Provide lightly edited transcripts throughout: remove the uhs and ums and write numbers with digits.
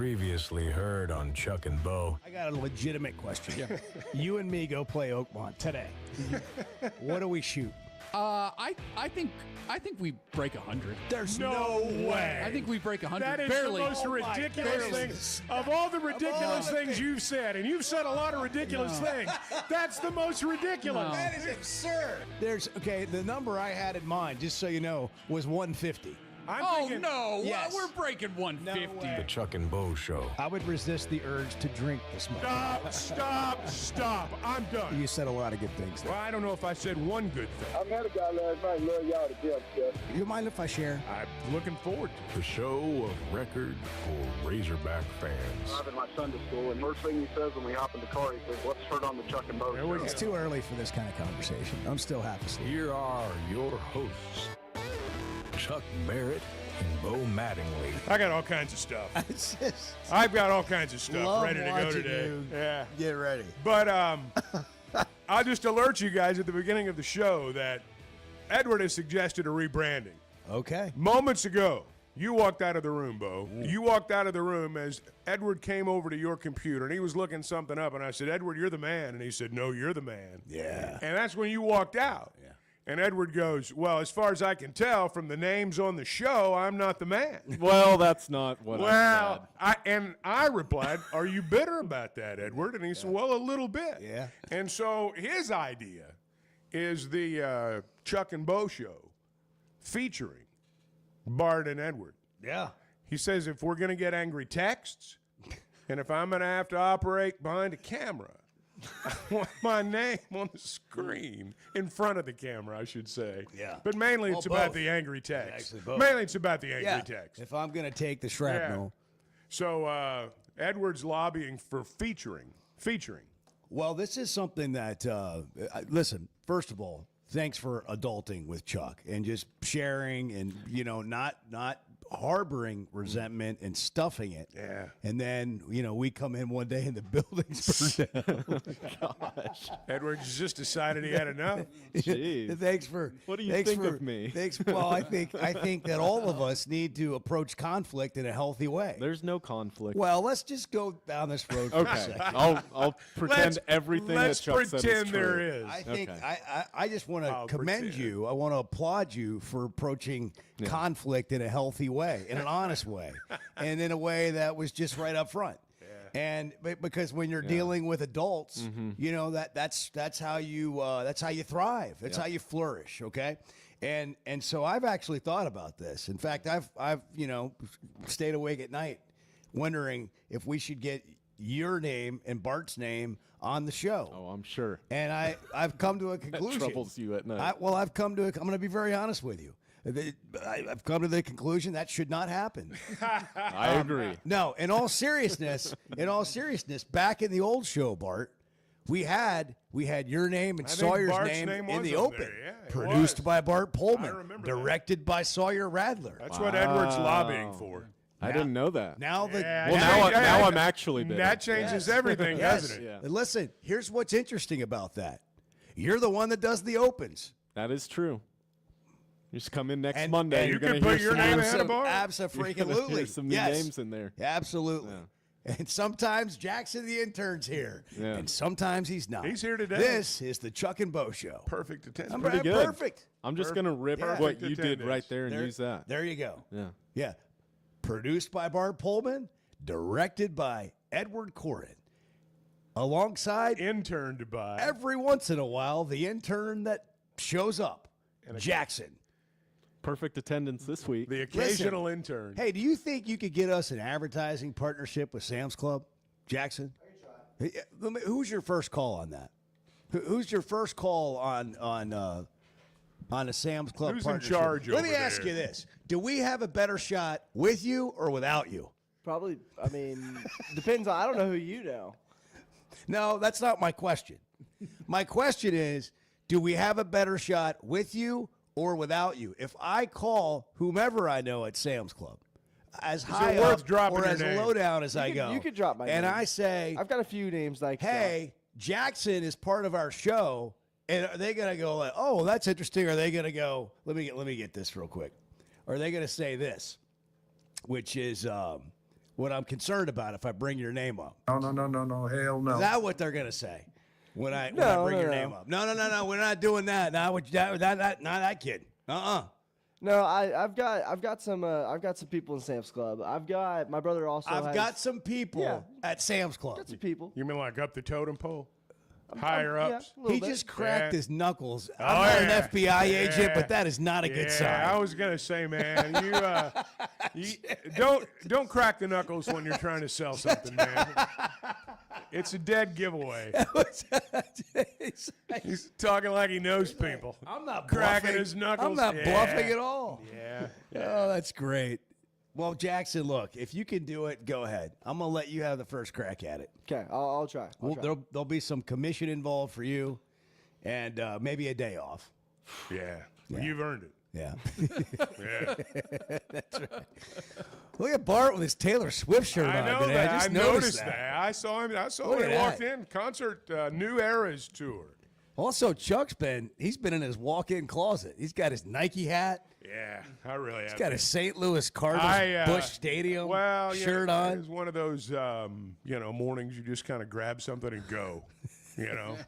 Previously heard on Chuck and Bo. I got a legitimate question. You and me go play Oakmont today. What do we shoot? I think we break 100. There's no way. I think we break 100. That is barely. the most ridiculous thing of all the ridiculous things you've said, and you've said a lot of ridiculous things. That's the most ridiculous. No. That is absurd. The number I had in mind, just so you know, was 150. Oh no! Yes. We're breaking 150. No way. The Chuck and Bo Show. I would resist the urge to drink this morning. Stop. I'm done. You said a lot of good things there. Well, I don't know if I said one good thing. I met a guy last night, love y'all to death, Jeff. You mind if I share? I'm looking forward to it. The show of record for Razorback fans. I'm in my Sunday school, and first thing he says when we hop in the car, he says, "What's heard on the Chuck and Bo There we Show?" go. It's too early for this kind of conversation. I'm still half asleep. Here are your hosts, Chuck Barrett and Bo Mattingly. I got all kinds of stuff. It's just I've got all kinds of stuff love ready to go watching today. you Yeah. get ready. But I'll just alert you guys at the beginning of the show that Edward has suggested a rebranding. Okay. Moments ago, you walked out of the room, Bo. You walked out of the room as Edward came over to your computer, and he was looking something up, and I said, "Edward, you're the man." And he said, "No, you're the man." Yeah. And that's when you walked out. Yeah. And Edward goes, "Well, as far as I can tell from the names on the show, I'm not the man." Well, that's not what I said. I replied, "Are you bitter about that, Edward?" And he said, "Well, a little bit." Yeah. And so his idea is the Chuck and Bo Show featuring Bart and Edward. Yeah. He says if we're going to get angry texts and if I'm going to have to operate behind a camera, I want my name on the screen in front of the camera, I should say. Yeah. But mainly it's Well, about both. the angry text. Actually, both. Mainly it's about the angry Yeah. text. If I'm going to take the shrapnel. So Edward's lobbying for featuring. Well, this is something that, listen, first of all, thanks for adulting with Chuck and just sharing and, not harboring resentment and stuffing it. Yeah. And then, we come in one day and the building's burned down. Edward's just decided he had enough. Jeez. Thanks for. What do you thanks think for- of me? Thanks. Well, I think that all of us need to approach conflict in a healthy way. There's no conflict. Well, let's just go down this road for a Okay. second. I'll pretend everything let's that Chuck said is pretend true. there is. I think Okay. I just want I'll to commend pretend. you. I want to applaud you for approaching conflict in a healthy way, in an honest way, and in a way that was just right up front. And because when you're dealing with adults, that's how you thrive. That's how you flourish. Okay, and so I've actually thought about this. In fact, I've stayed awake at night wondering if we should get your name and Bart's name on the show. Oh, I'm sure. And I've come to a conclusion. troubles you at night. I'm going to be very honest with you. I've come to the conclusion that should not happen. I agree. No, in all seriousness, back in the old show, Bart, we had your name and I think Sawyer's Bart's name name in was the on open. there. Yeah, it Produced was. by Bart I Pullman. remember that. Directed by Sawyer Radler. That's what Edward's lobbying for. I didn't know that. Now the Yeah, well, yeah, now I'm actually bitter. That changes everything, Yes. doesn't it? Yeah. And listen, here's what's interesting about that. You're the one that does the opens. That is true. You just come in next And- Monday. and You're you going can to hear put your some name names. ahead of Bart. Abso-freaking-lutely. Hear some new names in there. Absolutely. Yeah. And sometimes Jackson the intern's here. Yeah. And sometimes he's not. He's here today. This is the Chuck and Bo Show. Perfect attendance. I'm Pretty good. Perfect. I'm just going to rip Yeah. what Perfect you did attendance. right there and use that. There you go. Yeah. Yeah. Produced by Bart Pullman, directed by Edward Corrin. Alongside, Interned by. every once in a while, the intern that shows up, Jackson. Perfect attendance this week. The occasional intern. Hey, do you think you could get us an advertising partnership with Sam's Club, Jackson? Hey, who's your first call on that? Who's your first call on a Sam's Club Who's in partnership? charge Let me over ask there? you this. Do we have a better shot with you or without you? Probably, I mean, depends on, I don't know who you know. No, that's not my question. My question is, do we have a better shot with you or without you? If I call whomever I know at Sam's Club, as high worth up dropping or your as name? low down as I go, You could drop my and name. I say, I've got a few names like hey, Jackson is part of our show, and are they going to go like, oh, that's interesting? Or are they going to go, let me get this real quick. Or are they going to say this, which is, what I'm concerned about if I bring your name up. No, hell no. Is that what they're gonna say when I No, bring no, your no. name up? No. We're not doing that. Not that kid. No, I've got some people in Sam's Club. I've got my brother also. I've has, got some people at Sam's Club. got some people. You mean like up the totem pole? Higher Yeah, ups? a little He bit. just cracked Yeah. his knuckles. Oh, I'm not yeah. an FBI agent, Yeah. but that is not a good sign. I was gonna say, man, you don't crack the knuckles when you're trying to sell something, man. It's a dead giveaway. He's talking like he knows people. I'm not cracking bluffing. his knuckles. I'm not Yeah. bluffing at all. Yeah. Oh, that's great. Well, Jackson, look, if you can do it, go ahead. I'm gonna let you have the first crack at it. Okay, I'll try. I'll try. There'll be some commission involved for you, and maybe a day off. Yeah. Well, you've earned it. Yeah. Yeah. That's right. Look at Bart with his Taylor Swift shirt on I know today. that. I just I noticed noticed that. I saw him. I saw Look when he at walked that. in. Concert, New Eras tour. Also, Chuck's been in his walk-in closet. He's got his Nike hat. Yeah, I really have. He's got his St. Louis Cardinals Busch Stadium shirt on. It was one of those, mornings you just kind of grab something and go.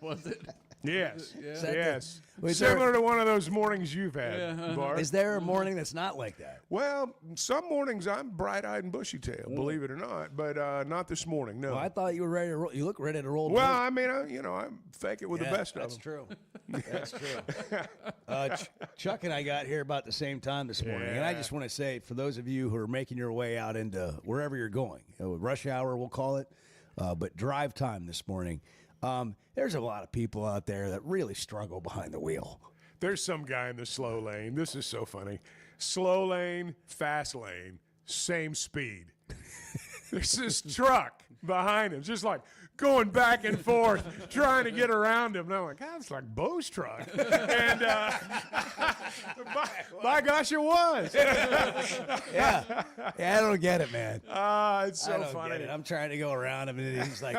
Was it? Yes. Is that Yes. Wait, Similar to one of those mornings you've had, Bart. Is there a morning that's not like that? Well, some mornings I'm bright-eyed and bushy-tailed, believe it or not, but not this morning. No. Well, I thought you were ready to roll. You look ready to roll. Well, I mean, I fake it with the best of That's them. true. That's true. Chuck and I got here about the same time this morning, and I just want to say, for those of you who are making your way out into wherever you're going, rush hour we'll call it, but drive time this morning, there's a lot of people out there that really struggle behind the wheel. There's some guy in the slow lane. This is so funny. Slow lane, fast lane, same speed. There's this truck behind him, just like going back and forth, trying to get around him. And I'm like, it's like Bo's truck. And by gosh, it was. Yeah, I don't get it, man. It's so I don't funny. get it. I'm trying to go around him, and he's like,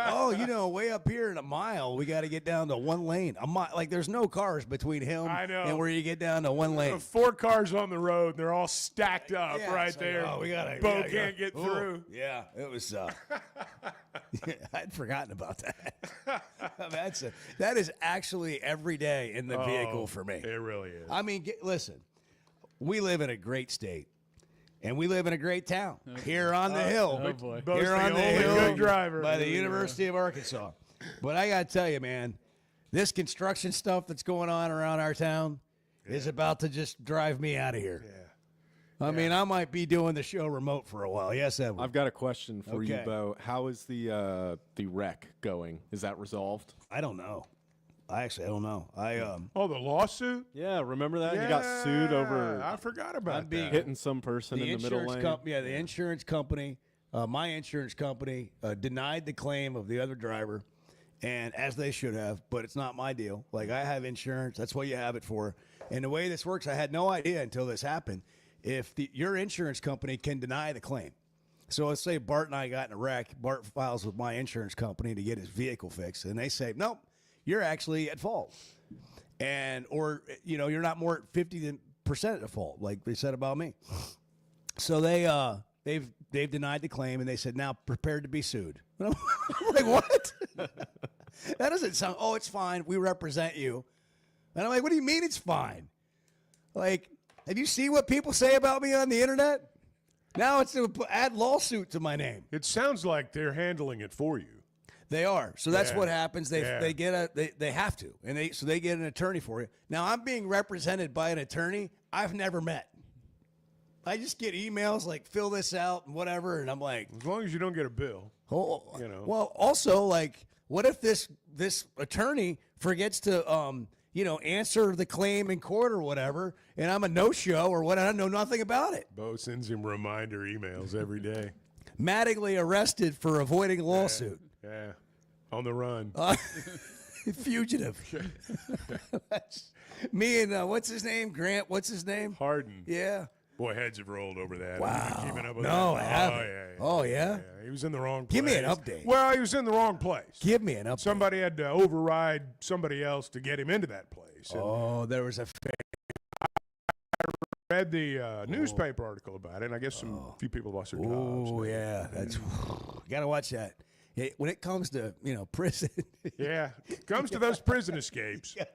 way up here in a mile, we got to get down to one lane. Like, there's no cars between him and where you get down to one lane. 4 cars on the road, and they're all stacked up right there. Bo can't get through. Yeah, it was. I'd forgotten about that. That is actually every day in the vehicle for me. It really is. I mean, listen, we live in a great state, and we live in a great town here on the hill. Oh, boy. Bo's Here the on the only hill good driver. by the University of Arkansas. But I got to tell you, man, this construction stuff that's going on around our town is about to just drive me out of here. Yeah. I mean, I might be doing the show remote for a while. Yes, Edward. I've got a question for you, Okay. Bo. How is the wreck going? Is that resolved? I don't know. I don't know. Oh, the lawsuit? Yeah, remember that? You got sued over I forgot about that. hitting some person in the middle lane. The insurance company, my insurance company, denied the claim of the other driver, and as they should have. But it's not my deal. Like, I have insurance. That's what you have it for. And the way this works, I had no idea until this happened. If your insurance company can deny the claim. So let's say Bart and I got in a wreck. Bart files with my insurance company to get his vehicle fixed, and they say, nope, you're actually at fault. Or you're not more at 50% at fault, like they said about me. So they've denied the claim, and they said, now prepared to be sued. And I'm like, what? That doesn't sound, it's fine. We represent you. And I'm like, what do you mean it's fine? Like, have you seen what people say about me on the internet? Now it's to add lawsuit to my name. It sounds like they're handling it for you. They are. So that's what happens. They have to, and they get an attorney for you. Now I'm being represented by an attorney I've never met. I just get emails like, fill this out and whatever, and I'm like, as long as you don't get a bill. Well, also, like, what if this attorney forgets to answer the claim in court or whatever, and I'm a no-show or what? I know nothing about it. Bo sends him reminder emails every day. Mattingly arrested for avoiding lawsuit. Yeah. On the run. Fugitive. That's me and what's his name? Grant. What's his name? Harden. Yeah. Boy, heads have rolled over that. Wow. Have you been keeping up with No, that? I haven't. Yeah. Oh, yeah? He was in the wrong place. Give me an update. Well, he was in the wrong place. Give me an update. Somebody had to override somebody else to get him into that place. And there was a Read the newspaper article about it, and I guess a few people lost their jobs. Oh, yeah. That's got to watch that. When it comes to, prison. Yeah. Comes to those prison escapes. You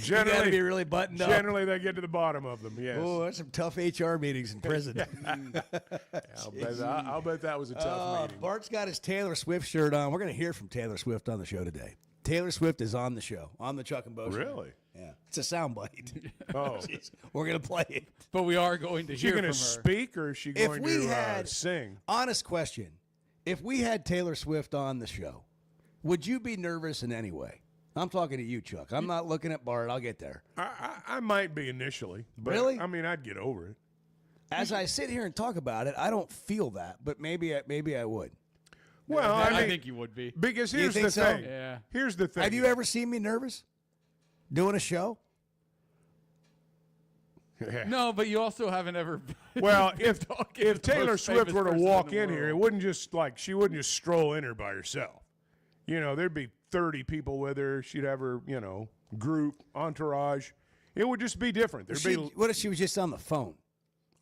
Generally, got to be really buttoned up. Generally, they get to the bottom of them, yes. Oh, there's some tough HR meetings in prison. I'll bet that was a tough meeting. Bart's got his Taylor Swift shirt on. We're going to hear from Taylor Swift on the show today. Taylor Swift is on the show, on the Chuck and Bo show. Really? Yeah. It's a soundbite. Oh. We're going to play it. But we are going to Is she hear going from to her. speak, or is she going to sing? Honest question. If we had Taylor Swift on the show, would you be nervous in any way? I'm talking to you, Chuck. I'm not looking at Bart. I'll get there. I might be initially. But Really? I mean, I'd get over it. As I sit here and talk about it, I don't feel that, but maybe I would. Well, I think you would be. Because You here's think the so? thing. Yeah. Here's the thing. Have you ever seen me nervous doing a show? Yeah. No, but you also haven't ever. Well, been if talking to the Taylor most Swift famous were to person walk the in here, it world. wouldn't just she wouldn't just stroll in here by herself. There'd be 30 people with her. She'd have her, group, entourage. It would just be different. What if she was just on the phone?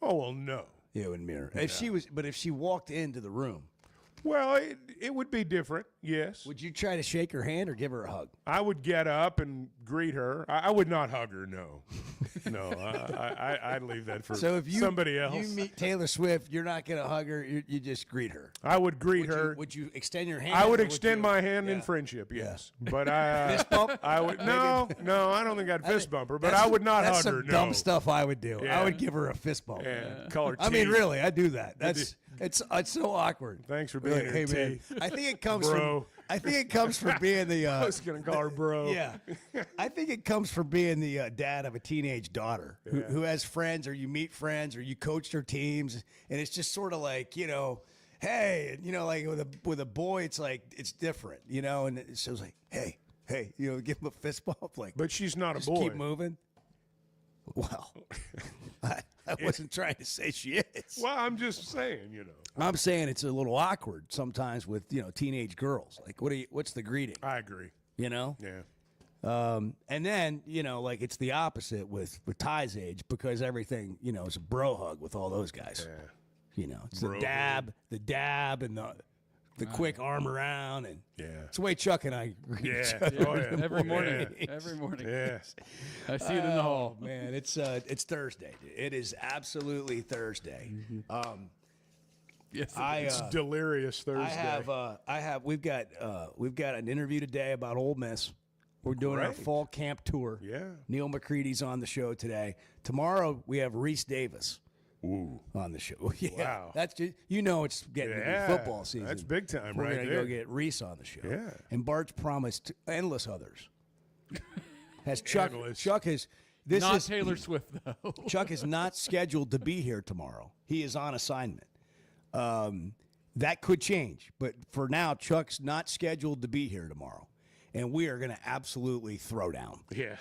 Oh, well, no. It wouldn't mirror. If she walked into the room, Well, it would be different, yes. would you try to shake her hand or give her a hug? I would get up and greet her. I would not hug her, no. No, I'd leave that for So if somebody else. you meet Taylor Swift, you're not going to hug her. You just greet her. I would greet her. Would you extend your hand? I would or extend you- my hand in Yeah. friendship, yes. But I Fist bump? I would no, I don't think I'd fist bump her, but That's I would not that's hug her. some dumb No. stuff I would do. Yeah. I would give her a fist bump. Yeah, call her I mean, T. really, I do that. It's so awkward. Thanks for Be being like, here, hey man, T. I think it comes Bro. from. I think it comes from being the. I was gonna call her bro. Yeah, I think it comes from being the dad of a teenage daughter who has friends, or you meet friends, or you coach their teams, and it's just sort of like hey, like with a boy, it's like it's different, and it's just like hey, give him a fist bump, like. But she's not a just boy. keep moving. Well, I wasn't trying to say she is. Well, I'm just saying, I'm saying it's a little awkward sometimes with teenage girls. Like, what's the greeting? I agree. Yeah. And then like it's the opposite with Ty's age, because everything is a bro hug with all those guys. Yeah. It's Bro the dab, and the quick arm around, and it's the way Chuck and I greet each Yeah. other. Oh, yeah. Every morning. Yeah. Every morning. Yes. I see it in the hall. Man, it's Thursday. It is absolutely Thursday. Yes, It's delirious Thursday. We've got an interview today about Ole Miss. We're doing our Great. fall camp tour. Yeah. Neil McCready's on the show today. Tomorrow we have Reese Davis Ooh. on the show. Yeah, Wow. that's just, it's getting to Yeah. be football season. That's big time We're right gonna there. go get Reese on the show. Yeah. And Bart's promised endless others. Has Chuck? Endless. Chuck is. This Not is Taylor Swift, though. Chuck is not scheduled to be here tomorrow. He is on assignment. That could change, but for now, Chuck's not scheduled to be here tomorrow, and we are going to absolutely throw down. Yeah.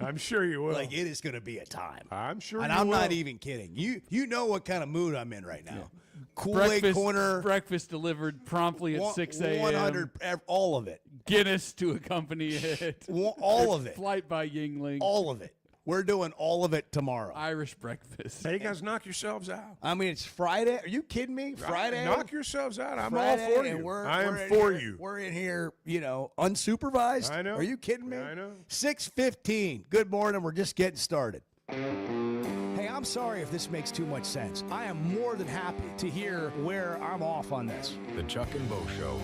I'm sure you will. Like, it is going to be a time. I'm sure And you I'm will. not even kidding. You know what kind of mood I'm in right now. Kool-Aid corner, Breakfast delivered promptly at 6 a.m. 100, all of it. Guinness to accompany it. All of it. Flight by Yingling. All of it. We're doing all of it tomorrow. Irish breakfast. Hey, you guys, knock yourselves out. I mean, it's Friday. Are you kidding me? Friday? Knock yourselves out. I'm Friday, all for and you. I I am for you. We're in here, unsupervised. I know. Are you kidding me? I know. 6:15. Good morning. We're just getting started. Hey, I'm sorry if this makes too much sense. I am more than happy to hear where I'm off on this. The Chuck and Bo Show.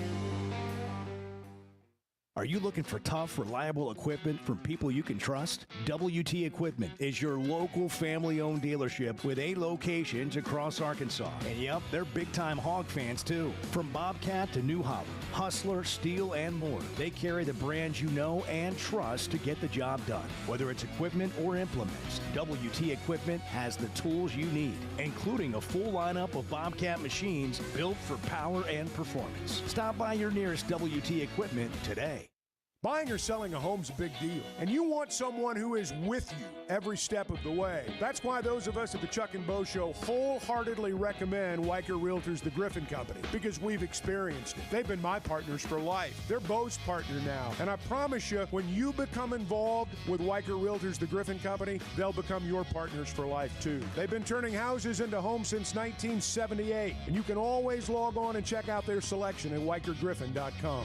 Are you looking for tough, reliable equipment from people you can trust? WT Equipment is your local family-owned dealership with 8 locations across Arkansas. And yep, they're big-time hog fans too. From Bobcat to New Holland, Hustler, Steel, and more. They carry the brands you know and trust to get the job done. Whether it's equipment or implements, WT Equipment has the tools you need, including a full lineup of Bobcat machines built for power and performance. Stop by your nearest WT Equipment today. Buying or selling a home's a big deal, and you want someone who is with you every step of the way. That's why those of us at the Chuck and Bo Show wholeheartedly recommend Weicker Realtors, the Griffin Company, because we've experienced it. They've been my partners for life. They're Bo's partner now, and I promise you, when you become involved with Weicker Realtors, the Griffin Company, they'll become your partners for life too. They've been turning houses into homes since 1978, and you can always log on and check out their selection at WeicherGriffin.com.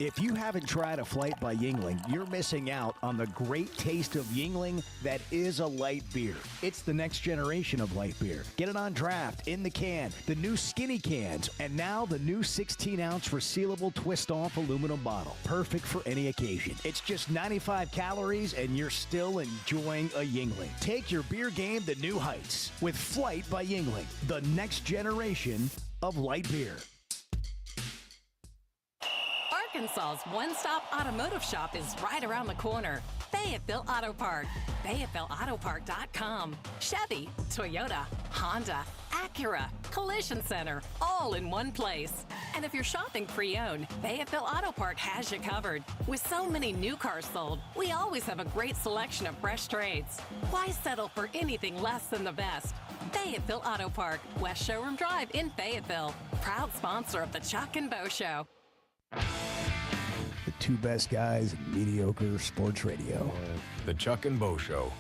If you haven't tried a flight by Yingling, you're missing out on the great taste of Yingling that is a light beer. It's the next generation of light beer. Get it on draft, in the can, the new skinny cans, and now the new 16-ounce resealable twist-off aluminum bottle. Perfect for any occasion. It's just 95 calories, and you're still enjoying a Yingling. Take your beer game to new heights with Flight by Yingling, the next generation of light beer. Arkansas's one-stop automotive shop is right around the corner. Fayetteville Auto Park. FayettevilleAutoPark.com. Chevy, Toyota, Honda, Acura, Collision Center, all in one place. And if you're shopping pre-owned, Fayetteville Auto Park has you covered. With so many new cars sold, we always have a great selection of fresh trades. Why settle for anything less than the best? Fayetteville Auto Park, West Showroom Drive in Fayetteville. Proud sponsor of the Chuck and Bo Show. The two best guys in mediocre sports radio. The Chuck and Bo Show.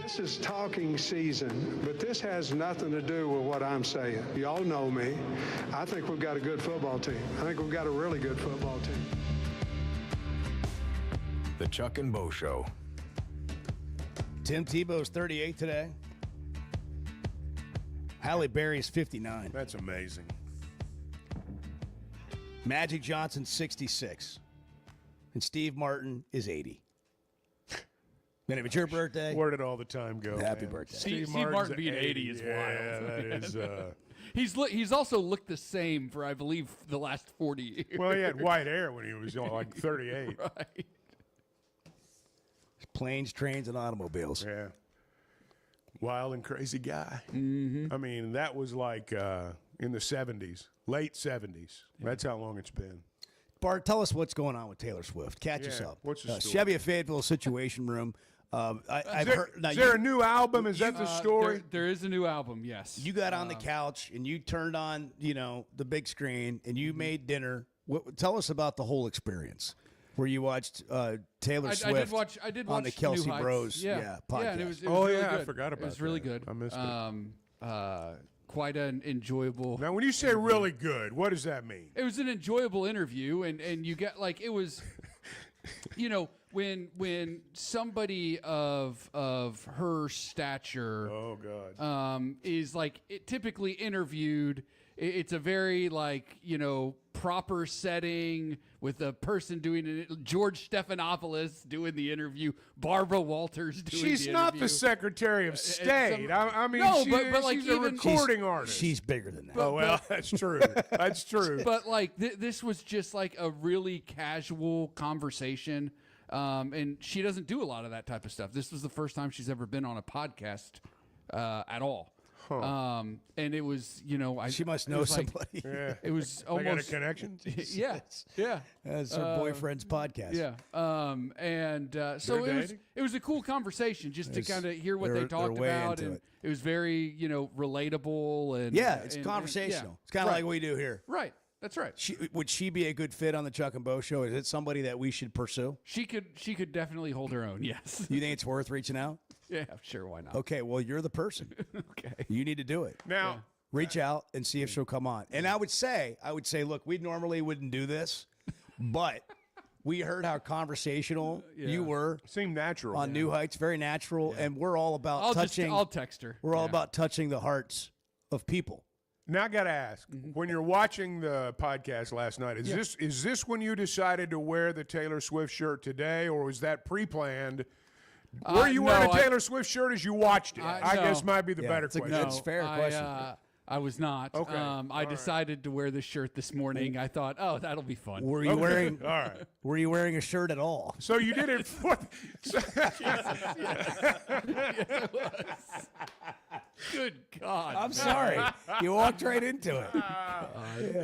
This is talking season, but this has nothing to do with what I'm saying. Y'all know me. I think we've got a good football team. I think we've got a really good football team. The Chuck and Bo Show. Tim Tebow's 38 today. Halle Berry's 59. That's amazing. Magic Johnson 66. And Steve Martin is 80. And if it's your birthday, Where did all the time go? happy man? birthday. Steve Martin's Martin being 80 80 is wild. Yeah, that is. He's also looked the same for, I believe, the last 40 years. Well, he had white hair when he was like 38. Right. Planes, trains, and automobiles. Yeah. Wild and crazy guy. Mm-hmm. I mean, that was like in the 70s, late 70s. That's how long it's been. Bart, tell us what's going on with Taylor Swift. Catch us up. What's the story? Chevy of Fayetteville Situation Room. I've heard. Now Is there a new album? Is that the story? There is a new album, yes. You got on the couch and you turned on, the big screen and you made dinner Tell us about the whole experience where you watched Taylor Swift I did watch on the Kelsey New Heights. Bros podcast. Yeah, and it was Oh, really yeah, I good. forgot about It was really that. good. I missed it. Quite an enjoyable. Now, when you say really good, what does that mean? It was an enjoyable interview, and you get like it was, when somebody of her stature, Oh, God. is like typically interviewed. It's a very proper setting with a person doing it. George Stephanopoulos doing the interview, Barbara Walters doing She's the not interview. the Secretary of State. I mean, No, but like she's a recording artist. She's bigger than that. Oh, well, that's true. That's true. But like this was just like a really casual conversation, and she doesn't do a lot of that type of stuff. This was the first time she's ever been on a podcast at all. And it was, she must know somebody. Yeah. It was They got a almost connection? yeah. That's her boyfriend's podcast. Yeah. So They're it dating? was a cool conversation just to kind of hear what they're they talked way about, into and it. it was very It's relatable conversational. conversational. It's kind of like what we do here. Right. That's right. Would she be a good fit on the Chuck and Bo show? Is it somebody that we should pursue? She could definitely hold her own. Yes. You think it's worth reaching out? Yeah. Sure. Why not? Okay, well, you're the person. Okay. You need to do it. Now, Reach out and see if she'll come on. And I would say, look, we normally wouldn't do this, but we heard how conversational you were seemed natural. on New Heights, very natural, and we're all about touching. I'll text her. We're all about touching the hearts of people. Now I got to ask, when you're watching the podcast last night, is this when you decided to wear the Taylor Swift shirt today, or was that pre-planned? Were you wearing a Taylor Swift shirt as you watched it? I guess might be the better question. That's a fair question. I was not. Okay. I decided to wear this shirt this morning. I thought, oh, that'll be fun. Were you wearing? All right. Were you wearing a shirt at all? So you did it for. Good God. I'm sorry. You walked right into it.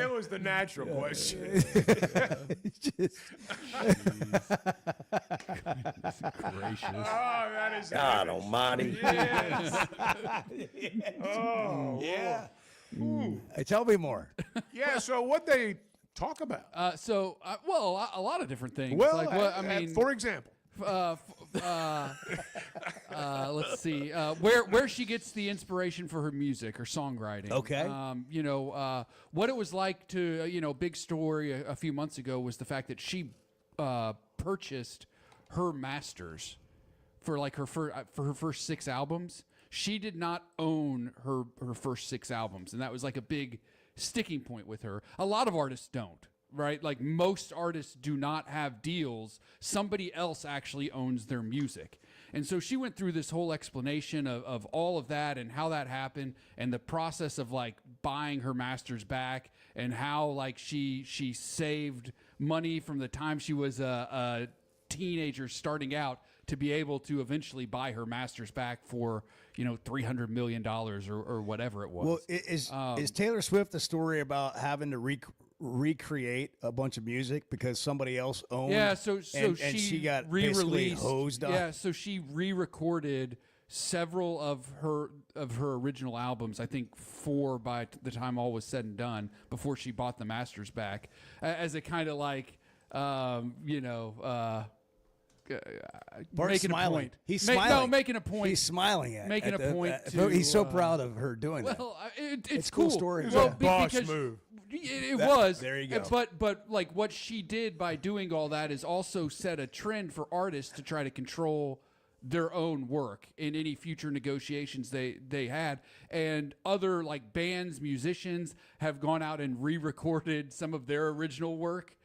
It was the natural question. Gracious. Oh, that is God almighty. Yes. Oh, Yeah. Tell me more. yeah. So what they talk about? A lot of different things. Well, like what I mean, for example. let's see where she gets the inspiration for her music or songwriting. Okay. What it was like to big story a few months ago was the fact that she purchased her masters for like for her first 6 albums. She did not own her first 6 albums, and that was like a big sticking point with her. A lot of artists don't. Right? Like most artists do not have deals. Somebody else actually owns their music. And so she went through this whole explanation of all of that and how that happened and the process of like buying her masters back and how like she saved money from the time she was a teenager starting out to be able to eventually buy her masters back for, $300 million or whatever it was. Well, is Taylor Swift the story about having to recreate a bunch of music because somebody else owned? Yeah, so and she got basically hosed on. Yeah, so she re-recorded several of her original albums. I think 4 by the time all was said and done before she bought the masters back, as a kind of like making smiling. a point. He's smiling. Making a point. He's smiling at making at a the- point at- to, he's so proud of her doing that. Well, it's It's a cool. cool story. It's Well, a boss because move. It was. There you go. But like what she did by doing all that is also set a trend for artists to try to control their own work in any future negotiations they had. And other like bands, musicians have gone out and re-recorded some of their original work.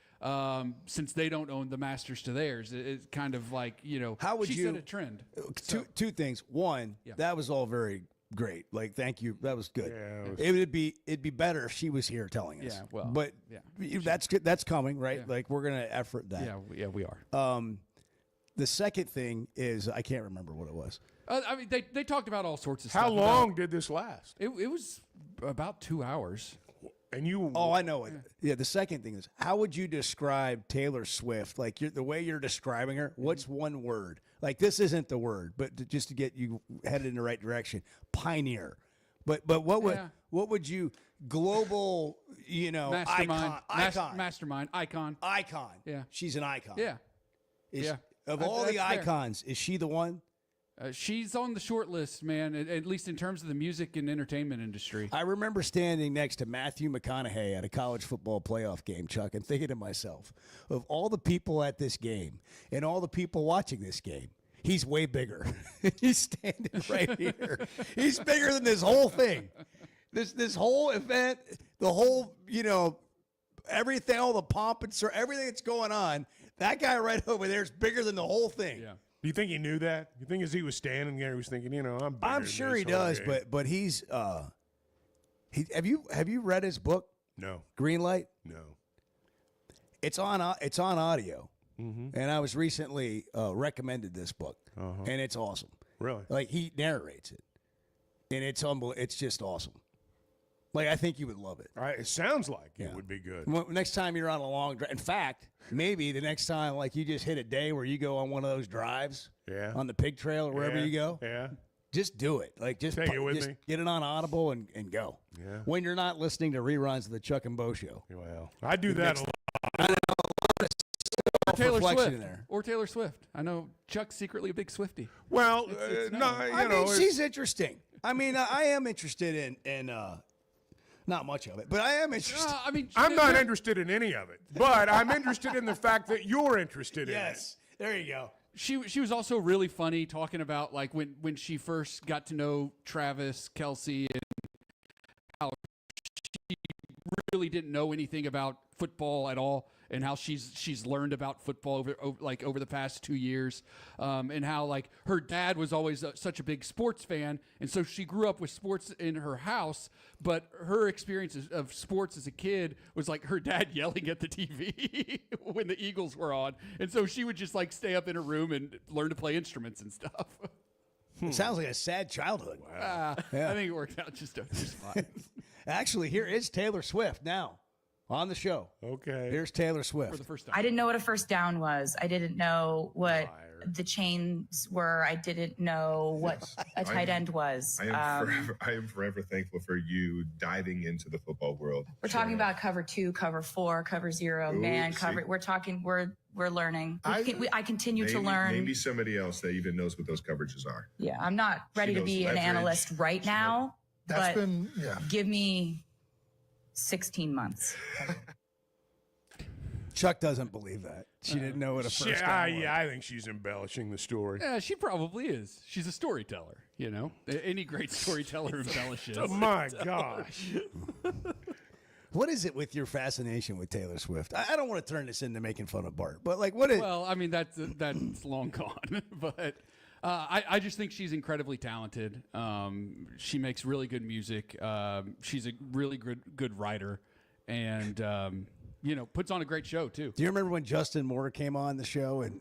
Since they don't own the masters to theirs, it's kind of like, How would she you set a trend. Two things. One, Yeah. that was all very great. Like, thank you. That was good. Yeah, It'd be better if she was here telling us. Yeah, well, but yeah. that's good. That's coming, right? Yeah. Like, we're gonna effort that. Yeah, we are. The second thing is I can't remember what it was. I mean, they talked about all sorts of How stuff. long did this last? It was about 2 hours. And you? Oh, I know it. Yeah. The second thing is, how would you describe Taylor Swift? Like the way you're describing her. What's one word? Like, this isn't the word, but just to get you headed in the right direction. Pioneer. But what would you global? you know, Mastermind. icon. Mastermind. Icon. Icon. Yeah. She's an icon. Yeah. Is, Of I- all the that's fair. icons, is she the one? She's on the short list, man, at least in terms of the music and entertainment industry. I remember standing next to Matthew McConaughey at a college football playoff game, Chuck, and thinking to myself, of all the people at this game and all the people watching this game, he's way bigger. He's standing right here. He's bigger than this whole thing. This whole event, the whole, you know, everything, all the pomp and everything that's going on, that guy right over there is bigger than the whole thing. Yeah. Do you think he knew that? You think as he was standing there, he was thinking, you know, I'm sure he does, but he's have you read his book? No. Greenlight? No. It's on audio. And I was recently recommended this book, and it's awesome. Really? Like, he narrates it, and it's just awesome. Like, I think you would love it. It sounds like it would be good. Next time you're on a long drive, in fact, maybe the next time, like, you just hit a day where you go on one of those drives, on the pig trail or wherever you go, just do it. Like, just take it with just me. get it on Audible and go. Yeah. When you're not listening to reruns of the Chuck and Bo show. Well, I do that a lot. Or Taylor reflection Swift. in there. Or Taylor Swift. I know Chuck's secretly a big Swiftie. Well, It's no, known. you I know, mean, she's interesting. I mean, I am interested in not much of it, but I am interested. I mean, I'm not interested in any of it, but I'm interested in the fact that you're interested in it. Yes, there you go. She was also really funny talking about, like, when she first got to know Travis Kelce and how she really didn't know anything about football at all, and how she's learned about football over the past 2 years, and how, like, her dad was always such a big sports fan, and so she grew up with sports in her house, but her experience of sports as a kid was like her dad yelling at the TV when the Eagles were on, and so she would just, like, stay up in her room and learn to play instruments and stuff. It sounds like a sad childhood. I think it worked out just fine. Actually, here is Taylor Swift now on the show. Okay. Here's Taylor Swift. For the first time. I didn't know what a first down was. I didn't know what the chains were. I didn't know what a tight end was. I am forever thankful for you diving into the football world. We're talking about cover 2, cover 4, cover 0, man, cover. We're learning. I continue to learn. Maybe somebody else that even knows what those coverages are. Yeah, I'm not ready to be an analyst right now, but give me 16 months. Chuck doesn't believe that. She didn't know what a first down was. I think she's embellishing the story. Yeah, she probably is. She's a storyteller, you know? Any great storyteller embellishes. Oh, my gosh. What is it with your fascination with Taylor Swift? I don't want to turn this into making fun of Bart, but, like, what is... Well, I mean, that's long gone. But I just think she's incredibly talented. She makes really good music. She's a really good writer. And... you know, puts on a great show, too. Do you remember when Justin Moore came on the show and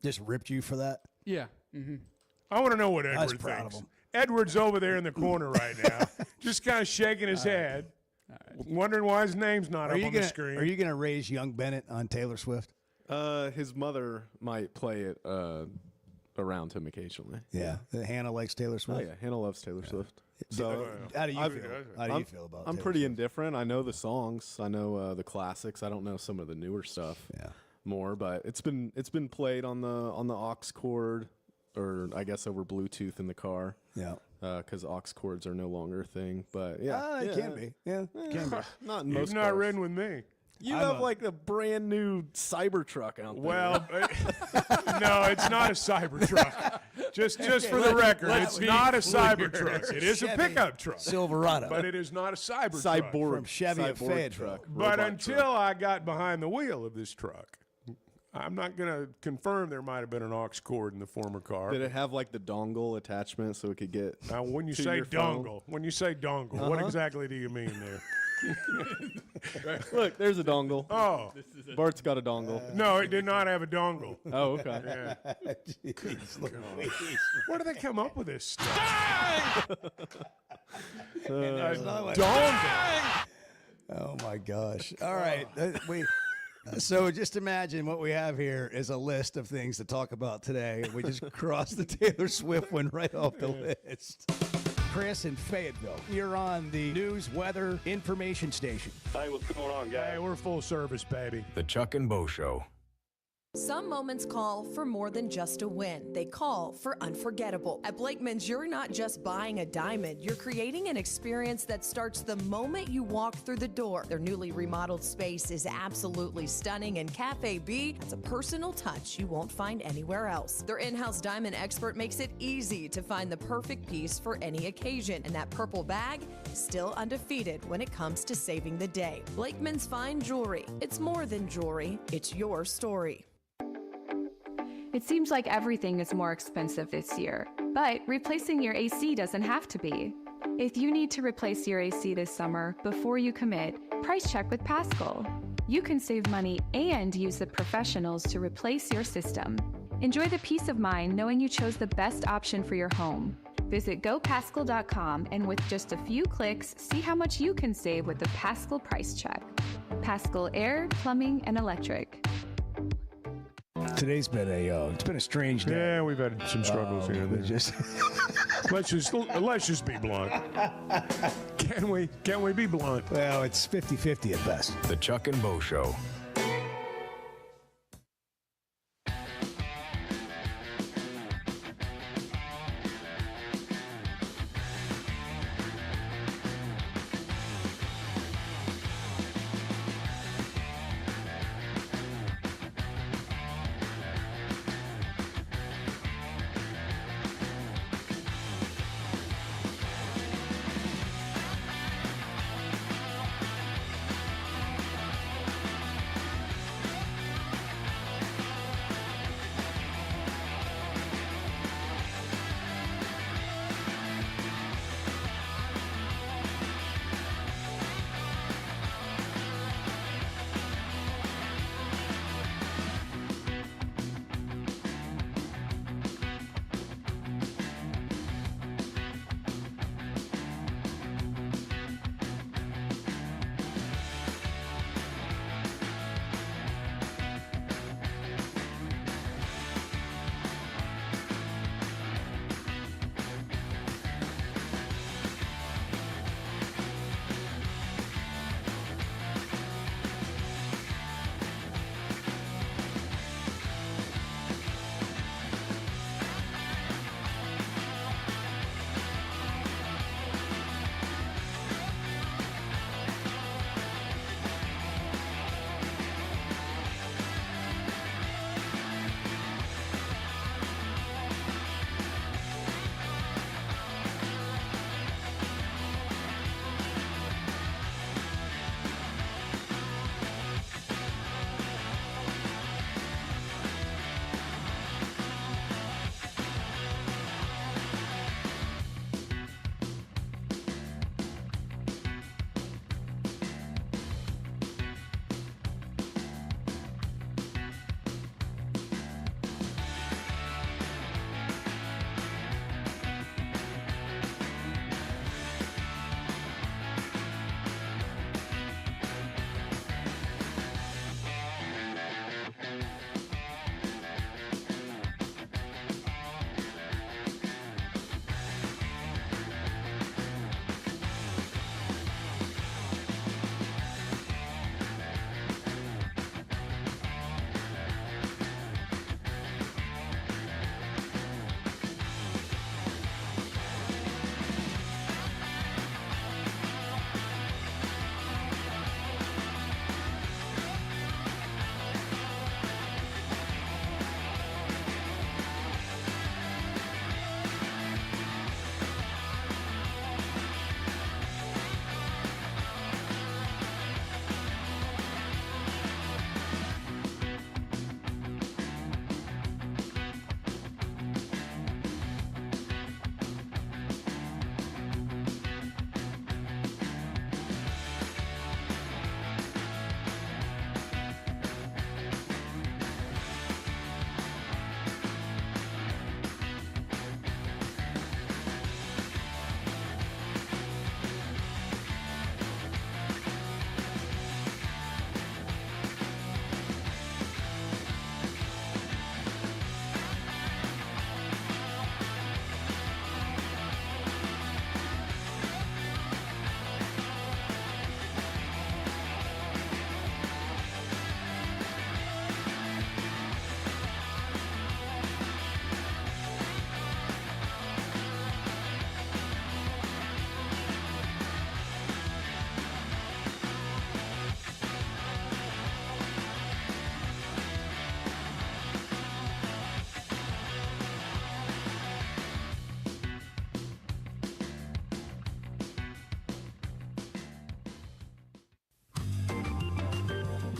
just ripped you for that? Yeah. Mm-hmm. I want to know what I was Edward proud thinks. of him. Edward's over there in the corner right now, just kind of shaking his head, wondering why his name's not up on the screen. Are you going to raise young Bennett on Taylor Swift? His mother might play it around him occasionally. Yeah. Hannah likes Taylor Swift? Oh, yeah. Hannah loves Taylor Swift. So how do you feel? How do you feel about I'm Taylor pretty Swift? indifferent. I know the songs. I know the classics. I don't know some of the newer stuff more, but it's been played on the aux cord, or I guess over Bluetooth in the car. Yeah. Because aux cords are no longer a thing. But yeah. It can be. Yeah. It can be. Not in You've most not cars. ridden with me. You have like a brand new Cybertruck out there. Well, no, it's not a Cybertruck. Just for the record, it's not a Cybertruck. It is a pickup truck. Silverado. But it is not a Cybertruck. Cyborg From Chevy of Fayetteville. truck. But robot until truck. I got behind the wheel of this truck, I'm not going to confirm there might have been an aux cord in the former car. Did it have like the dongle attachment so it could get Now, when you to say your phone? dongle, what exactly do you mean there? Look, there's a dongle. Oh, Bart's got a dongle. no, it did not have a dongle. Oh, okay. Yeah. Jeez Louise. Where do they come up with this stuff? Dongle. Oh my gosh. All right. So just imagine what we have here is a list of things to talk about today. We just crossed the Taylor Swift one right off the list. Chris in Fayetteville. You're on the news, weather, information station. Hey, what's going on, guys? Hey, we're full service, baby. The Chuck and Bo Show. Some moments call for more than just a win. They call for unforgettable. At Blakeman's, you're not just buying a diamond. You're creating an experience that starts the moment you walk through the door. Their newly remodeled space is absolutely stunning, and Cafe B has a personal touch you won't find anywhere else. Their in-house diamond expert makes it easy to find the perfect piece for any occasion, and that purple bag is still undefeated when it comes to saving the day. Blakeman's Fine Jewelry. It's more than jewelry. It's your story. It seems like everything is more expensive this year, but replacing your AC doesn't have to be. If you need to replace your AC this summer, before you commit, price check with Paschal. You can save money and use the professionals to replace your system. Enjoy the peace of mind knowing you chose the best option for your home. Visit gopaschal.com and with just a few clicks, see how much you can save with the Paschal price check. Paschal Air, Plumbing, and Electric. Today's been a strange day. Yeah, we've had some struggles here. And there. Just let's just be blunt. Can we be blunt? Well, it's 50-50 at best. The Chuck and Bo Show.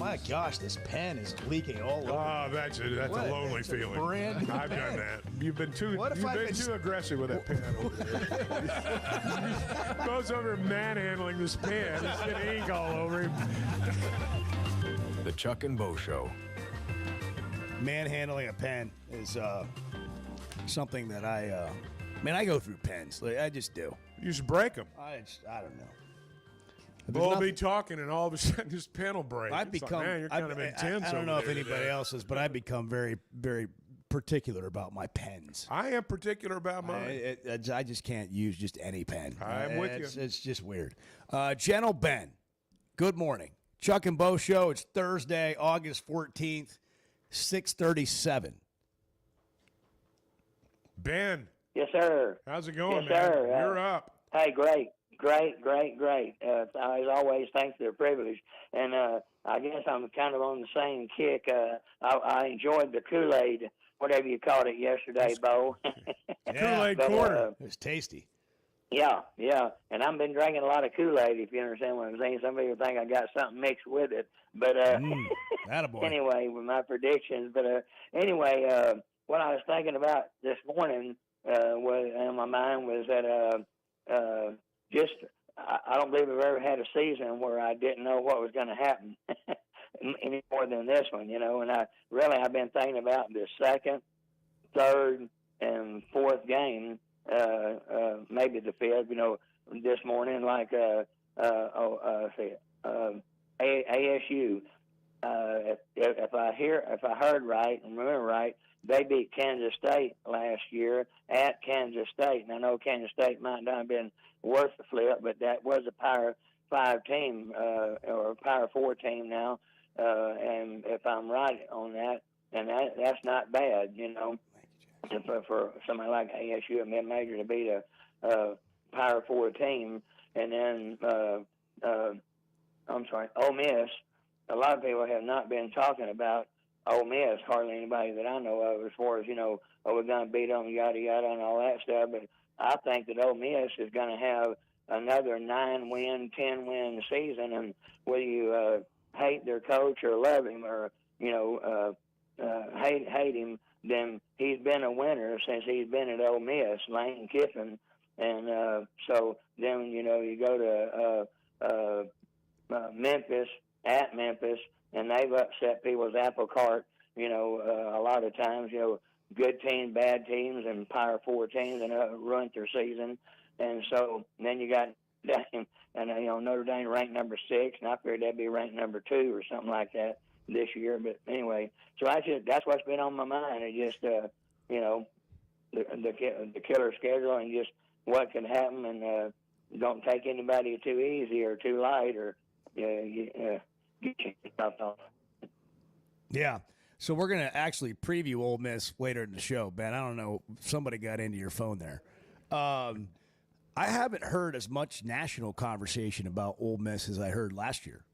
My gosh, this pen is leaking all over. Oh, that's a lonely feeling. Brand I've done that. You've been too aggressive with that pen over there. Goes over manhandling this pen. He's getting ink all over him. The Chuck and Bo Show. Manhandling a pen is something that I go through pens. Like, I just do. You should break them. I don't know. We'll be talking, and all of a sudden, this pen will break. I've become. Man, you're kind of intense. I don't know if over there anybody today. else is, but I've become very, very particular about my pens. I am particular about mine. I just can't use just any pen. I'm with you. It's just weird. Gentle Ben, good morning. Chuck and Bo Show. It's Thursday, August 14th, 6:37. Ben. Yes, sir. How's it going, yes, man? Sir. You're up. Hey, great. As always, thanks for the privilege. And I guess I'm kind of on the same kick. I enjoyed the Kool-Aid, whatever you called it yesterday, Bo. Kool-Aid Corner. It was tasty. Yeah. And I've been drinking a lot of Kool-Aid, if you understand what I'm saying. Some people think I got something mixed with it. But attaboy. Anyway, with my predictions. But anyway, what I was thinking about this morning was in my mind was that I don't believe I've ever had a season where I didn't know what was going to happen any more than this one, and I've been thinking about the second, third, and fourth game, maybe the fifth, this morning, like ASU. If I heard right and remember right, they beat Kansas State last year at Kansas State, and I know Kansas State might not have been worth the flip, but that was a Power 5 team or a Power 4 team now, and if I'm right on that, and that's not bad, for somebody like ASU, a mid-major, to beat a Power 4 team, and then Ole Miss. A lot of people have not been talking about Ole Miss, hardly anybody that I know of, as far as, we're going to beat them, yada, yada, and all that stuff. But I think that Ole Miss is going to have another 9-win, 10-win season. And whether you hate their coach or love him or, hate him, then he's been a winner since he's been at Ole Miss, Lane Kiffin. And so then, you go to Memphis, at Memphis, and they've upset people's apple cart, a lot of times, good teams, bad teams, and Power 4 teams, and ruined their season. And so then you got Dame, and, Notre Dame ranked number 6, and I figured they'd be ranked number 2 or something like that this year. But anyway, so that's what's been on my mind. It just, the killer schedule and just what can happen, and don't take anybody too easy or too light or, get yourself off. Yeah. So we're going to actually preview Ole Miss later in the show, Ben. I don't know. Somebody got into your phone there. I haven't heard as much national conversation about Ole Miss as I heard last year.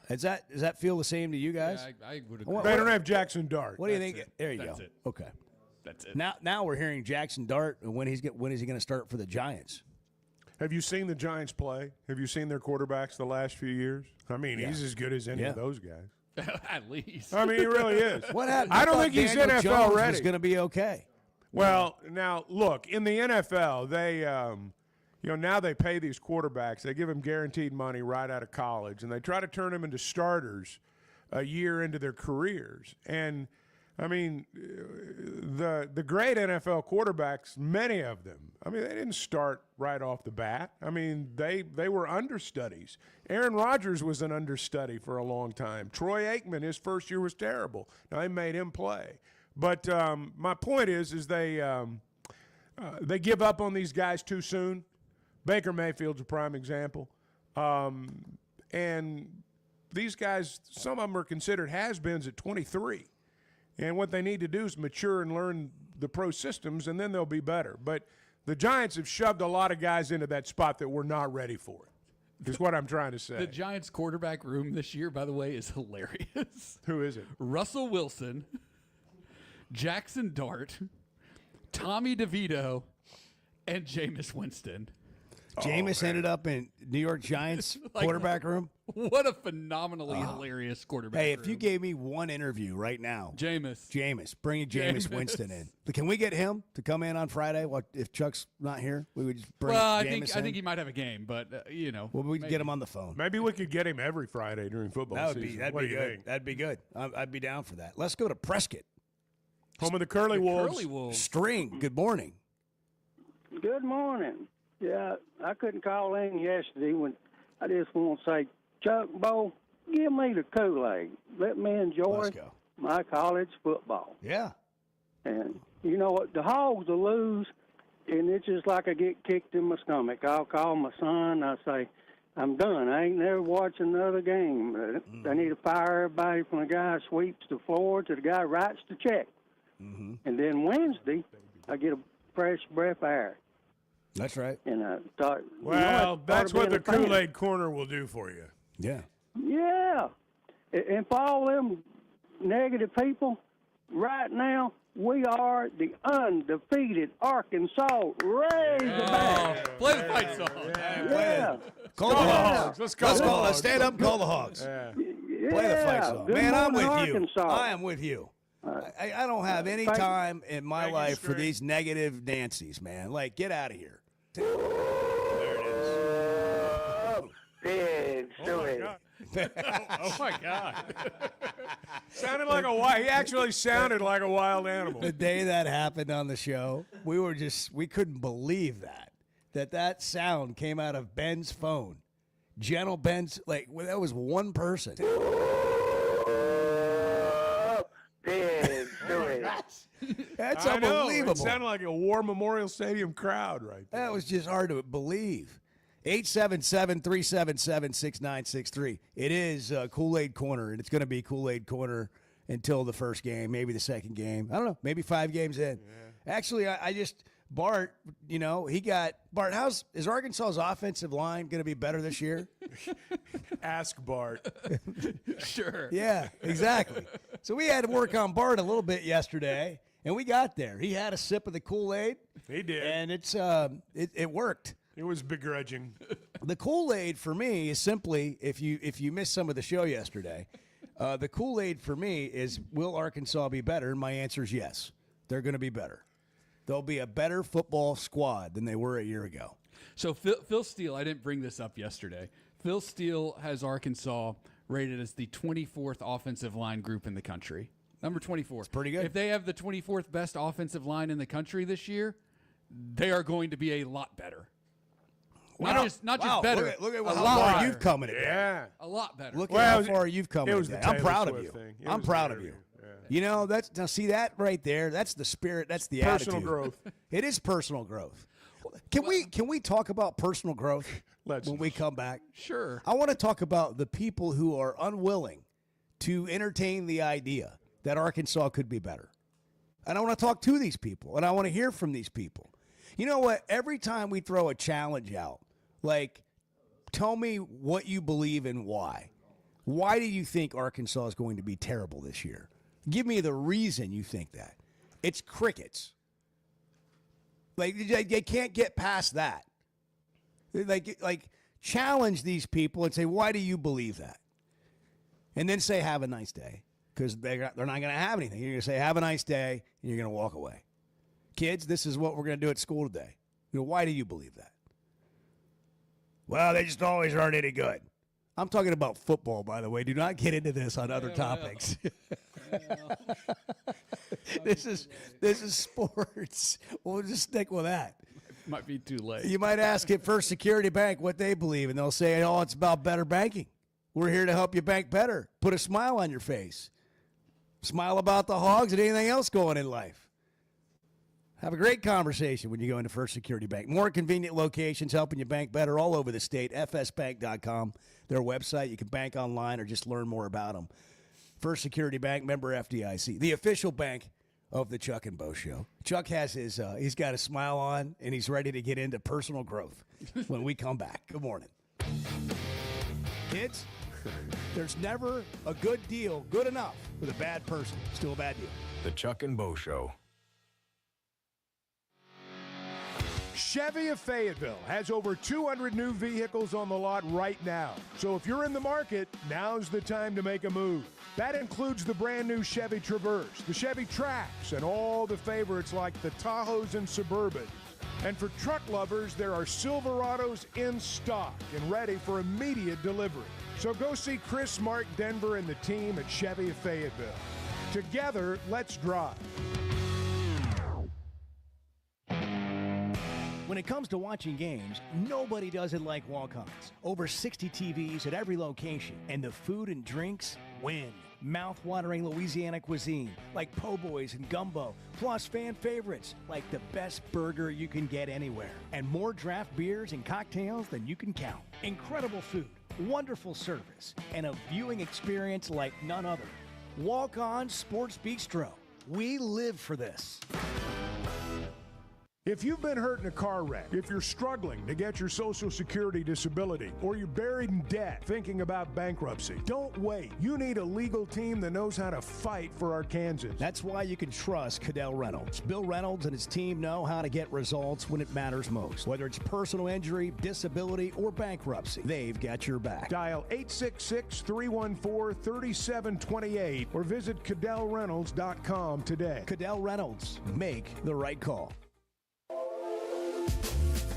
Does that feel the same to you guys? Yeah, I would agree. They don't have Jackson Dart. What do you think? There you go. It. Okay. That's it. Now we're hearing Jackson Dart, and when is he going to start for the Giants? Have you seen the Giants play? Have you seen their quarterbacks the last few years? I mean, he's as good as any of those guys. At least. I mean, he really is. What happened? I don't think he's Daniel NFL Jones ready. was going to be okay. Well, now, look, in the NFL, they, now they pay these quarterbacks. They give them guaranteed money right out of college, and they try to turn them into starters a year into their careers. And, I mean, the great NFL quarterbacks, many of them, I mean, they didn't start right off the bat. I mean, they were understudies. Aaron Rodgers was an understudy for a long time. Troy Aikman, his first year was terrible. Now, they made him play. But my point is they give up on these guys too soon. Baker Mayfield's a prime example. And these guys, some of them are considered has-beens at 23. And what they need to do is mature and learn the pro systems, and then they'll be better. But the Giants have shoved a lot of guys into that spot that were not ready for it, is what I'm trying to say. The Giants quarterback room this year, by the way, is hilarious. Who is it? Russell Wilson, Jackson Dart, Tommy DeVito, and Jameis Winston. Jameis ended up in New York Giants quarterback room. What a phenomenally hilarious quarterback Hey, room. if you gave me one interview right now, Jameis, bring Jameis Winston in. Can we get him to come in on Friday? If Chuck's not here, we would just bring. Well, Jameis I think he might have a game, but well, we could get him on the phone. Maybe we could get him every Friday during football season. That'd be good. That'd be good. I'd be down for that. Let's go to Prescott, home of the Curly Wolves. String. Good morning. Good morning. Yeah, I couldn't call in yesterday when I just want to say, Chuck, Bo, give me the Kool-Aid. Let me enjoy my college football. Yeah. And you know what? The Hogs will lose, and it's just like I get kicked in my stomach. I'll call my son. I say, I'm done. I ain't never watching another game. I need to fire everybody from the guy who sweeps the floor to the guy who writes the check. And then Wednesday, I get a fresh breath of air. That's right. And I thought, well, that's what the Kool-Aid Corner will do for you. Yeah. Yeah. And for all them negative people, right now, we are the undefeated Arkansas Razorback. Play the fight song. Yeah. Call the Hogs. Let's go. Let's stand up and call the Hogs. Play the fight song. Good Man, I'm morning, with you. Arkansas. I am with you. I don't have any time in my life for these negative Nancy's, man. Like, get out of here. There it Big silly. Oh my God! Sounded like a wild. He actually sounded like a wild animal. The day that happened on the show, we couldn't believe that sound came out of Ben's phone. Gentle Ben's, that was one person. Big silly. That's I know. unbelievable. It sounded like a War Memorial Stadium crowd right there. That was just hard to believe. 877-377-6963. It is Kool-Aid Corner, and it's going to be Kool-Aid Corner until the first game, maybe the second game. I don't know, maybe 5 games in. Yeah. Actually, Bart, Bart, is Arkansas's offensive line going to be better this year? Ask Bart. Sure. Yeah, exactly. So we had to work on Bart a little bit yesterday, and we got there. He had a sip of the Kool-Aid. He did. And it worked. It was begrudging. The Kool-Aid for me is simply, if you missed some of the show yesterday, the Kool-Aid for me is, will Arkansas be better? And my answer is yes. They're going to be better. They'll be a better football squad than they were a year ago. So Phil Steele, I didn't bring this up yesterday. Phil Steele has Arkansas rated as the 24th offensive line group in the country. Number 24. It's pretty good. If they have the 24th best offensive line in the country this year, they are going to be a lot better. Not just better. Look at how far you've come in it. Yeah. A lot better. Look at how far you've come in it. I'm proud of you. Thing. I'm proud of you. Yeah. You know, see that right there? That's the spirit. That's the personal attitude. Growth. It is personal growth. Can we talk about personal growth when we come back? Sure. I want to talk about the people who are unwilling to entertain the idea that Arkansas could be better. And I want to talk to these people, and I want to hear from these people. You know what? Every time we throw a challenge out, tell me what you believe and why. Why do you think Arkansas is going to be terrible this year? Give me the reason you think that. It's crickets. They can't get past that. Challenge these people and say, why do you believe that? And then say, have a nice day. Because they're not going to have anything. You're going to say, have a nice day, and you're going to walk away. Kids, this is what we're going to do at school today. Why do you believe that? Well, they just always aren't any good. I'm talking about football, by the way. Do not get into this on other topics. This is sports. We'll just stick with that. Might be too late. You might ask at First Security Bank what they believe, and they'll say, oh, it's about better banking. We're here to help you bank better. Put a smile on your face. Smile about the Hogs and anything else going in life. Have a great conversation when you go into First Security Bank. More convenient locations helping you bank better all over the state. FSbank.com, their website. You can bank online or just learn more about them. First Security Bank, member FDIC, the official bank of the Chuck and Bo Show. Chuck has he's got a smile on, and he's ready to get into personal growth when we come back. Good morning. Kids, there's never a good deal good enough with a bad person. Still a bad deal. The Chuck and Bo Show. Chevy of Fayetteville has over 200 new vehicles on the lot right now. So if you're in the market, now's the time to make a move. That includes the brand new Chevy Traverse, the Chevy Trax, and all the favorites like the Tahoes and Suburban. And for truck lovers, there are Silverados in stock and ready for immediate delivery. So go see Chris, Mark, Denver, and the team at Chevy of Fayetteville. Together, let's drive. When it comes to watching games, nobody does it like walk-ons. Over 60 TVs at every location, and the food and drinks win. Mouth-watering Louisiana cuisine like po' boys and gumbo, plus fan favorites like the best burger you can get anywhere, and more draft beers and cocktails than you can count. Incredible food, wonderful service, and a viewing experience like none other. Walk-On Sports Bistro. We live for this. If you've been hurt in a car wreck, if you're struggling to get your Social Security disability, or you're buried in debt thinking about bankruptcy, don't wait. You need a legal team that knows how to fight for Arkansas. That's why you can trust Cadell Reynolds. Bill Reynolds and his team know how to get results when it matters most. Whether it's personal injury, disability, or bankruptcy, they've got your back. Dial 866-314-3728 or visit CadellReynolds.com today. Cadell Reynolds. Make the right call.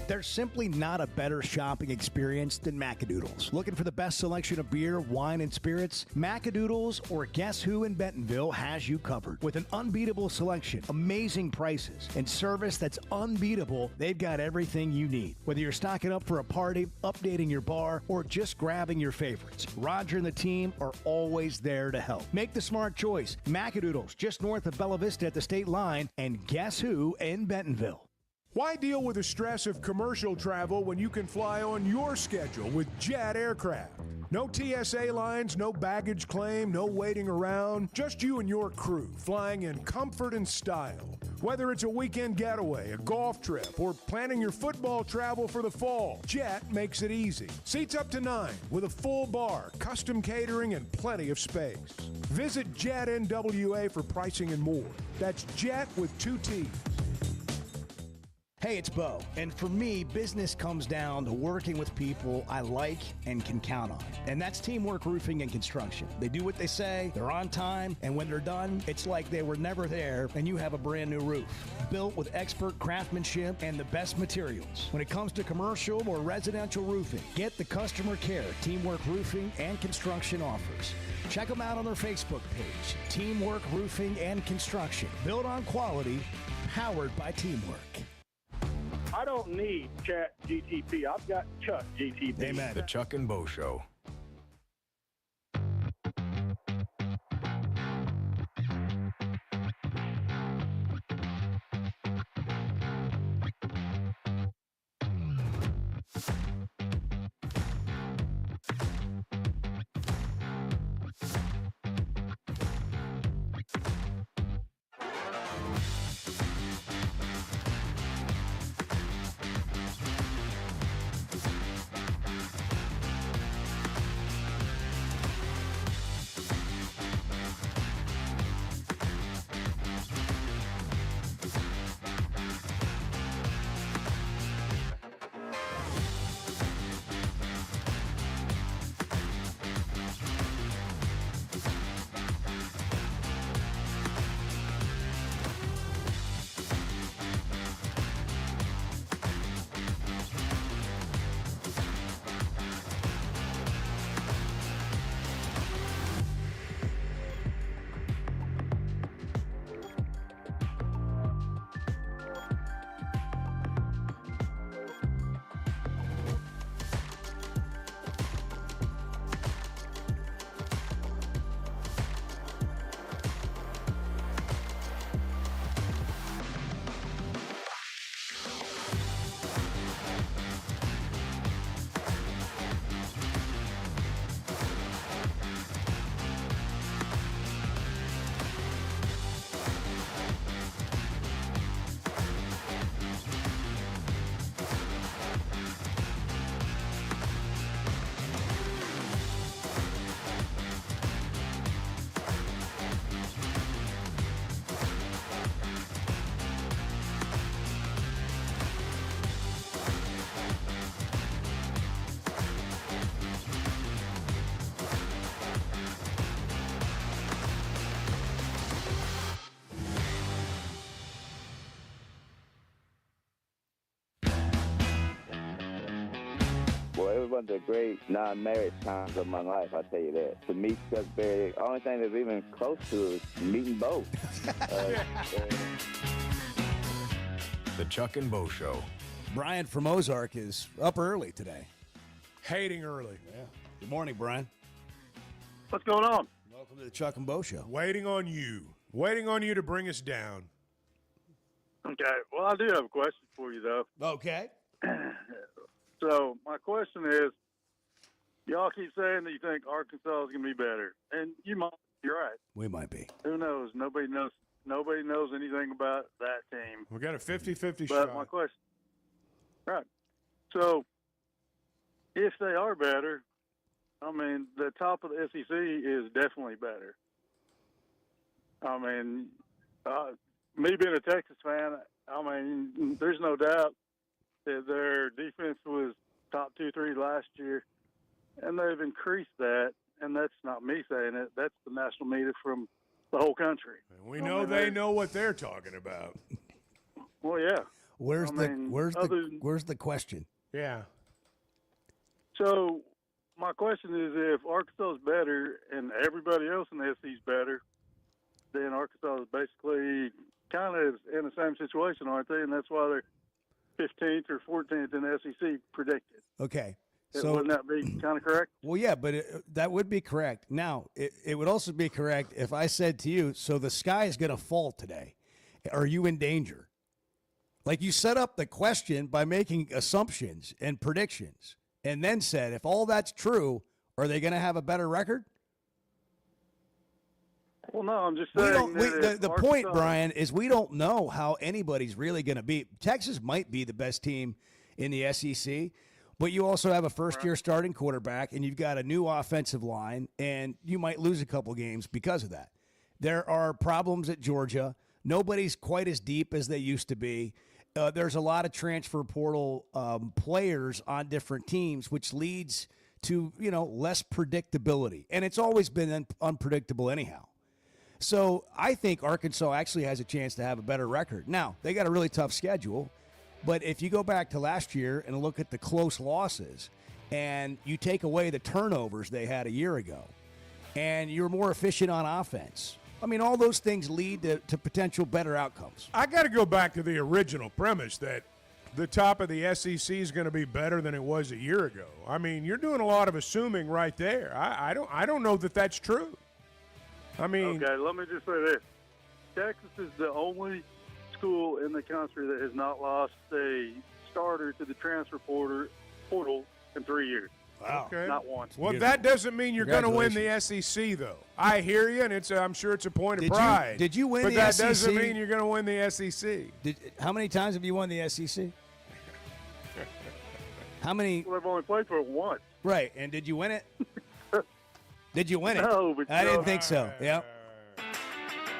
There's simply not a better shopping experience than Macadoodles. Looking for the best selection of beer, wine, and spirits? Macadoodles or Guess Who in Bentonville has you covered. With an unbeatable selection, amazing prices, and service that's unbeatable, they've got everything you need. Whether you're stocking up for a party, updating your bar, or just grabbing your favorites, Roger and the team are always there to help. Make the smart choice. Macadoodles, just north of Bella Vista at the state line, and Guess Who in Bentonville. Why deal with the stress of commercial travel when you can fly on your schedule with Jet Aircraft? No TSA lines, no baggage claim, no waiting around. Just you and your crew flying in comfort and style. Whether it's a weekend getaway, a golf trip, or planning your football travel for the fall, Jet makes it easy. Seats up to 9 with a full bar, custom catering, and plenty of space. Visit Jet NWA for pricing and more. That's Jet with 2 T's. Hey, it's Bo, and for me, business comes down to working with people I like and can count on. And that's Teamwork Roofing and Construction. They do what they say, they're on time, and when they're done, it's like they were never there and you have a brand new roof. Built with expert craftsmanship and the best materials. When it comes to commercial or residential roofing, get the customer care Teamwork Roofing and Construction offers. Check them out on their Facebook page, Teamwork Roofing and Construction. Built on quality, powered by teamwork. I don't need Chat GTP. I've got Chuck GTP. Amen. The Chuck and Bo Show. one of the great non-marriage times of my life, I'll tell you that. To meet Chuck Berry, the only thing that's even close to is meeting Bo. The Chuck and Bo Show. Brian from Ozark is up early today. Hating early. Yeah. Good morning, Brian. What's going on? Welcome to the Chuck and Bo Show. Waiting on you. Waiting on you to bring us down. Okay. Well, I do have a question for you, though. Okay. So my question is, y'all keep saying that you think Arkansas is going to be better, and you might be right. We might be. Who knows? Nobody knows anything about that team. We got a 50-50 But shot. my question, right? So if they are better, I mean, the top of the SEC is definitely better. I mean, me being a Texas fan, I mean, there's no doubt that their defense was top 2-3 last year, and they've increased that. And that's not me saying it. That's the national media from the whole country. We know they know what they're talking about. Well, yeah. Where's the question? Yeah. So my question is, if Arkansas is better and everybody else in the SEC is better, then Arkansas is basically kind of in the same situation, aren't they? And that's why they're 15th or 14th in the SEC predicted. Okay. So wouldn't that be kind of correct? Well, yeah, but that would be correct. Now, it would also be correct if I said to you, so the sky is going to fall today. Are you in danger? Like, you set up the question by making assumptions and predictions and then said, if all that's true, are they going to have a better record? Well, no, I'm just saying the point, Brian, is we don't know how anybody's really going to be. Texas might be the best team in the SEC, but you also have a first-year starting quarterback, and you've got a new offensive line, and you might lose a couple games because of that. There are problems at Georgia. Nobody's quite as deep as they used to be. There's a lot of transfer portal players on different teams, which leads to, less predictability. And it's always been unpredictable anyhow. So I think Arkansas actually has a chance to have a better record. Now, they got a really tough schedule. But if you go back to last year and look at the close losses and you take away the turnovers they had a year ago and you're more efficient on offense, I mean, all those things lead to potential better outcomes. I got to go back to the original premise that the top of the SEC is going to be better than it was a year ago. I mean, you're doing a lot of assuming right there. I don't know that that's true. I mean, okay, let me just say this. Texas is the only school in the country that has not lost a starter to the transfer portal in 3 years. Wow. Okay. Not one. Well, that doesn't mean you're going to win the SEC, though. I hear you, and I'm sure it's a point of pride. Did you win but the SEC? But that doesn't mean you're going to win the SEC. How many times have you won the SEC? How many? Well, I've only played for it once. Right, and did you win it? Did you win it? No, but I didn't think so. Yep.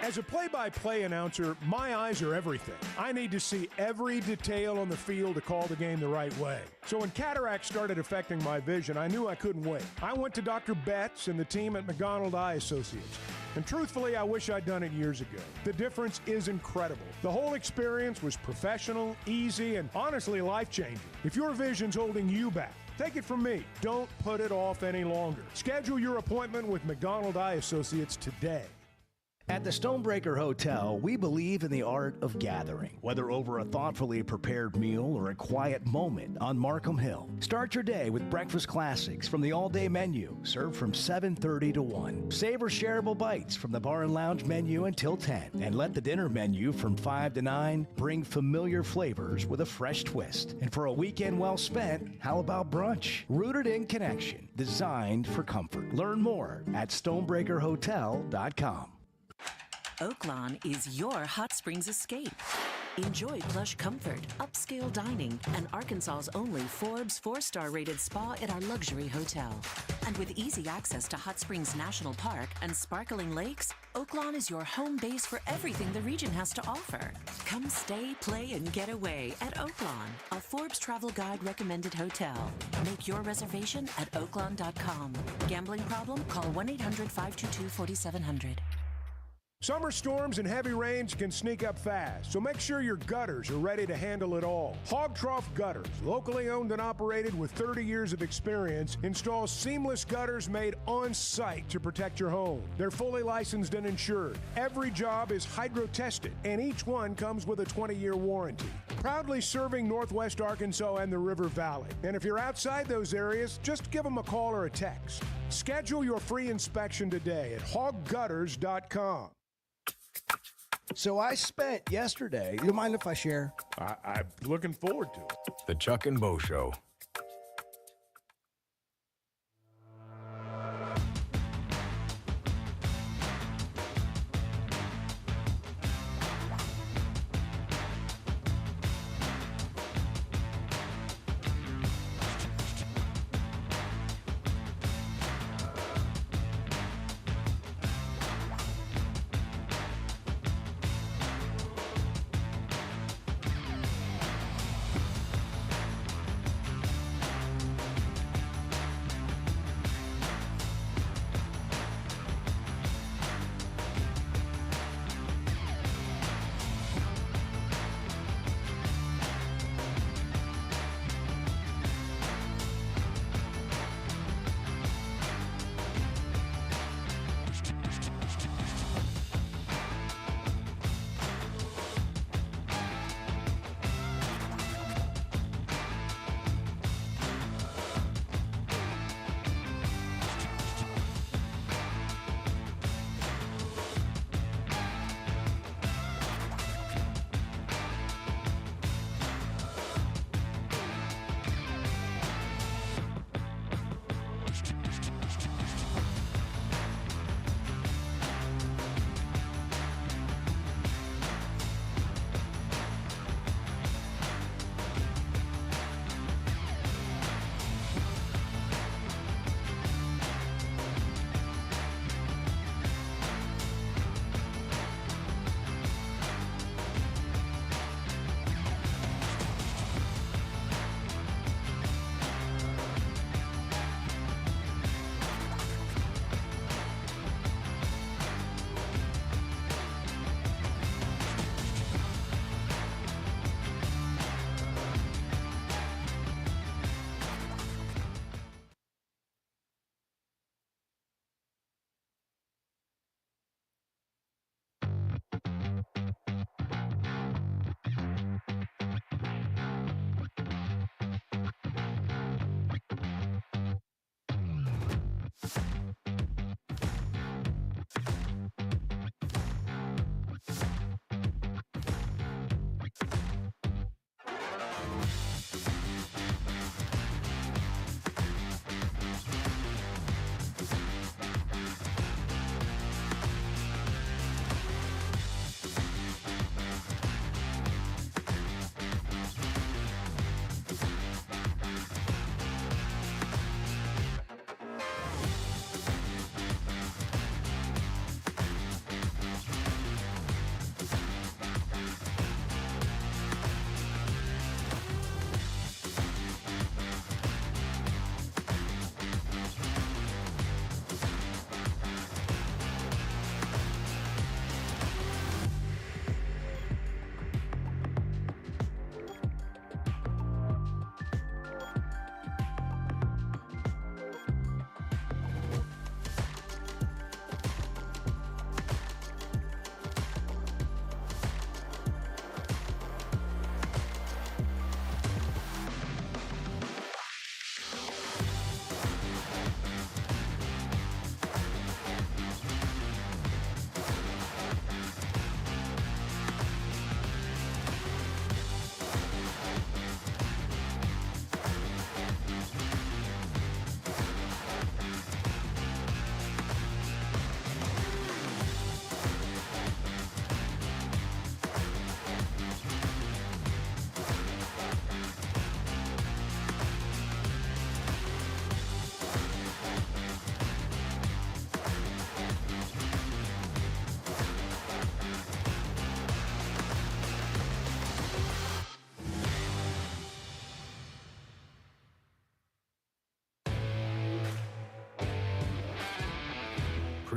As a play-by-play announcer, my eyes are everything. I need to see every detail on the field to call the game the right way. So when cataracts started affecting my vision, I knew I couldn't wait. I went to Dr. Betts and the team at McDonald Eye Associates. And truthfully, I wish I'd done it years ago. The difference is incredible. The whole experience was professional, easy, and honestly life-changing. If your vision's holding you back, take it from me. Don't put it off any longer. Schedule your appointment with McDonald Eye Associates today. At the Stonebreaker Hotel, we believe in the art of gathering, whether over a thoughtfully prepared meal or a quiet moment on Markham Hill. Start your day with breakfast classics from the all-day menu, served from 7:30 to 1. Savor shareable bites from the bar and lounge menu until 10. And let the dinner menu from 5 to 9 bring familiar flavors with a fresh twist. And for a weekend well spent, how about brunch? Rooted in connection, designed for comfort. Learn more at stonebreakerhotel.com. Oaklawn is your hot springs escape. Enjoy plush comfort, upscale dining, and Arkansas's only Forbes 4-star rated spa at our luxury hotel. And with easy access to Hot Springs National Park and sparkling lakes, Oaklawn is your home base for everything the region has to offer. Come stay, play, and get away at Oaklawn, a Forbes Travel Guide recommended hotel. Make your reservation at oaklawn.com. Gambling problem? Call 1-800-522-4700. Summer storms and heavy rains can sneak up fast, so make sure your gutters are ready to handle it all. Hog Trough Gutters, locally owned and operated with 30 years of experience, installs seamless gutters made on site to protect your home. They're fully licensed and insured. Every job is hydro-tested, and each one comes with a 20-year warranty. Proudly serving Northwest Arkansas and the River Valley. And if you're outside those areas, just give them a call or a text. Schedule your free inspection today at hoggutters.com. So I spent yesterday. You mind if I share? I'm looking forward to it. The Chuck and Bo Show.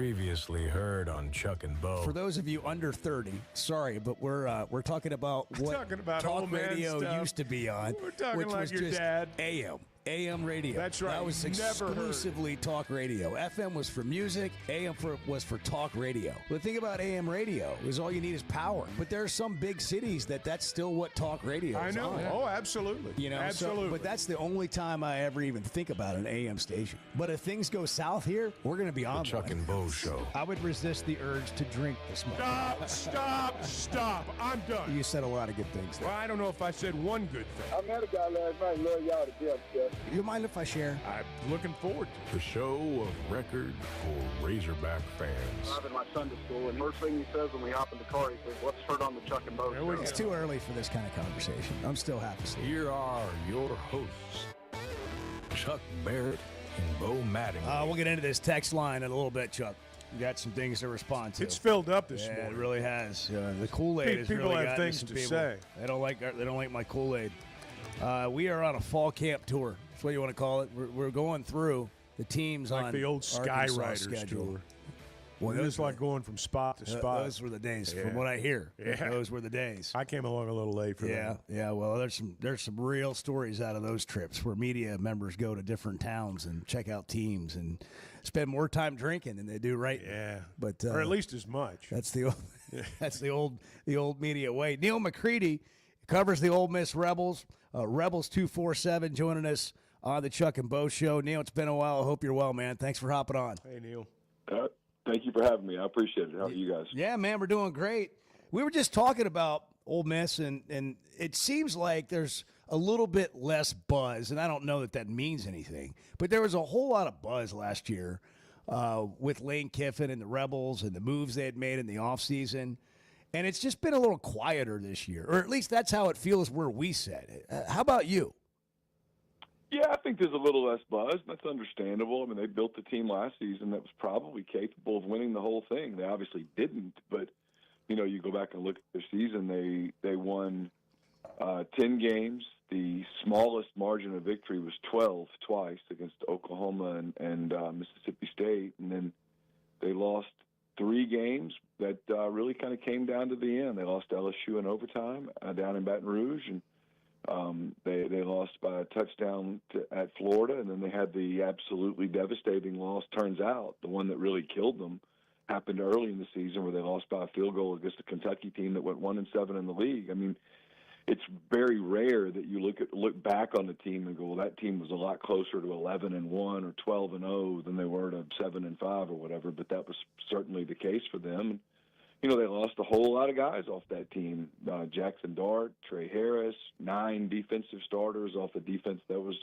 Previously heard on Chuck and Bo. For those of you under 30, sorry, but we're talking about what talking about talk old man radio stuff. used to be on. We're talking which like was your just dad. AM radio. That's right. That was Never heard. exclusively talk radio. FM was for music. AM was for talk radio. The thing about AM radio is all you need is power. But there are some big cities that's still what talk radio is. I know. on. Oh, absolutely. You know, absolutely. but that's the only time I ever even think about an AM station. But if things go south here, we're going to be on The Chuck and Bo Show. I would resist the urge to drink this morning. Stop. I'm done. You said a lot of good things there. Well, I don't know if I said one good thing. I met a guy last night. Love y'all to death, Jeff. You mind if I share? I'm looking forward to The show of record for Razorback fans. Driving my son to school, and first thing he says when we hop in the car, he says, "What's heard on the Chuck and Bo show?" It's too early for this kind of conversation. I'm still half asleep. Here are your hosts, Chuck Barrett and Bo Mattingly. We'll get into this text line in a little bit, Chuck. We got some things to respond to. It's filled up this Yeah, morning. it really has. The Kool-Aid has People really have gotten things some to people. say. They don't like my Kool-Aid. We are on a fall camp tour. That's what you want to call it. We're going through the teams like on the old Arkansas Skywriters schedule. tour. Well, It was like going from spot to spot. Those were the days, Yeah. from what I hear. Yeah. Those were the days. I came along a little late for that. Yeah. Well, there's some real stories out of those trips where media members go to different towns and check out teams and spend more time drinking than they do right. Yeah, but or at least as much. That's the old media way. Neil McCready covers the Ole Miss Rebels. Rebels 247 joining us on the Chuck and Bo Show. Neil, it's been a while. I hope you're well, man. Thanks for hopping on. Hey, Neil. Thank you for having me. I appreciate it. How are you guys? Yeah, man, we're doing great. We were just talking about Ole Miss, and it seems like there's a little bit less buzz, and I don't know that means anything, but there was a whole lot of buzz last year with Lane Kiffin and the Rebels and the moves they had made in the offseason, and it's just been a little quieter this year, or at least that's how it feels where we sit. How about you? Yeah, I think there's a little less buzz. That's understandable. I mean, they built the team last season that was probably capable of winning the whole thing. They obviously didn't, but, you go back and look at their season, they won 10 games. The smallest margin of victory was 12 twice against Oklahoma and Mississippi State. And then they lost 3 games that really kind of came down to the end. They lost LSU in overtime down in Baton Rouge, and they lost by a touchdown at Florida, and then they had the absolutely devastating loss. Turns out the one that really killed them happened early in the season, where they lost by a field goal against a Kentucky team that went 1-7 in the league. I mean, it's very rare that you look back on the team and go, well, that team was a lot closer to 11-1 or 12-0 than they were to 7-5 or whatever. But that was certainly the case for them. And, they lost a whole lot of guys off that team. Jackson Dart, Trey Harris, 9 defensive starters off a defense that was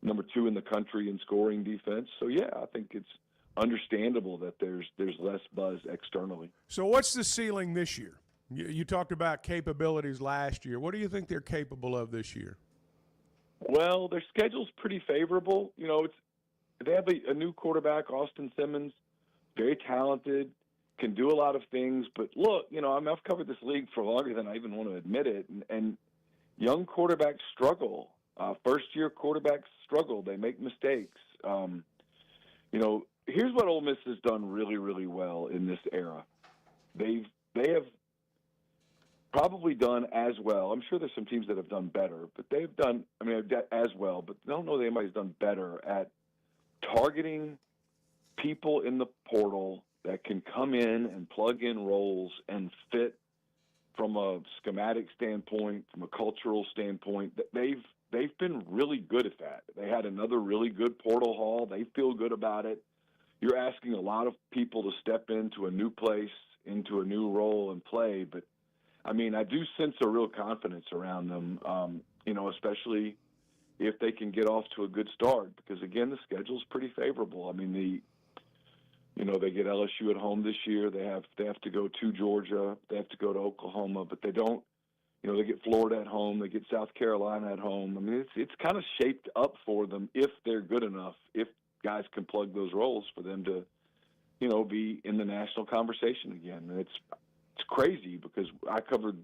number 2 in the country in scoring defense. So, yeah, I think it's understandable that there's less buzz externally. So what's the ceiling this year? You talked about capabilities last year. What do you think they're capable of this year? Well, their schedule's pretty favorable. They have a new quarterback, Austin Simmons, very talented, can do a lot of things. But look, I've covered this league for longer than I even want to admit it, and young quarterbacks struggle. First-year quarterbacks struggle. They make mistakes. Here's what Ole Miss has done really, really well in this era. They have probably done as well. I'm sure there's some teams that have done better, but they've done, as well, but I don't know that anybody's done better at targeting people in the portal that can come in and plug in roles and fit from a schematic standpoint, from a cultural standpoint. They've been really good at that. They had another really good portal haul. They feel good about it. You're asking a lot of people to step into a new place, into a new role and play, but I do sense a real confidence around them, especially if they can get off to a good start, because again, the schedule's pretty favorable. They get LSU at home this year. They have to go to Georgia. They have to go to Oklahoma, but they don't. They get Florida at home. They get South Carolina at home. It's kind of shaped up for them if they're good enough, if guys can plug those roles for them to, be in the national conversation again. And it's crazy because I covered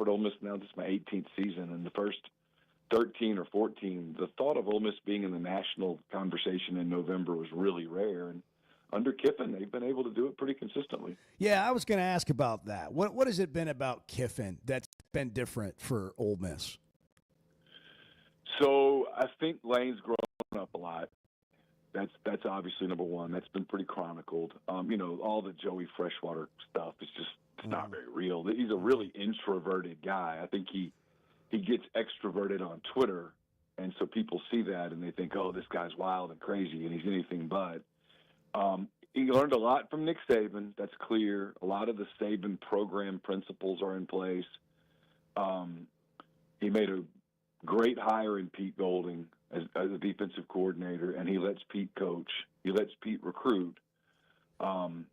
Ole Miss now. This is my 18th season, and the first 13 or 14, the thought of Ole Miss being in the national conversation in November was really rare. And under Kiffin, they've been able to do it pretty consistently. Yeah, I was going to ask about that. What has it been about Kiffin that's been different for Ole Miss? So I think Lane's grown up a lot. That's obviously number one. That's been pretty chronicled. All the Joey Freshwater stuff is just not very real. He's a really introverted guy. I think he gets extroverted on Twitter, and so people see that and they think, oh, this guy's wild and crazy, and he's anything but. He learned a lot from Nick Saban. That's clear. A lot of the Saban program principles are in place. He made a great hire in Pete Golding as a defensive coordinator, and he lets Pete coach. He lets Pete recruit. And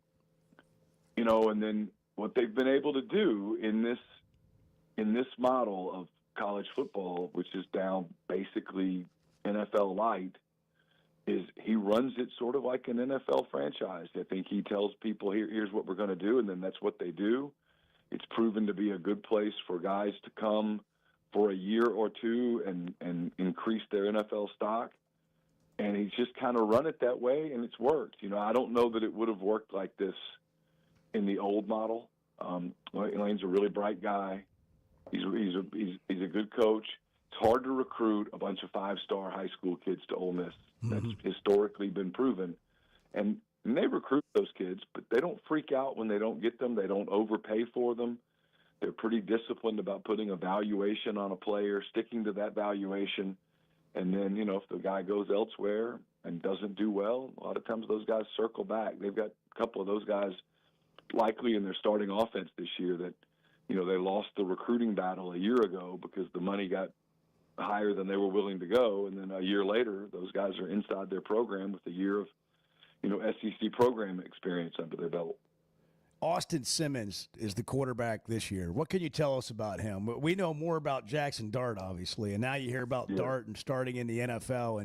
then what they've been able to do in this model of college football, which is now basically NFL light, is he runs it sort of like an NFL franchise. I think he tells people, here's what we're going to do, and then that's what they do. It's proven to be a good place for guys to come for a year or two and increase their NFL stock. And he's just kind of run it that way, and it's worked. I don't know that it would have worked like this in the old model. Lane's a really bright guy. He's a good coach. It's hard to recruit a bunch of five-star high school kids to Ole Miss. That's historically been proven. And they recruit those kids, but they don't freak out when they don't get them. They don't overpay for them. They're pretty disciplined about putting a valuation on a player, sticking to that valuation. And then, if the guy goes elsewhere and doesn't do well, a lot of times those guys circle back. They've got a couple of those guys likely in their starting offense this year that, they lost the recruiting battle a year ago because the money got higher than they were willing to go. And then a year later, those guys are inside their program with a year of, SEC program experience under their belt. Austin Simmons is the quarterback this year. What can you tell us about him? We know more about Jackson Dart, obviously, and now you hear about Dart and starting in the NFL.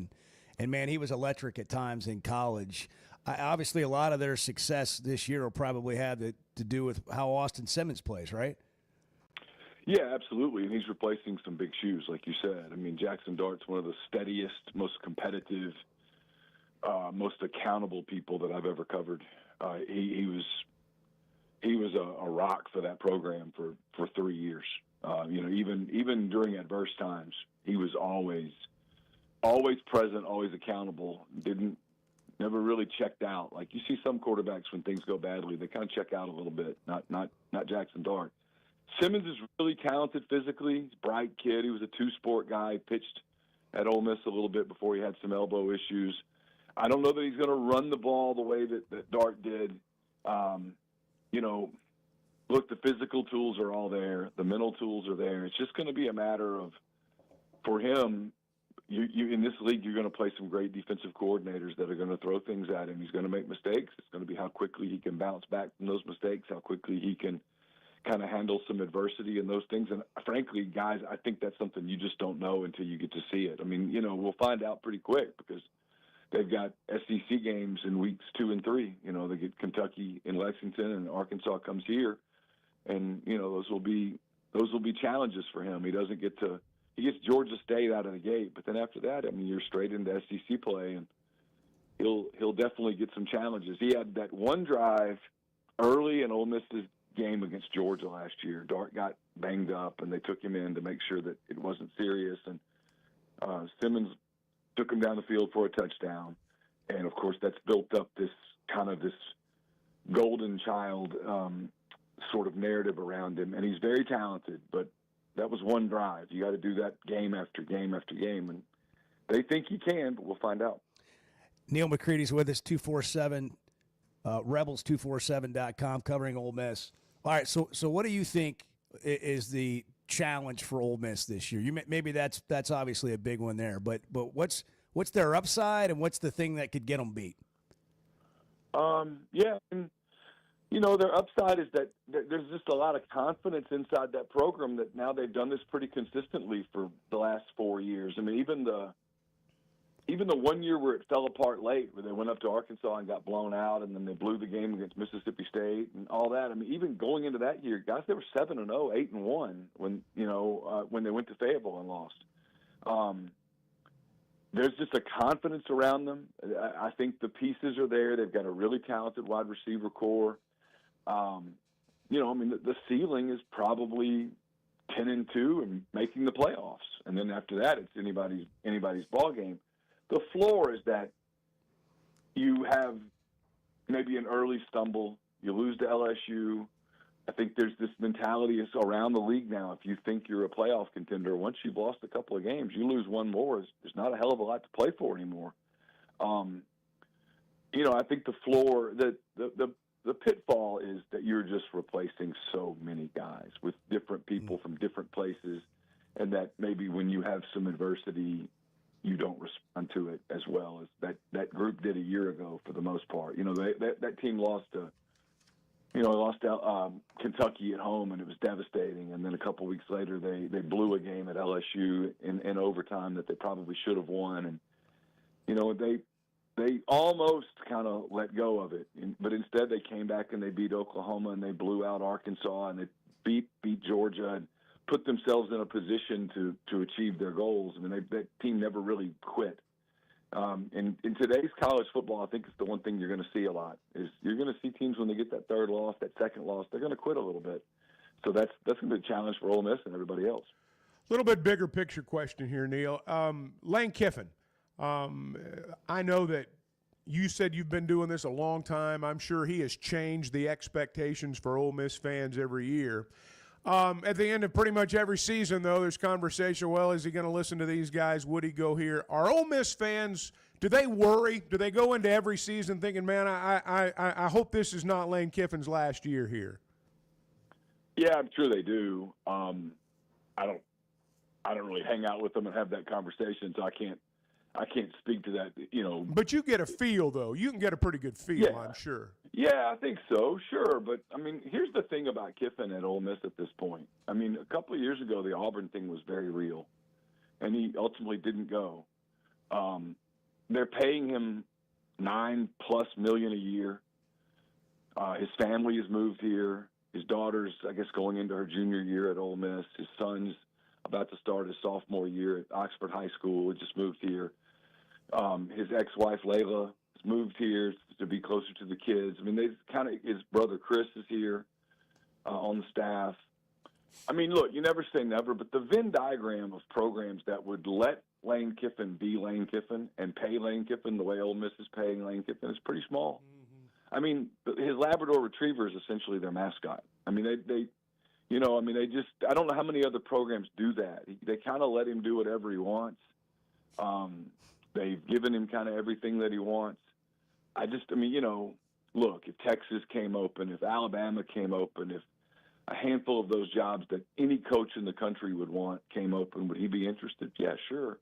And man, he was electric at times in college. Obviously, a lot of their success this year will probably have to do with how Austin Simmons plays, right? Yeah, absolutely. And he's replacing some big shoes, like you said. I mean, Jackson Dart's one of the steadiest, most competitive, most accountable people that I've ever covered. He was a rock for that program for 3 years. Even during adverse times, he was always present, always accountable. Never really checked out. Like you see some quarterbacks when things go badly, they kind of check out a little bit. Not Jackson Dart. Simmons is really talented physically. He's a bright kid. He was a two-sport guy. Pitched at Ole Miss a little bit before he had some elbow issues. I don't know that he's going to run the ball the way that Dart did. Look, the physical tools are all there. The mental tools are there. It's just going to be a matter of, for him, you in this league, you're going to play some great defensive coordinators that are going to throw things at him. He's going to make mistakes. It's going to be how quickly he can bounce back from those mistakes, how quickly he can kind of handle some adversity and those things. And frankly, guys, I think that's something you just don't know until you get to see it. I mean, we'll find out pretty quick because they've got SEC games in weeks 2 and 3. They get Kentucky in Lexington and Arkansas comes here. And, those will be challenges for him. He gets Georgia State out of the gate, but then after that, I mean, you're straight into SEC play, and he'll definitely get some challenges. He had that one drive early in Ole Miss's game against Georgia last year. Dart got banged up, and they took him in to make sure that it wasn't serious. And Simmons took him down the field for a touchdown, and of course, that's built up this golden child sort of narrative around him. And he's very talented, but that was one drive. You got to do that game after game after game, and they think he can, but we'll find out. Neil McCready's with us, 247, Rebels247.com, covering Ole Miss. All right, so what do you think is the challenge for Ole Miss this year? Maybe that's obviously a big one there, but what's their upside and what's the thing that could get them beat? Their upside is that there's just a lot of confidence inside that program that now they've done this pretty consistently for the last 4 years. I mean, even the 1 year where it fell apart late, where they went up to Arkansas and got blown out, and then they blew the game against Mississippi State and all that. I mean, even going into that year, guys, they were 7-0, 8-1 when they went to Fayetteville and lost. there's just a confidence around them. I think the pieces are there. They've got a really talented wide receiver core. The ceiling is probably 10-2 and making the playoffs, and then after that, it's anybody's ball game. The floor is that you have maybe an early stumble, you lose to LSU. I think there's this mentality around the league now. If you think you're a playoff contender, once you've lost a couple of games, you lose one more. There's not a hell of a lot to play for anymore. I think the floor, the pitfall is that you're just replacing so many guys with different people from different places, and that maybe when you have some adversity, you don't respond to it as well as that group did a year ago for the most part. That team lost to Kentucky at home, and it was devastating. And then a couple weeks later, they blew a game at LSU in overtime that they probably should have won. And they almost kind of let go of it, but instead they came back and they beat Oklahoma and they blew out Arkansas and they beat Georgia and put themselves in a position to achieve their goals. I mean, that team never really quit. In today's college football, I think it's the one thing you're going to see a lot is you're going to see teams when they get that third loss, that second loss, they're going to quit a little bit. So that's going to be a challenge for Ole Miss and everybody else. A little bit bigger picture question here, Neil. Lane Kiffin, I know that you said you've been doing this a long time. I'm sure he has changed the expectations for Ole Miss fans every year. At the end of pretty much every season, though, there's conversation, well, is he going to listen to these guys? Would he go here? Are Ole Miss fans, do they worry? Do they go into every season thinking, man, I hope this is not Lane Kiffin's last year here? Yeah, I'm sure they do. I don't really hang out with them and have that conversation, so I can't speak to that, But you get a feel, though. You can get a pretty good feel, Yeah. I'm sure. Yeah, I think so, sure. But, I mean, here's the thing about Kiffin at Ole Miss at this point. I mean, a couple of years ago, the Auburn thing was very real, and he ultimately didn't go. They're paying him $9+ million a year. His family has moved here. His daughter's, I guess, going into her junior year at Ole Miss. His son's about to start his sophomore year at Oxford High School. He just moved here. His ex-wife, Layla, has moved here to be closer to the kids. I mean, his brother, Chris, is here on the staff. I mean, look, you never say never, but the Venn diagram of programs that would let Lane Kiffin be Lane Kiffin and pay Lane Kiffin the way Ole Miss is paying Lane Kiffin is pretty small. Mm-hmm. I mean, his Labrador Retriever is essentially their mascot. I mean, I don't know how many other programs do that. They kind of let him do whatever he wants. They've given him kind of everything that he wants. Look, if Texas came open, if Alabama came open, if a handful of those jobs that any coach in the country would want came open, would he be interested? Yeah, sure.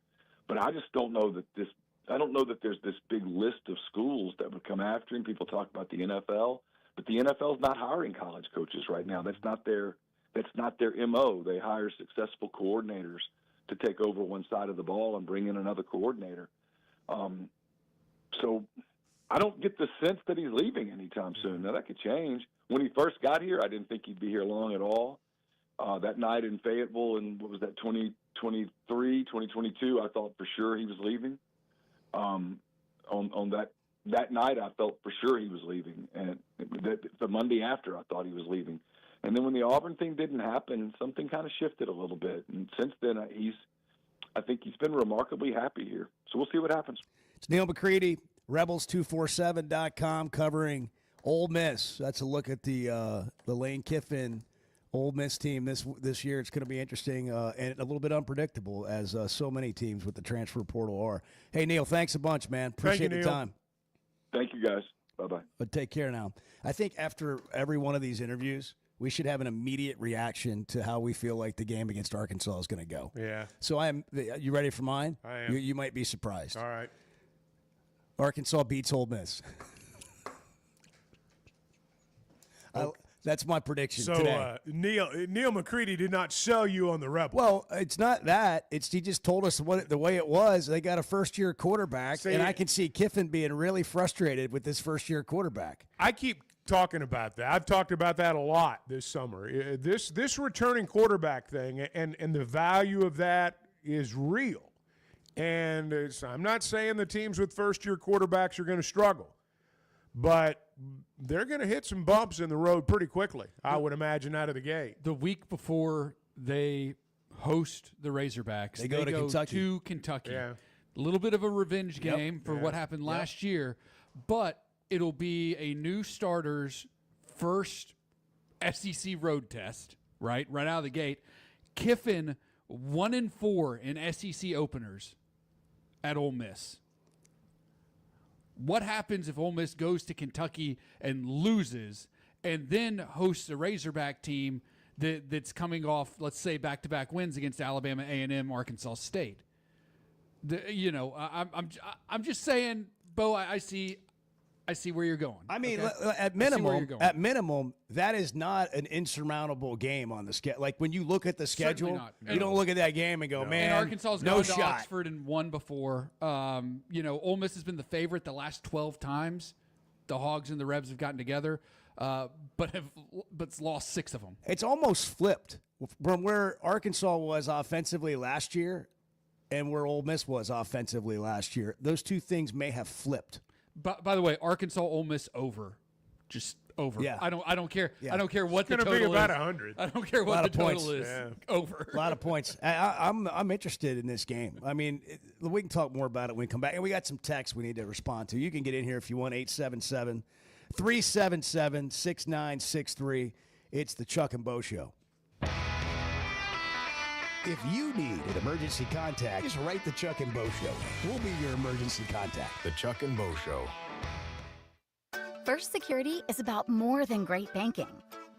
But I just don't know that there's this big list of schools that would come after him. People talk about the NFL, but the NFL's not hiring college coaches right now. That's not their MO. They hire successful coordinators to take over one side of the ball and bring in another coordinator. So I don't get the sense that he's leaving anytime soon. Now, that could change. When he first got here, I didn't think he'd be here long at all. That night in Fayetteville in, 2023, 2022, I thought for sure he was leaving. On that night, I felt for sure he was leaving. And the Monday after, I thought he was leaving. And then when the Auburn thing didn't happen, something kind of shifted a little bit. And since then, I think he's been remarkably happy here. So we'll see what happens. It's Neil McCready, Rebels247.com, covering Ole Miss. That's a look at the Lane Kiffin Ole Miss team this year. It's going to be interesting and a little bit unpredictable, as so many teams with the transfer portal are. Hey, Neil, thanks a bunch, man. Appreciate the time. Thank you, guys. Bye-bye. But take care now. I think after every one of these interviews, we should have an immediate reaction to how we feel like the game against Arkansas is going to go. Yeah. So you ready for mine? I am. You might be surprised. All right. Arkansas beats Ole Miss. That's my prediction today. Neil McCready did not sell you on the Rebels. Well, it's not that. He just told us the way it was. They got a first-year quarterback, and I can see Kiffin being really frustrated with this first-year quarterback. I keep talking about that. I've talked about that a lot this summer. This returning quarterback thing and the value of that is real. And I'm not saying the teams with first-year quarterbacks are going to struggle, but they're going to hit some bumps in the road pretty quickly, I would imagine, out of the gate. The week before they host the Razorbacks, They go to Kentucky. Yeah. A little bit of a revenge game for what happened last year, but it'll be a new starter's first SEC road test, right out of the gate. Kiffin 1-4 in SEC openers at Ole Miss. What happens if Ole Miss goes to Kentucky and loses and then hosts a Razorback team that's coming off, let's say, back-to-back wins against Alabama, A&M, Arkansas State? I'm just saying, Bo, I see where you're going. I mean, okay? at minimum, that is not an insurmountable game on the schedule. Like when you look at the schedule, not. You don't look at that game and go, man, and Arkansas's no gone shot. to Oxford and won before. Ole Miss has been the favorite the last 12 times the Hogs and the Rebs have gotten together, but lost 6 of them. It's almost flipped from where Arkansas was offensively last year and where Ole Miss was offensively last year. Those two things may have flipped. By the way, Arkansas Ole Miss over, just over. Yeah. I don't care. Yeah. I don't care what the total is. It's going to be about 100. I don't care what the total is. Yeah. Over. A lot of points. I'm interested in this game. I mean, we can talk more about it when we come back. And we got some texts we need to respond to. You can get in here if you want, 877-377-6963. It's the Chuck and Bo Show. If you need an emergency contact, just write the Chuck and Bo Show. We'll be your emergency contact. The Chuck and Bo Show. First Security is about more than great banking.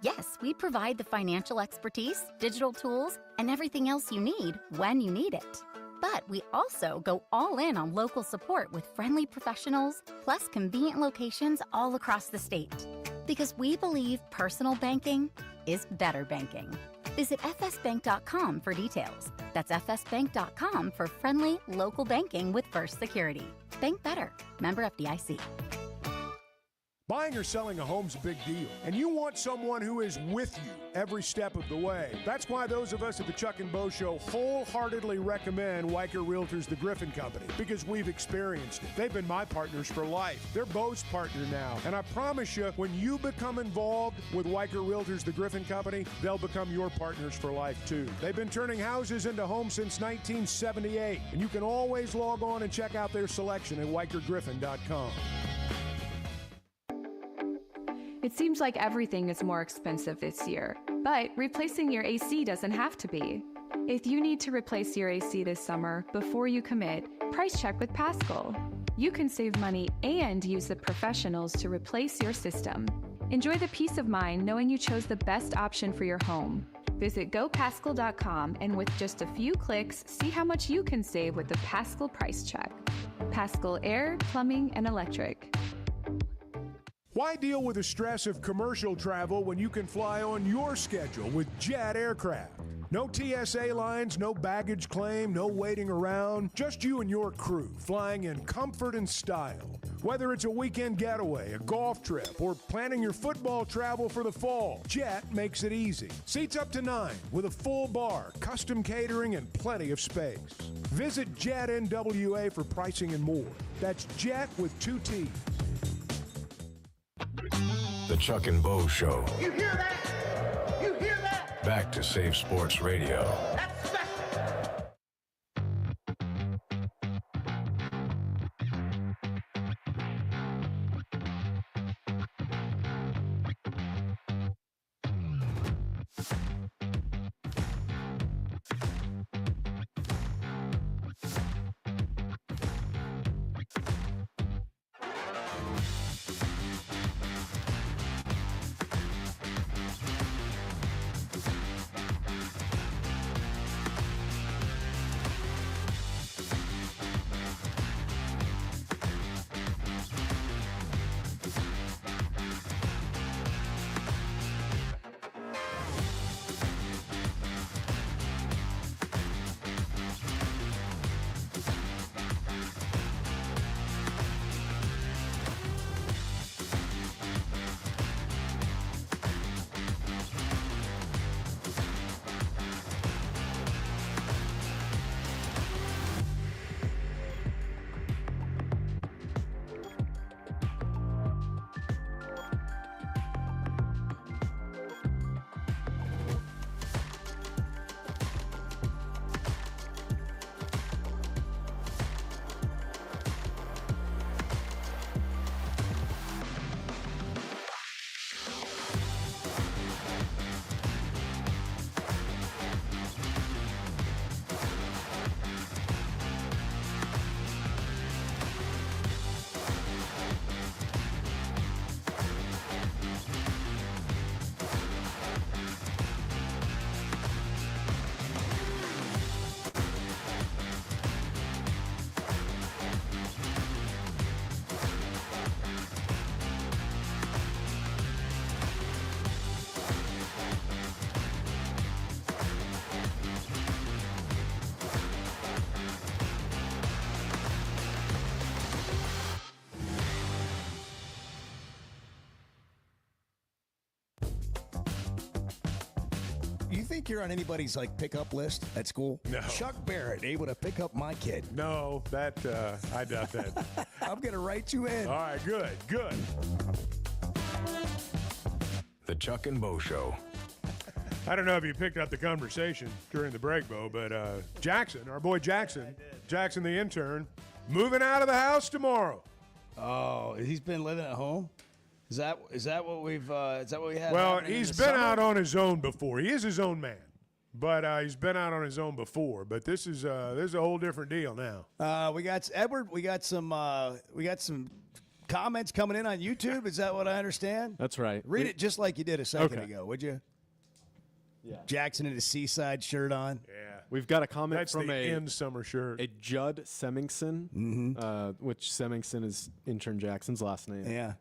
Yes, we provide the financial expertise, digital tools, and everything else you need when you need it. But we also go all in on local support with friendly professionals, plus convenient locations all across the state. Because we believe personal banking is better banking. Visit fsbank.com for details. That's fsbank.com for friendly, local banking with First Security. Bank better. Member FDIC. Buying or selling a home's a big deal, and you want someone who is with you every step of the way. That's why those of us at the Chuck and Bo Show wholeheartedly recommend Weicker Realtors, the Griffin Company, because we've experienced it. They've been my partners for life. They're Bo's partner now, and I promise you, when you become involved with Weicker Realtors, the Griffin Company, they'll become your partners for life too. They've been turning houses into homes since 1978, and you can always log on and check out their selection at WeicherGriffin.com. It seems like everything is more expensive this year, but replacing your AC doesn't have to be. If you need to replace your AC this summer, before you commit, price check with Pascal. You can save money and use the professionals to replace your system. Enjoy the peace of mind knowing you chose the best option for your home. Visit gopascal.com and with just a few clicks, see how much you can save with the Pascal price check. Pascal Air, Plumbing, and Electric. Why deal with the stress of commercial travel when you can fly on your schedule with Jet Aircraft? No TSA lines, no baggage claim, no waiting around. Just you and your crew flying in comfort and style. Whether it's a weekend getaway, a golf trip, or planning your football travel for the fall, Jet makes it easy. Seats up to 9 with a full bar, custom catering, and plenty of space. Visit Jet NWA for pricing and more. That's Jet with 2 T's. The Chuck and Bo Show. You hear that? You hear that? Back to Save Sports Radio. That's special. think you're on anybody's like pickup list at school? No. Chuck Barrett able to pick up my kid. No, that I doubt that. I'm gonna write you in. All right, good. The Chuck and Bo Show. I don't know if you picked up the conversation during the break, Bo, but Jackson, our boy Jackson the intern, moving out of the house tomorrow. Oh, he's been living at home. Is that what we had? Well, he's been out on his own before. He is his own man, but he's been out on his own before. But this is a whole different deal now. We got Edward. We got some comments coming in on YouTube. Is that what I understand? That's right. Read it just like you did a second ago, would you? Yeah. Jackson in his seaside shirt on. Yeah. We've got a comment That's from the end summer shirt. a Judd Semmingson, which Semmingson is Intern Jackson's last name. Yeah.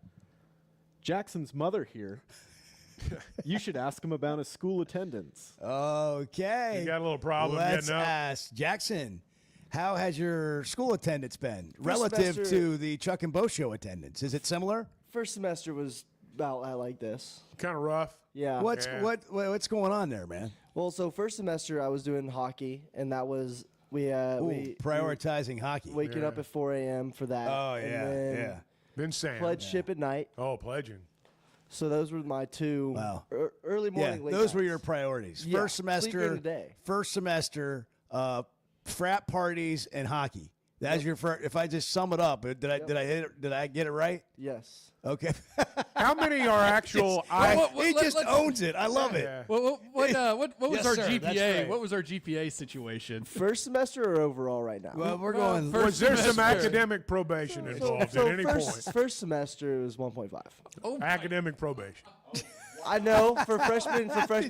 Jackson's mother here. You should ask him about his school attendance. Okay. You got a little problem Let's getting up? ask Jackson. How has your school attendance been relative semester- to the Chuck and Bo Show attendance? Is it similar? First semester was about like this. Kind of rough. Yeah. What's going on there, man? Well, so first semester I was doing hockey, and that was we prioritizing hockey. Waking up at 4 a.m. for that. Oh and yeah, then yeah. Been saying. Pledge ship at night. Oh, pledging. So those were my two early Yeah, morning. late those were nights. your priorities. Yeah, First sleep during the semester, day. frat parties and hockey. That's your first. If I just sum it up, did I get it right? Yes. Okay. How many are actual? He just owns it. I love it. Yeah. What was Yes, our sir, that's GPA? right. What was our GPA situation? First semester or overall right now? Well, we're going. Was there some academic probation involved at any point? First semester was 1.5. Oh, Academic probation. I know for freshmen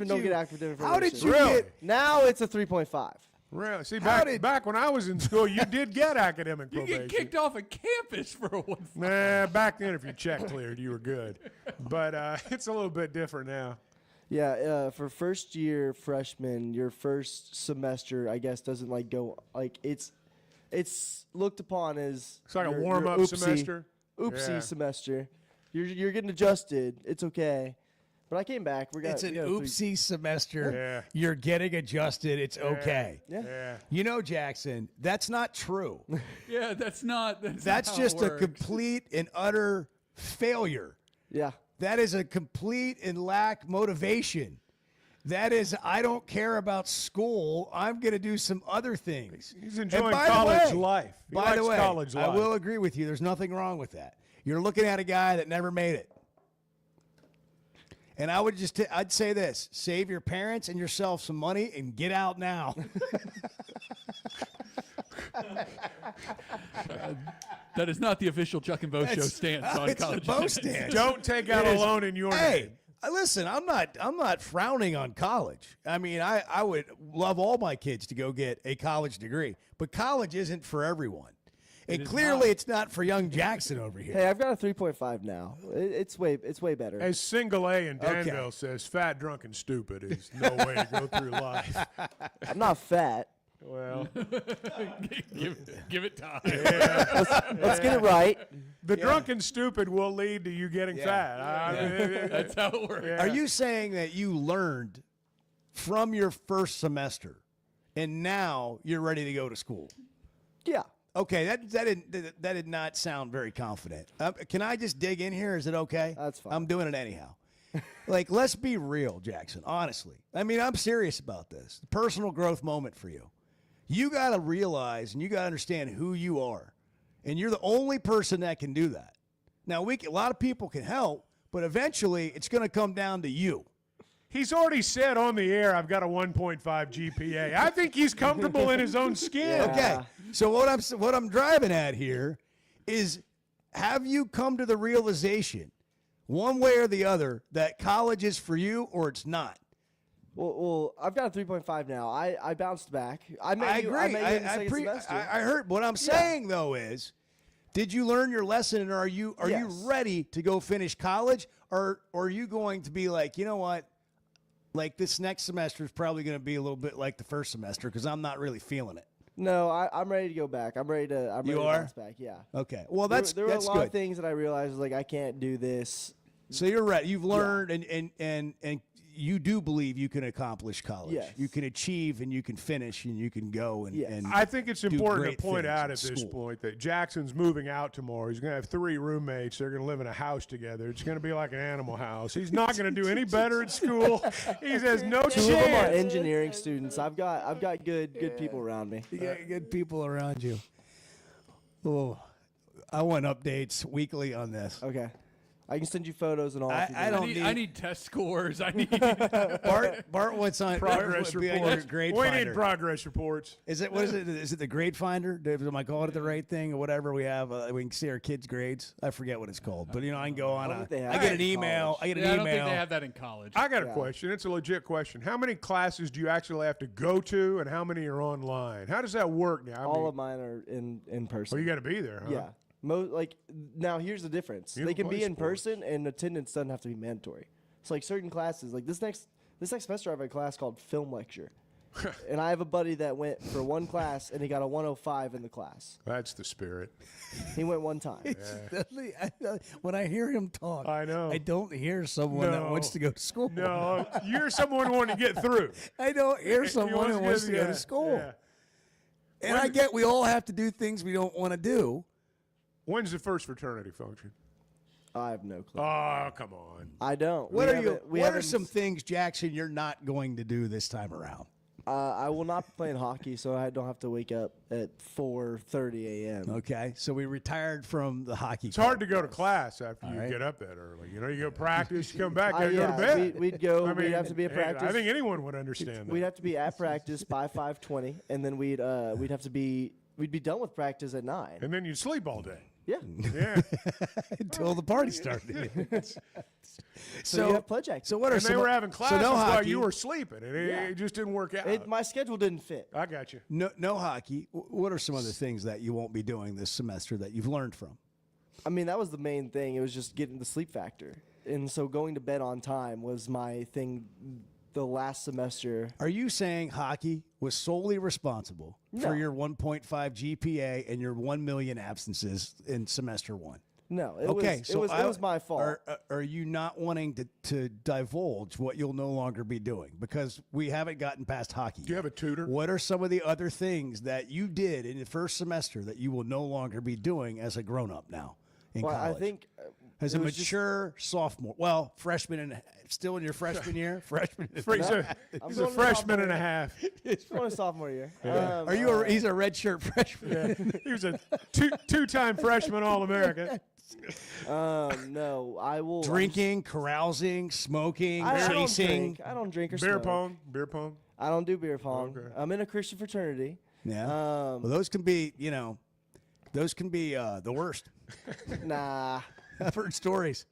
don't get academic probation. How did you Really? get? Now it's a 3.5. Really? See, How back when I was in school, you did get academic you probation. get kicked off of campus for one. Nah, back then, if your check cleared, you were good. But it's a little bit different now. Yeah, for first year freshman, your first semester, I guess, doesn't like go like it's looked upon as It's like a your warm-up oopsie- semester. Oopsie Yeah. semester. You're getting adjusted. It's okay. But I came back. It's an we got a oopsie semester. Yeah. You're getting adjusted. It's okay. Yeah. You know, Jackson, that's not true. Yeah, that's not how Just it a works. complete and utter failure. Yeah. That is a complete and lack motivation. That is, I don't care about school. I'm going to do some other things. He's enjoying And by the college way- life. He By the likes way, college I life. will agree with you. There's nothing wrong with that. You're looking at a guy that never made it. And I would I'd say this: save your parents and yourself some money and get out now. That is not the official Chuck and Bo Show stance on It's college the Bo attendance. stance. Don't take out It a is- loan in your Hey, name. listen, I'm not frowning on college. I mean, I would love all my kids to go get a college degree, but college isn't for everyone. And clearly, it's not for young Jackson over here. Hey, I've got a 3.5 now. It's way better. As Single A in Okay. Danville says, fat, drunk, and stupid is no way to go through life. I'm not fat. Well, give it time. Let's get it right. The drunk and stupid will lead to you getting fat. That's how it works. Are you saying that you learned from your first semester, and now you're ready to go to school? Yeah. Okay, that did not sound very confident. Can I just dig in here? Is it okay? That's fine. I'm doing it anyhow. Like, let's be real, Jackson. Honestly, I mean, I'm serious about this. Personal growth moment for you. You got to realize and you got to understand who you are, and you're the only person that can do that. Now, a lot of people can help, but eventually, it's going to come down to you. He's already said on the air, I've got a 1.5 GPA. I think he's comfortable in his own skin. Okay. So what I'm driving at here is, have you come to the realization, one way or the other, that college is for you or it's not? Well, I've got a 3.5 now. I bounced back. I agree. I met you in the second semester. I heard. What I'm saying though is, did you learn your lesson, and are you ready to go finish college, or are you going to be like, you know what? Like, this next semester is probably going to be a little bit like the first semester because I'm not really feeling it. No, I'm ready to go back. I'm ready to bounce back. Yeah. Okay. Well, there were a that's lot good. of things that I realized like I can't do this. So you're ready. You've learned, and you do believe you can accomplish college. Yes. You can achieve and you can finish and you can go and I think it's do important great to point things out at at this school. point that Jackson's moving out tomorrow. He's going to have 3 roommates. They're going to live in a house together. It's going to be like an animal house. He's not going to do any better at school. He has no chance. 2 of them are engineering students. I've got good people around me. You got good people around you. Oh, I want updates weekly on this. Okay. I can send you photos and all. I need test scores. I need Bart, what's on progress Bart would be on your reports? grade We finder. need progress reports. Is it what is it? Is it the grade finder? Am I calling it the right thing or whatever? We have we can see our kids' grades. I forget what it's called, but I can go on. I get an email. I get an email. I don't think they have that in college. I got a question. It's a legit question. How many classes do you actually have to go to, and how many are online? How does that work now? All of mine are in person. Well, you got to be there, huh? Yeah. Now here's the difference. You They don't can be play in sports. person, and attendance doesn't have to be mandatory. It's like certain classes. Like this next semester, I have a class called film lecture, and I have a buddy that went for one class, and he got a 105 in the class. That's the spirit. He went one time. When I hear him talk, I know. I don't hear someone that wants to go to school. No, you're someone wanting to get through. I don't hear someone who wants to go to school. Yeah. And I get we all have to do things we don't want to do. When's the first fraternity function? I have no clue. Oh, come on. I don't. What are some things, Jackson, you're not going to do this time around? I will not be playing hockey, so I don't have to wake up at 4:30 a.m. Okay, so we retired from the hockey. It's hard to go to class after All you right. get up that early. You go practice, you come back, Yeah, go to bed. We'd have to be at practice. I think anyone would understand that. We'd have to be at practice by 5:20, and then we'd be done with practice at 9. And then you'd sleep all day. Yeah. Yeah. Until the party started. So you have pledge activity. So what are And some? they were having classes no while hockey. you were sleeping, and it just didn't work out. My schedule didn't fit. I got you. No hockey. What are some other things that you won't be doing this semester that you've learned from? I mean, that was the main thing. It was just getting the sleep factor. And so going to bed on time was my thing the last semester. Are you saying hockey was solely responsible No. for your 1.5 GPA and your 1 million absences in semester 1? No, it was my fault. Are you not wanting to divulge what you'll no longer be doing? Because we haven't gotten past hockey. Do you have a tutor? What are some of the other things that you did in the first semester that you will no longer be doing as a grown-up now in Well, college? I think as it a was just- mature sophomore. Well, freshman and still in your freshman year? Freshman. He's a freshman and a half. It's going to sophomore year. Yeah. Are you? He's a redshirt freshman. Yeah. He was a two-time freshman All-American. No, I will. Drinking, carousing, smoking, I don't chasing. drink. I don't drink or Beer smoke. pong. Beer pong. I don't do beer pong. Okay. I'm in a Christian fraternity. Yeah. Well, those can be, those can be the worst. Nah. I've heard stories.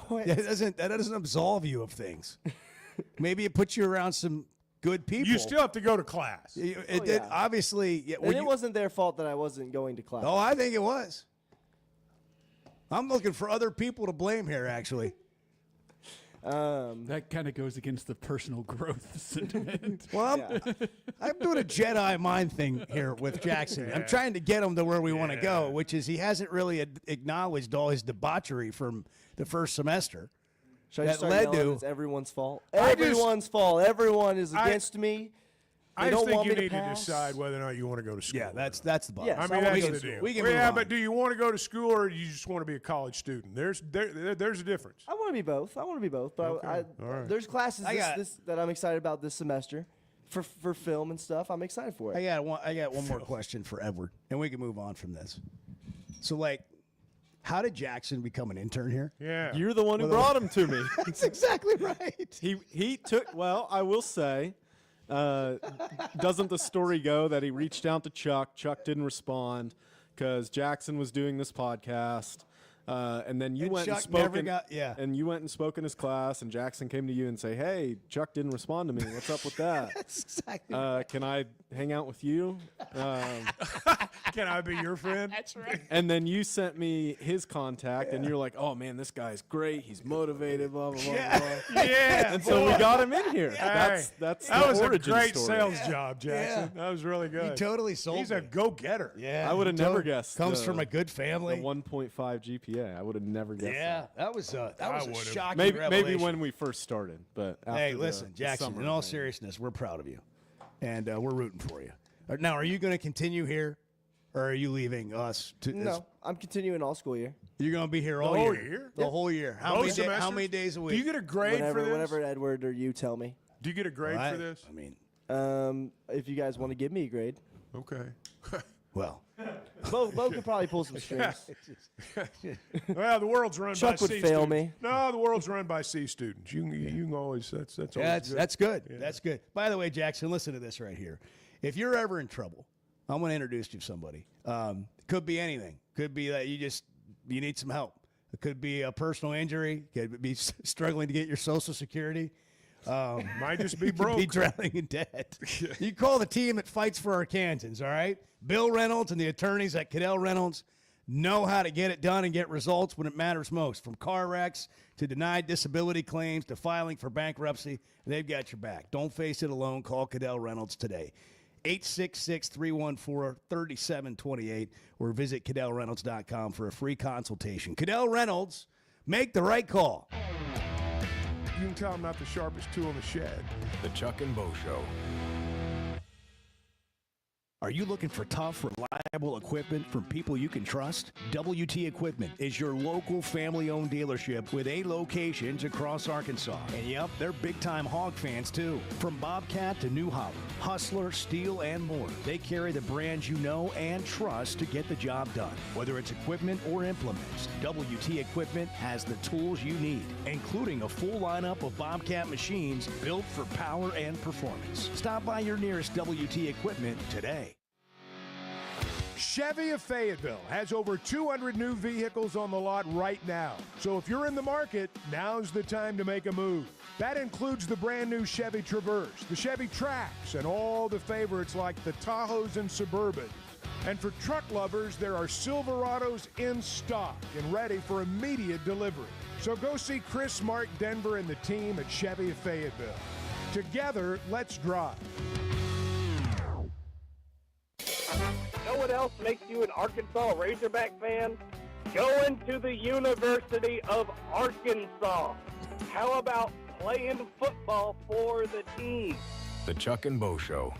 What? That doesn't absolve you of things. Maybe it puts you around some good people. You still have to go to class. It did, obviously. Yeah, And it wasn't their fault that I wasn't going to class. Oh, I think it was. I'm looking for other people to blame here, actually. That kind of goes against the personal growth sentiment. Well, I'm doing a Jedi mind thing here with Jackson. I'm trying to get him to where we want to go, which is he hasn't really acknowledged all his debauchery from the first semester. Should I that start led yelling to it's everyone's fault? I just- Everyone's fault. Everyone is against me. They I just don't think want you me need to pass. decide whether or not you want to go to school. Yeah, that's the bottom. Yes, I I mean, wanna that's go the to deal. We can move Yeah, on. but do you want to go to school or do you just want to be a college student? There's a difference. I want to be both. But Okay. I, All right. there's classes I got- that I'm excited about this semester for film and stuff. I'm excited for it. I got one more question for Edward, and we can move on from this. So, how did Jackson become an intern here? Yeah. You're the one who brought him to me. That's exactly right. He took, well, I will say, doesn't the story go that he reached out to Chuck? Chuck didn't respond because Jackson was doing this podcast. And then you And went Chuck and spoke never in, got- yeah. and you went and spoke in his class, and Jackson came to you and say, "Hey, Chuck didn't respond to me. What's up with that? That's exactly Can I hang out with you?" Can I be your friend? That's right. And then you sent me his contact, and you're like, "Oh man, this guy's great. He's motivated." Blah blah blah. blah. Yeah. And so we got him in here. Hey, That's that the was a origin great story. sales job, Jackson. Yeah. That was really good. He totally sold He's me. a go-getter. Yeah, I would have he never totally guessed. Comes from a good family. The 1.5 GPA. GPA. I would have never guessed. Yeah, that was a shocking maybe revelation. when we first started, but after hey, the listen, Jackson. summer, In all maybe. seriousness, we're proud of you, and we're rooting for you. Now, are you going to continue here, or are you leaving us? No, I'm continuing all school year. You're going to be here all whole year. year? The whole year. How many days a week? Do you get a grade for this? Whenever Edward or you tell me. Do you get a grade for this? I mean, if you guys want to give me a grade. Okay. Well, Bo could probably pull some strings. Well, the world's run Chuck by would C fail students. me. No, the world's run by C students. You can always that's always good. That's good. Yeah. That's good. By the way, Jackson, listen to this right here. If you're ever in trouble, I'm going to introduce you to somebody. Could be anything. Could be that you need some help. It could be a personal injury. Could be struggling to get your Social Security. Might just be you could broke. Be drowning in debt. You call the team that fights for Arkansans, all right? Bill Reynolds and the attorneys at Cadell Reynolds know how to get it done and get results when it matters most. From car wrecks to denied disability claims to filing for bankruptcy, they've got your back. Don't face it alone. Call Cadell Reynolds today. 866-314-3728 or visit CadellReynolds.com for a free consultation. Cadell Reynolds, make the right call. You can tell I'm not the sharpest tool in the shed. The Chuck and Bo Show. Are you looking for tough, reliable equipment from people you can trust? WT Equipment is your local family-owned dealership with 8 locations across Arkansas. And yep, they're big-time hog fans too. From Bobcat to New Holland, Hustler, Steel, and more, they carry the brands you know and trust to get the job done. Whether it's equipment or implements, WT Equipment has the tools you need, including a full lineup of Bobcat machines built for power and performance. Stop by your nearest WT Equipment today. Chevy of Fayetteville has over 200 new vehicles on the lot right now. So if you're in the market, now's the time to make a move. That includes the brand new Chevy Traverse, the Chevy Trax, and all the favorites like the Tahoes and Suburban. And for truck lovers, there are Silverados in stock and ready for immediate delivery. So go see Chris, Mark, Denver, and the team at Chevy of Fayetteville. Together, let's drive. Know what else makes you an Arkansas Razorback fan? Going to the University of Arkansas. How about playing football for the team? The Chuck and Bo Show.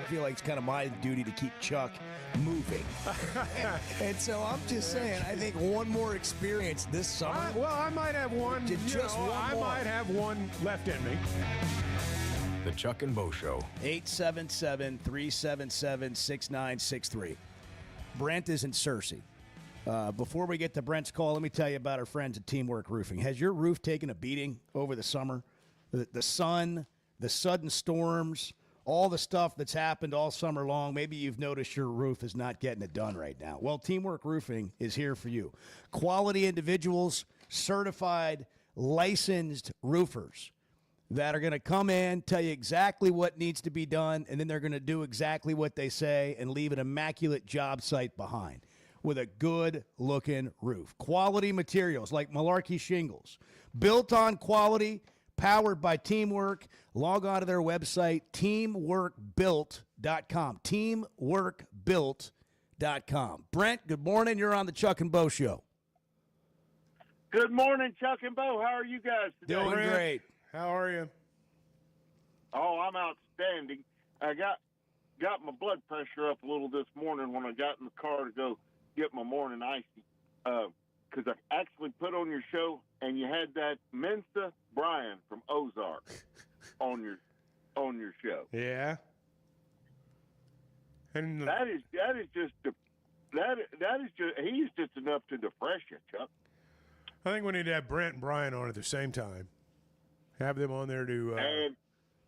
feel like it's kind of my duty to keep Chuck moving. And so I'm just saying, I think one more experience this summer. I might have one. Just one I more. might have one left in me. The Chuck and Bo Show. 877-377-6963. Brent is in Searcy. Before we get to Brent's call, let me tell you about our friends at Teamwork Roofing. Has your roof taken a beating over the summer? The sun, the sudden storms, all the stuff that's happened all summer long. Maybe you've noticed your roof is not getting it done right now. Well, Teamwork Roofing is here for you. Quality individuals, certified, licensed roofers that are going to come in, tell you exactly what needs to be done, and then they're going to do exactly what they say and leave an immaculate job site behind with a good-looking roof. Quality materials like Malarkey shingles, built on quality, powered by teamwork. Log on to their website, teamworkbuilt.com. Teamworkbuilt.com. Brent, good morning. You're on the Chuck and Bo Show. Good morning, Chuck and Bo. How are you guys today? Doing great. How are you? Oh, I'm outstanding. I got my blood pressure up a little this morning when I got in the car to go get my morning icy. Because I actually put on your show, and you had that Mensa Brian from Ozark on your show. Yeah. And That is just he's just enough to depress you, Chuck. I think we need to have Brent and Brian on at the same time. Have them on there to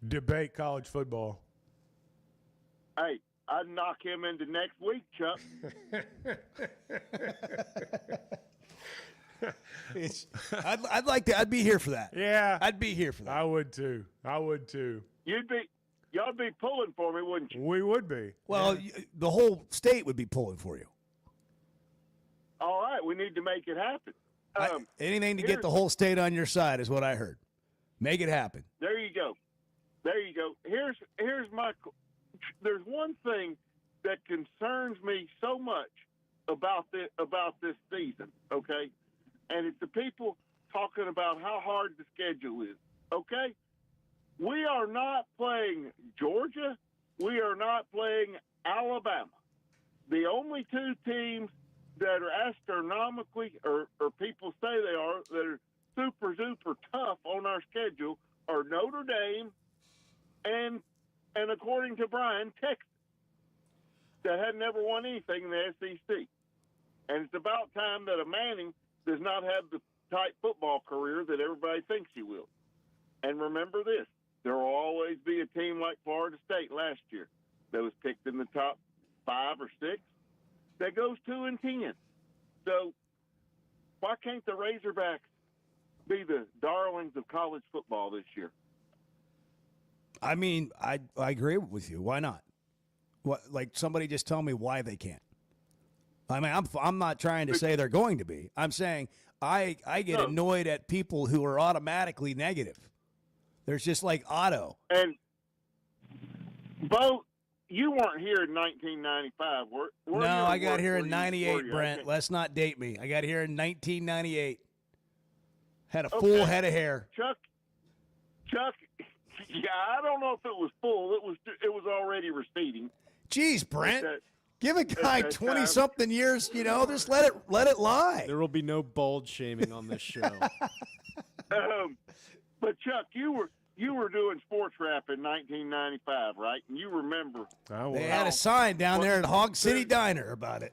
debate college football. Hey, I'd knock him into next week, Chuck. I'd be here for that. Yeah. I'd be here for that. I would too. Y'all be pulling for me, wouldn't you? We would be. Well, the whole state would be pulling for you. All right, we need to make it happen. Anything to get the whole state on your side is what I heard. Make it happen. There you go. Here's there's one thing that concerns me so much about this season, okay? And it's the people talking about how hard the schedule is, okay? We are not playing Georgia. We are not playing Alabama. The only two teams that are astronomically, or people say they are, that are super tough on our schedule are Notre Dame and according to Brian, Texas, that had never won anything in the SEC. And it's about time that a Manning does not have the tight football career that everybody thinks he will. And remember this, there will always be a team like Florida State last year that was picked in the top 5 or 6 that goes 2-10. So why can't the Razorbacks be the darlings of college football this year? I mean, I agree with you. Why not? What, like, somebody just tell me why they can't. I mean, I'm not trying to say they're going to be. I'm saying I get annoyed at people who are automatically negative. There's just like Otto. And Bo, you weren't here in 1995, were you? No, I got here in 98, Brent. Let's not date me. I got here in 1998. Had a full head of hair. Chuck, yeah, I don't know if it was full. It was already receding. Jeez, Brent. Give a guy 20-something years, just let it lie. There will be no bald shaming on this show. But Chuck, you were doing sports rap in 1995, right? And you remember they had a sign down there at Hog City Diner about it.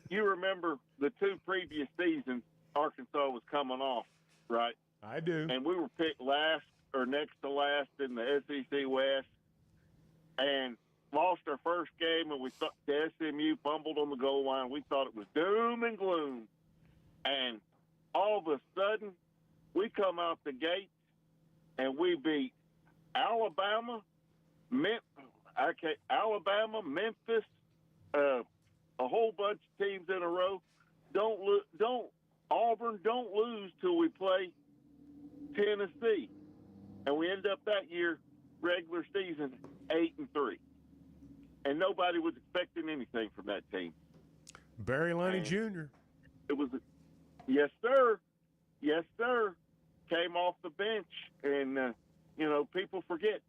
You remember the 2 previous seasons Arkansas was coming off, right? I do. And we were picked last or next to last in the SEC West and lost our first game, and we thought the SMU fumbled on the goal line. We thought it was doom and gloom. And all of a sudden, we come out the gate, and we beat Alabama, Memphis, a whole bunch of teams in a row. Auburn don't lose till we play Tennessee, and we end up that year regular season 8-3, and nobody was expecting anything from that team. Barry Loney Jr. It was yes sir, came off the bench and people forget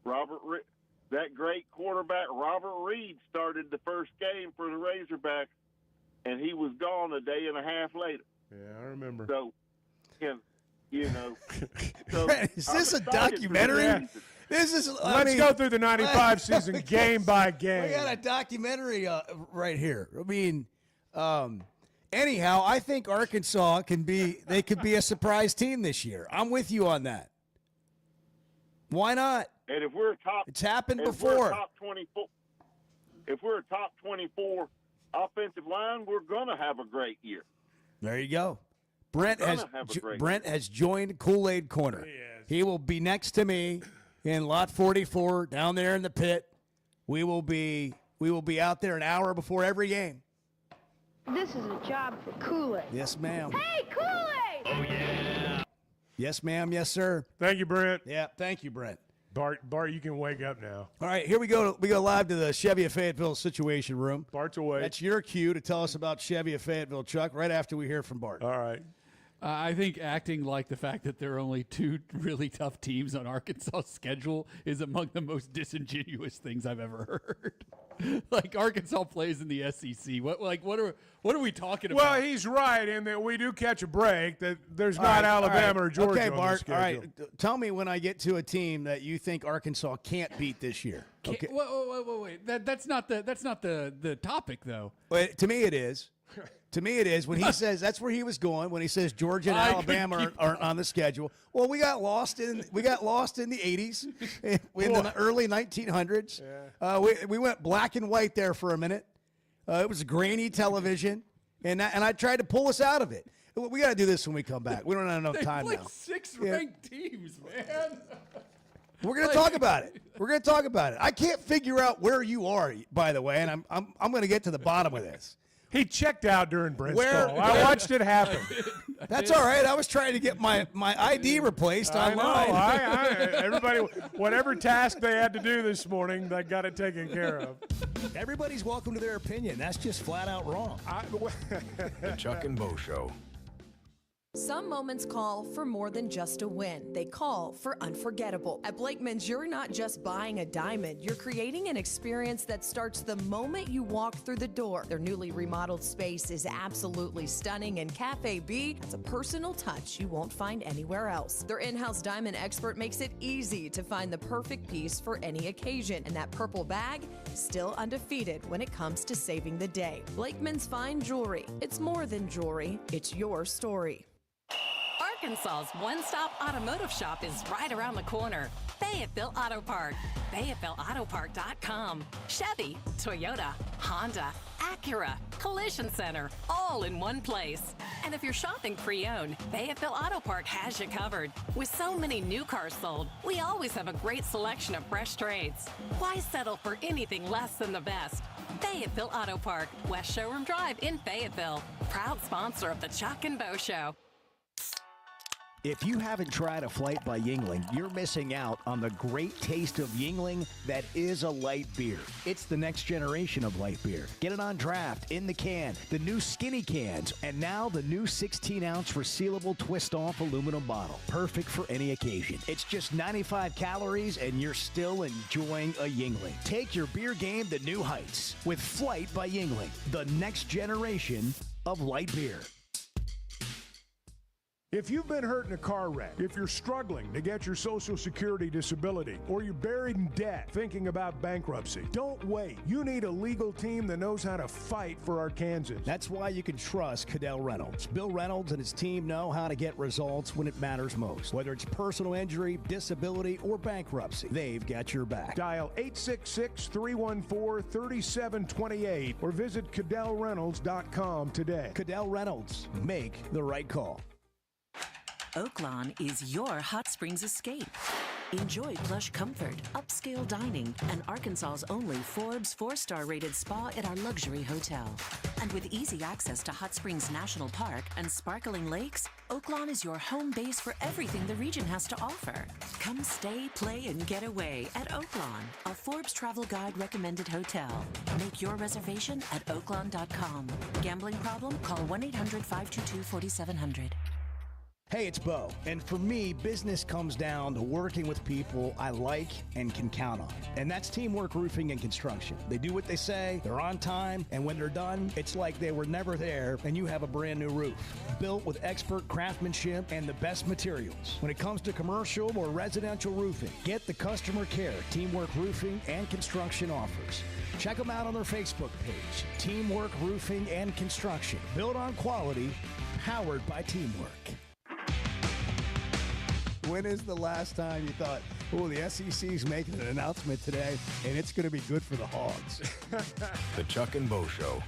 that great quarterback Robert Reed started the first game for the Razorbacks, and he was gone a day and a half later. Yeah, I remember. So, so is this a documentary? Yeah. Let's go through the 95 season game by game. We got a documentary right here. I mean, anyhow, I think Arkansas could be a surprise team this year. I'm with you on that. Why not? And if we're it's happened if before. We're top 24, if we're a top 24 offensive line, we're gonna have a great year. There you go. Brent has joined Kool-Aid Corner. He will be next to me in lot 44 down there in the pit. We will be out there an hour before every game. This is a job for Kool-Aid. Yes, ma'am. Hey, Kool-Aid! Oh, yeah. Yes, ma'am. Yes, sir. Thank you, Brent. Yeah, thank you, Brent. Bart, you can wake up now. All right, here we go. We go live to the Chevy of Fayetteville Situation Room. Bart's away. That's your cue to tell us about Chevy of Fayetteville, Chuck, right after we hear from Bart. All right. I think acting like the fact that there are only 2 really tough teams on Arkansas' schedule is among the most disingenuous things I've ever heard. Like Arkansas plays in the SEC. What are we talking about? Well, he's right in that we do catch a break. That there's not Alabama or Georgia. Okay, on Bart. the schedule. All right. Tell me when I get to a team that you think Arkansas can't beat this year. Okay. Wait. That's not the topic though. Well, to me, it is. To me, it is when he says that's where he was going when he says Georgia and Alabama aren't on the schedule. Well, we got lost in the 80s, in the early 1900s. Yeah. We went black and white there for a minute. It was grainy television, and I tried to pull us out of it. We got to do this when we come back. We don't have enough time now. 6 ranked teams, man. We're going to talk about it. We're going to talk about it. I can't figure out where you are, by the way, and I'm going to get to the bottom of this. He checked out during Brent's call. I watched it happen. That's all right. I was trying to get my ID replaced online. Everybody, whatever task they had to do this morning, they got it taken care of. Everybody's welcome to their opinion. That's just flat out wrong. The Chuck and Bo Show. Some moments call for more than just a win. They call for unforgettable. At Blakeman's, you're not just buying a diamond. You're creating an experience that starts the moment you walk through the door. Their newly remodeled space is absolutely stunning, and Cafe B has a personal touch you won't find anywhere else. Their in-house diamond expert makes it easy to find the perfect piece for any occasion, and that purple bag, still undefeated when it comes to saving the day. Blakeman's Fine Jewelry. It's more than jewelry. It's your story. Arkansas's one-stop automotive shop is right around the corner. Fayetteville Auto Park. FayettevilleAutoPark.com. Chevy, Toyota, Honda, Acura, Collision Center, all in one place. And if you're shopping pre-owned, Fayetteville Auto Park has you covered. With so many new cars sold, we always have a great selection of fresh trades. Why settle for anything less than the best? Fayetteville Auto Park, West Showroom Drive in Fayetteville. Proud sponsor of the Chuck and Bo Show. If you haven't tried a flight by Yuengling, you're missing out on the great taste of Yuengling that is a light beer. It's the next generation of light beer. Get it on draft, in the can, the new skinny cans, and now the new 16-ounce resealable twist-off aluminum bottle. Perfect for any occasion. It's just 95 calories, and you're still enjoying a Yuengling. Take your beer game to new heights with Flight by Yuengling, the next generation of light beer. If you've been hurt in a car wreck, if you're struggling to get your Social Security disability, or you're buried in debt thinking about bankruptcy, don't wait. You need a legal team that knows how to fight for Arkansans. That's why you can trust Cadell Reynolds. Bill Reynolds and his team know how to get results when it matters most. Whether it's personal injury, disability, or bankruptcy, they've got your back. Dial 866-314-3728 or visit CadellReynolds.com today. Cadell Reynolds. Make the right call. Oaklawn is your hot springs escape. Enjoy plush comfort, upscale dining, and Arkansas's only Forbes 4-star rated spa at our luxury hotel. And with easy access to Hot Springs National Park and sparkling lakes, Oaklawn is your home base for everything the region has to offer. Come stay, play, and get away at Oaklawn, a Forbes Travel Guide recommended hotel. Make your reservation at oaklawn.com. Gambling problem? Call 1-800-522-4700. Hey, it's Bo, and for me, business comes down to working with people I like and can count on. And that's Teamwork Roofing and Construction. They do what they say, they're on time, and when they're done, it's like they were never there and you have a brand new roof. Built with expert craftsmanship and the best materials. When it comes to commercial or residential roofing, get the customer care Teamwork Roofing and Construction offers. Check them out on their Facebook page, Teamwork Roofing and Construction. Built on quality, powered by teamwork. When is the last time you thought, oh, the SEC's making an announcement today, and it's going to be good for the Hogs? The Chuck and Bo Show.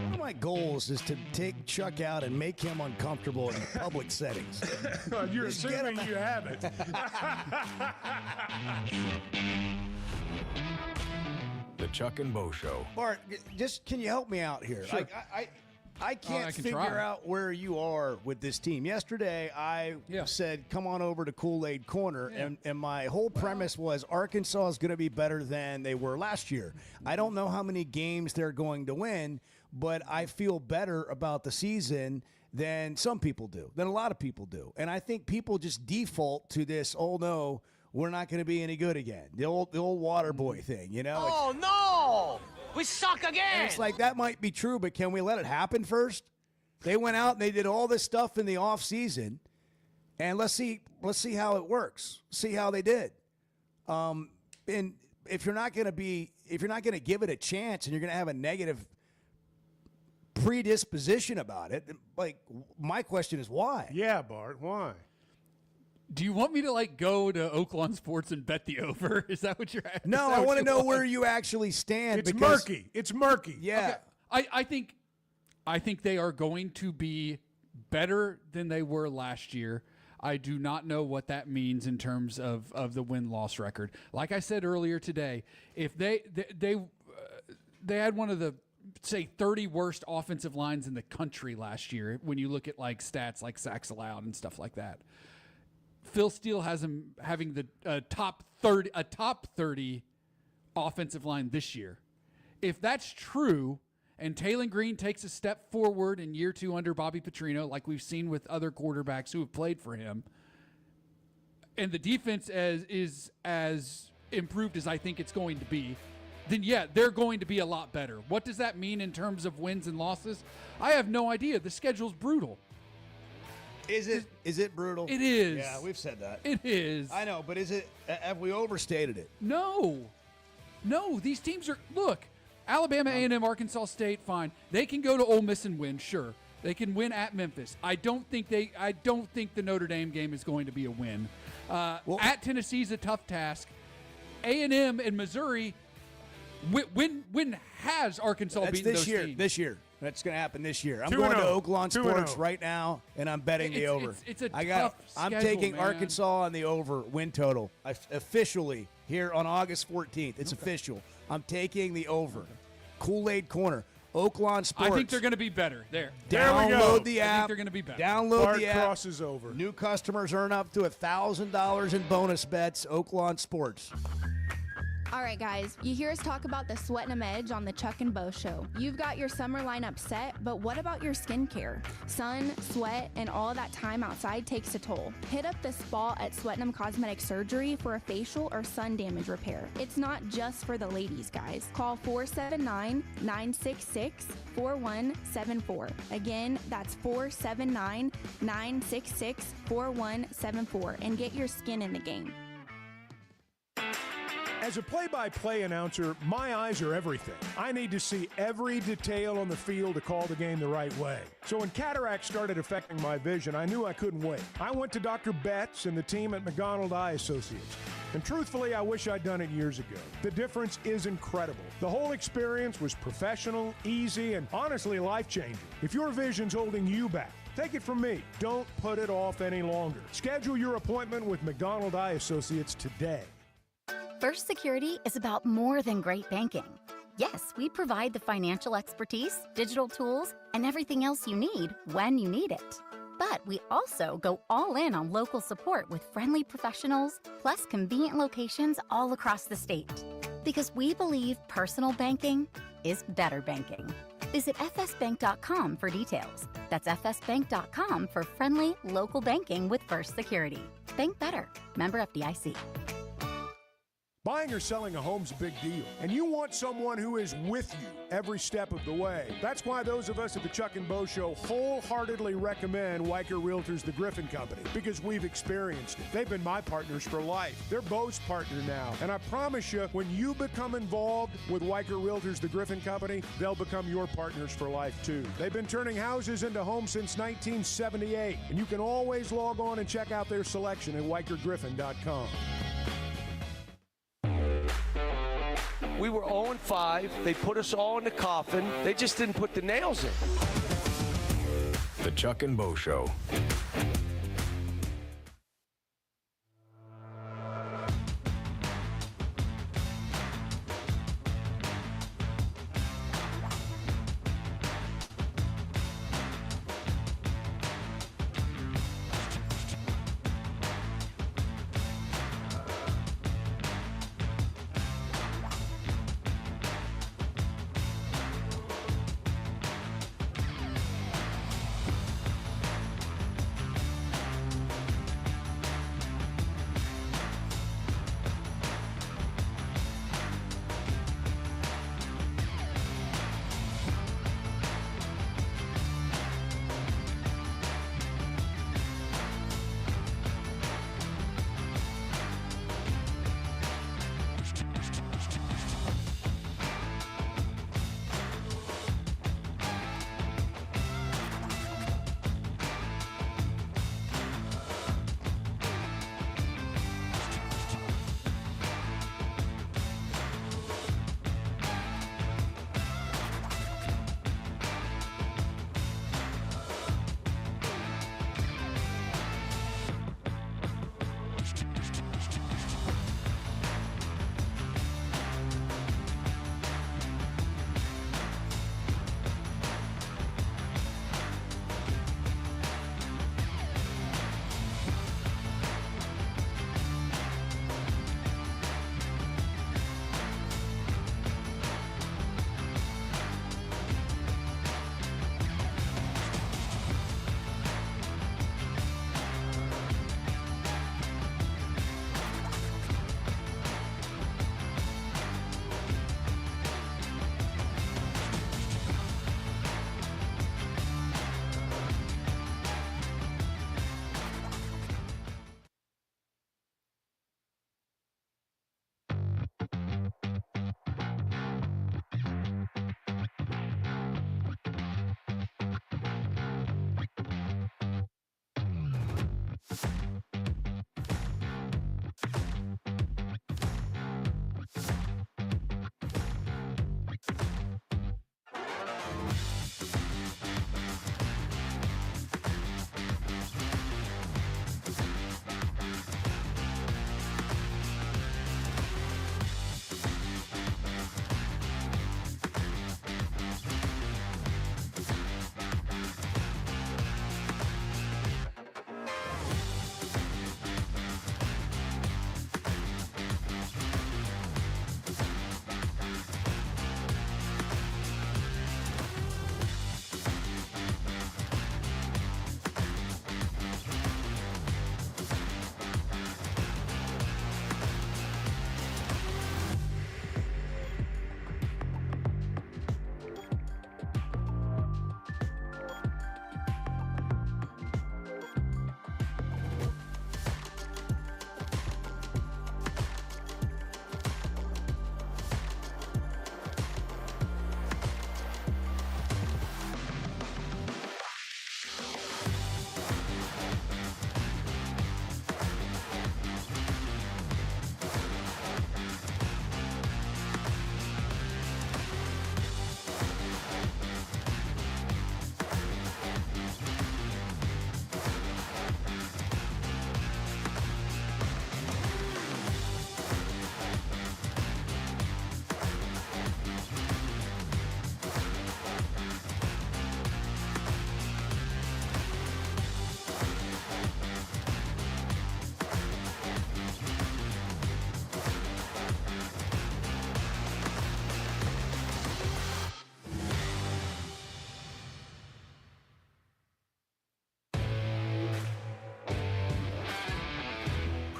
One of my goals is to take Chuck out and make him uncomfortable in public settings. You're Just get assuming him- you have it. The Chuck and Bo Show. Bart, just can you help me out here? Sure. I can't I can figure try. out where you are with this team. Yesterday, I said, come on over to Kool-Aid Corner, and my whole premise was Arkansas is going to be better than they were last year. I don't know how many games they're going to win, but I feel better about the season than some people do, than a lot of people do. And I think people just default to this, oh, no, we're not going to be any good again. The old water boy thing, you know? Oh, no! We suck again! And it's like, that might be true, but can we let it happen first? They went out and they did all this stuff in the off season, and let's see how it works. See how they did. And if you're not going to give it a chance, and you're going to have a negative predisposition about it, like, my question is why? Yeah, Bart, why? Do you want me to go to Oaklawn Sports and bet the over? Is that what you're asking? No, I want to know where you actually stand. It's because, murky. It's murky. Yeah. Okay. I think they are going to be better than they were last year. I do not know what that means in terms of the win-loss record. Like I said earlier today, if they had one of the, say, 30 worst offensive lines in the country last year when you look at stats like sacks allowed and stuff like that. Phil Steele has him having the top 30 offensive line this year. If that's true, and Taylon Green takes a step forward in year 2 under Bobby Petrino, like we've seen with other quarterbacks who have played for him, and the defense is as improved as I think it's going to be, then yeah, they're going to be a lot better. What does that mean in terms of wins and losses? I have no idea. The schedule's brutal. Is it brutal? It is. Yeah, we've said that. It is. I know, but is it? Have we overstated it? No. These teams are. Look, Alabama, A&M, Arkansas State, fine. They can go to Ole Miss and win. Sure, they can win at Memphis. I don't think the Notre Dame game is going to be a win. At Tennessee is a tough task. A&M and Missouri. When has Arkansas beaten those teams? This year. That's going to happen this year. I'm 2-0. going to Oaklawn Sports 2-0. right now, and I'm betting the over. It's a I'm tough taking schedule, man. Arkansas on the over win total. Officially here on August 14th. It's official. I'm taking the over. Kool-Aid Corner. Oaklawn Sports. I think they're going to be better. There we go. Download the I app. think they're going to be better. Download Bart the app. crosses over. New customers earn up to $1,000 in bonus bets. Oaklawn Sports. All right, guys, you hear us talk about the Sweat 'Em Edge on the Chuck and Bo Show. You've got your summer lineup set, but what about your skincare? Sun, sweat, and all that time outside takes a toll. Hit up the spa at Sweat 'Em Cosmetic Surgery for a facial or sun damage repair. It's not just for the ladies, guys. Call 479-966-4174. Again, that's 479-966-4174 and get your skin in the game. As a play-by-play announcer, my eyes are everything. I need to see every detail on the field to call the game the right way. So when cataract started affecting my vision, I knew I couldn't wait. I went to Dr. Betts and the team at McDonald Eye Associates. And truthfully, I wish I'd done it years ago. The difference is incredible. The whole experience was professional, easy, and honestly life-changing. If your vision's holding you back, take it from me. Don't put it off any longer. Schedule your appointment with McDonald Eye Associates today. First Security is about more than great banking. Yes, we provide the financial expertise, digital tools, and everything else you need when you need it. But we also go all in on local support with friendly professionals, plus convenient locations all across the state. Because we believe personal banking is better banking. Visit fsbank.com for details. That's fsbank.com for friendly, local banking with First Security. Bank better. Member FDIC. Buying or selling a home's a big deal, and you want someone who is with you every step of the way. That's why those of us at the Chuck and Bo Show wholeheartedly recommend Weicker Realtors, the Griffin Company, because we've experienced it. They've been my partners for life. They're Bo's partner now, and I promise you, when you become involved with Weicker Realtors, the Griffin Company, they'll become your partners for life too. They've been turning houses into homes since 1978, and you can always log on and check out their selection at WeicherGriffin.com. We were 0-5. They put us all in the coffin. They just didn't put the nails in. The Chuck and Bo Show.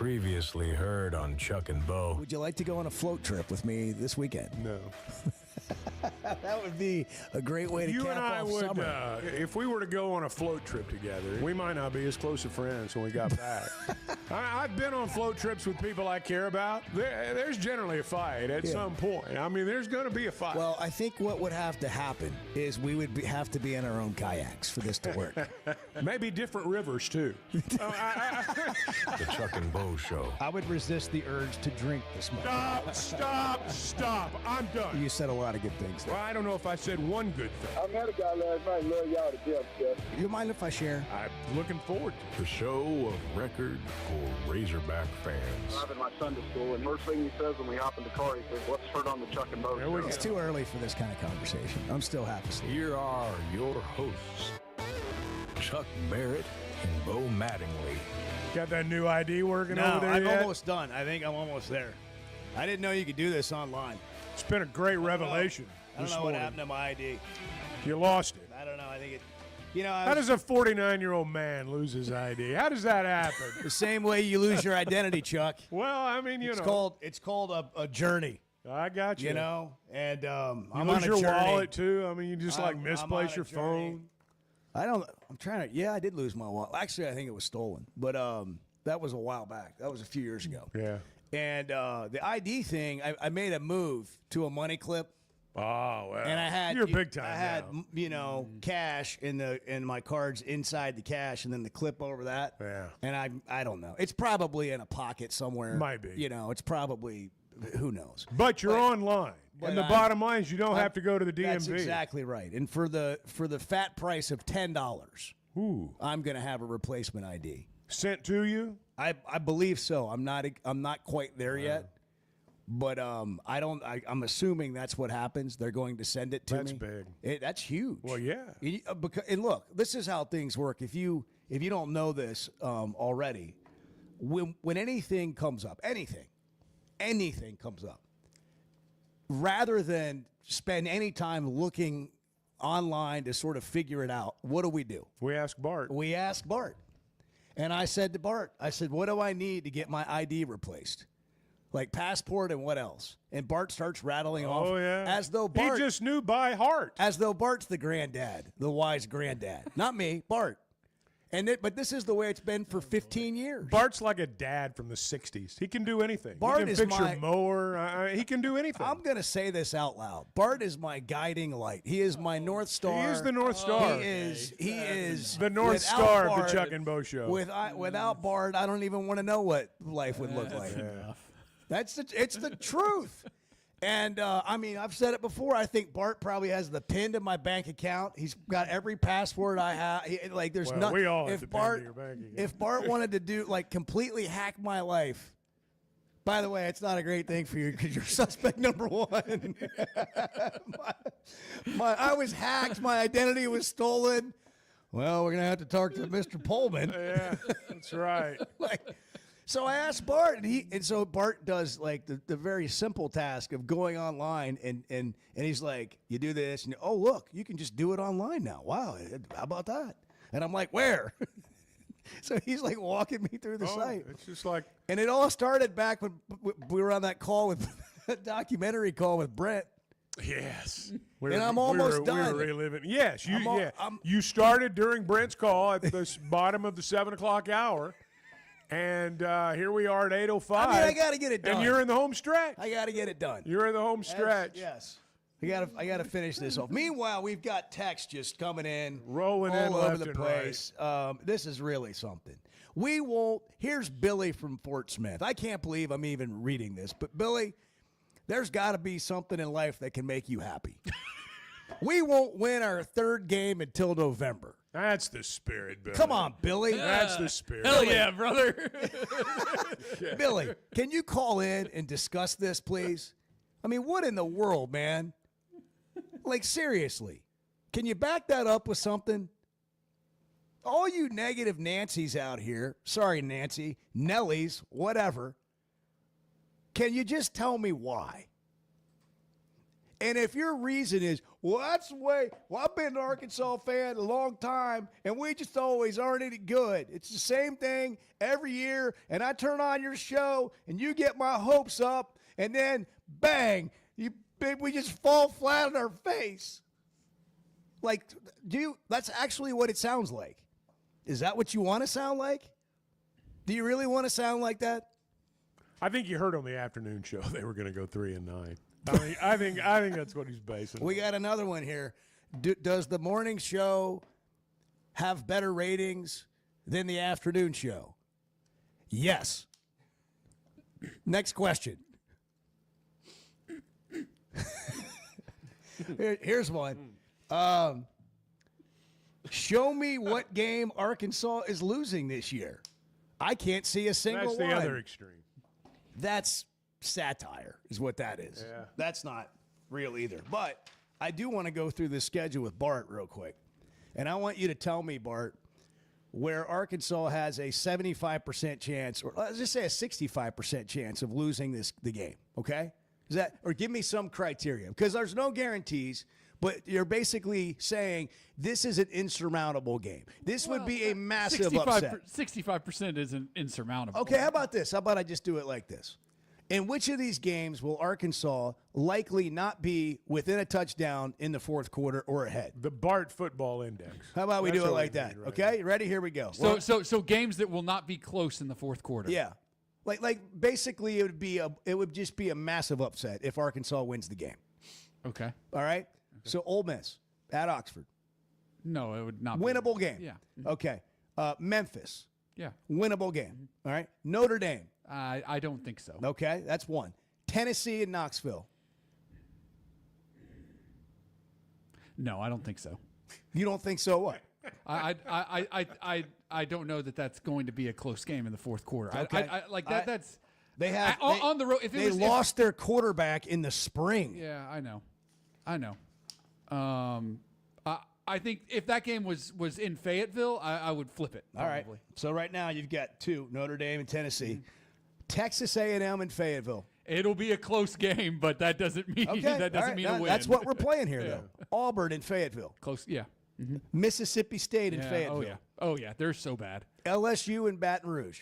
Previously heard on Chuck and Bo. Would you like to go on a float trip with me this weekend? No. That would be a great way to You cap and I off would, summer. if we were to go on a float trip together, we might not be as close of friends when we got back. I've been on float trips with people I care about. There's generally a fight at some point. I mean, there's going to be a fight. Well, I think what would have to happen is we would have to be in our own kayaks for this to work. Maybe different rivers, too. The Chuck and Bo Show. I would resist the urge to drink this much. Stop. I'm done. You said a lot of good things there. Well, I don't know if I said one good thing. I met a guy last night. Love y'all to death, Jeff. Do you mind if I share? I'm looking forward to The show of record for Razorback fans. Driving my son to school, and first thing he says when we hop in the car, he says, "Let's turn on the Chuck and Bo show." It's too early for this kind of conversation. I'm still half asleep. Here are your hosts, Chuck Barrett and Bo Mattingly. Got that new ID working No, over there I'm yet? almost done. I think I'm almost there. I didn't know you could do this online. It's been a great revelation. I don't this know what morning. happened to my ID. You lost it. I don't know. I think it. You know, How does a 49-year-old man lose his ID? How does that happen? the same way you lose your identity, Chuck. Well, I mean, It's called a journey. I got you. You know, and You I'm lose on a your journey. wallet too. I mean, you just I'm on misplace a your journey. phone. I'm trying to. Yeah, I did lose my wallet. Actually, I think it was stolen, but that was a while back. That was a few years ago. Yeah. And the ID thing, I made a move to a money clip. Oh, well. And I had You're big time I had now. cash in my cards inside the cash, and then the clip over that. Yeah. And I don't know. It's probably in a pocket somewhere. Might be. You know, it's probably who knows. But you're online. And the bottom line is you don't have to go to the DMV. That's exactly right. And for the fat price of $10, I'm going to have a replacement ID sent to you. I believe so. I'm not quite there yet. But I'm assuming that's what happens. They're going to send it to me. That's big. That's huge. Well, yeah. And look, this is how things work. If you don't know this already, when anything comes up, anything comes up, rather than spend any time looking online to sort of figure it out, what do? We ask Bart. And I said to Bart, what do I need to get my ID replaced? Like passport and what else? And Bart starts rattling off. Oh, yeah. As though Bart. He just knew by heart. As though Bart's the granddad, the wise granddad. Not me, Bart. But this is the way it's been for 15 years. Bart's like a dad from the 60s. He can do anything. Bart he can is fix my your mower. He can do anything. I'm going to say this out loud. Bart is my guiding light. He is my North Star. He is the North Star. He is the North Star of the Chuck and Bo Show. Without Bart, I don't even want to know what life would look like. It's the truth. And, I've said it before. I think Bart probably has the pin to my bank account. He's got every password I have. There's nothing. We all have the pin to your bank account. If Bart wanted to completely hack my life, by the way, it's not a great thing for you because you're suspect number one. I was hacked. My identity was stolen. Well, we're going to have to talk to Mr. Pullman. Yeah, that's right. So I asked Bart, and so Bart does the very simple task of going online, and he's like, you do this, and oh look, you can just do it online now. Wow, how about that? And I'm like, where? So he's walking me through the site. It's just like, and it all started back when we were on that call with a documentary call with Brent. Yes. I'm almost done. We were reliving. Yes, you started during Brent's call at the bottom of the 7 o'clock hour. And here we are at 8:05. I got to get it done. And you're in the home stretch. I got to get it done. You're in the home stretch. Yes. I got to finish this off. Meanwhile, we've got text just coming in, rolling all in over left the and place. This is really something. We won't. Here's Billy from Fort Smith. I can't believe I'm even reading this, but Billy, there's got to be something in life that can make you happy. We won't win our third game until November. That's the spirit, Billy. Come on, Billy. That's the spirit. Hell yeah, brother. Billy, can you call in and discuss this, please? I mean, what in the world, man? Seriously. Can you back that up with something? All you negative Nancys out here, sorry, Nancy, Nellies, whatever, can you just tell me why? And if your reason is, well, that's the way, well, I've been an Arkansas fan a long time, and we just always aren't any good. It's the same thing every year, and I turn on your show, and you get my hopes up, and then, bang, we just fall flat on our face. Like, that's actually what it sounds like. Is that what you want to sound like? Do you really want to sound like that? I think you heard on the afternoon show they were going to go 3-9. I think that's what he's basing. We got another one here. Does the morning show have better ratings than the afternoon show? Yes. Next question. Here's one. Show me what game Arkansas is losing this year. I can't see a single one. That's the other extreme. That's satire is what that is. Yeah. That's not real either. But I do want to go through the schedule with Bart real quick. And I want you to tell me, Bart, where Arkansas has a 75% chance, or let's just say a 65% chance of losing the game, okay? Is that, or give me some criteria, because there's no guarantees, but you're basically saying this is an insurmountable game. This would be a massive upset. 65% isn't insurmountable. Okay, how about this? How about I just do it like this? In which of these games will Arkansas likely not be within a touchdown in the fourth quarter or ahead? The Bart Football Index. How about we do it like that? Right okay, now. Ready? Here we go. So games that will not be close in the fourth quarter. Yeah, like basically it would just be a massive upset if Arkansas wins the game. Okay. All right. Okay. So Ole Miss at Oxford. No, it would not. Winnable game. Yeah. Okay. Memphis. Yeah. Winnable game. All right. Notre Dame. I don't think so. Okay, that's one. Tennessee and Knoxville. No, I don't think so. You don't think so? What? I don't know that that's going to be a close game in the fourth quarter. Okay. That's they have on the road. If they lost their quarterback in the spring. Yeah, I know. I think if that game was in Fayetteville, I would flip it. Probably. All right. So right now you've got two: Notre Dame and Tennessee, Texas A&M and Fayetteville. It'll be a close game, but that doesn't mean mean a win. That's what we're playing here, though. Auburn and Fayetteville. Close, yeah. Mm-hmm. Mississippi State and Fayetteville. Oh yeah, they're so bad. LSU and Baton Rouge.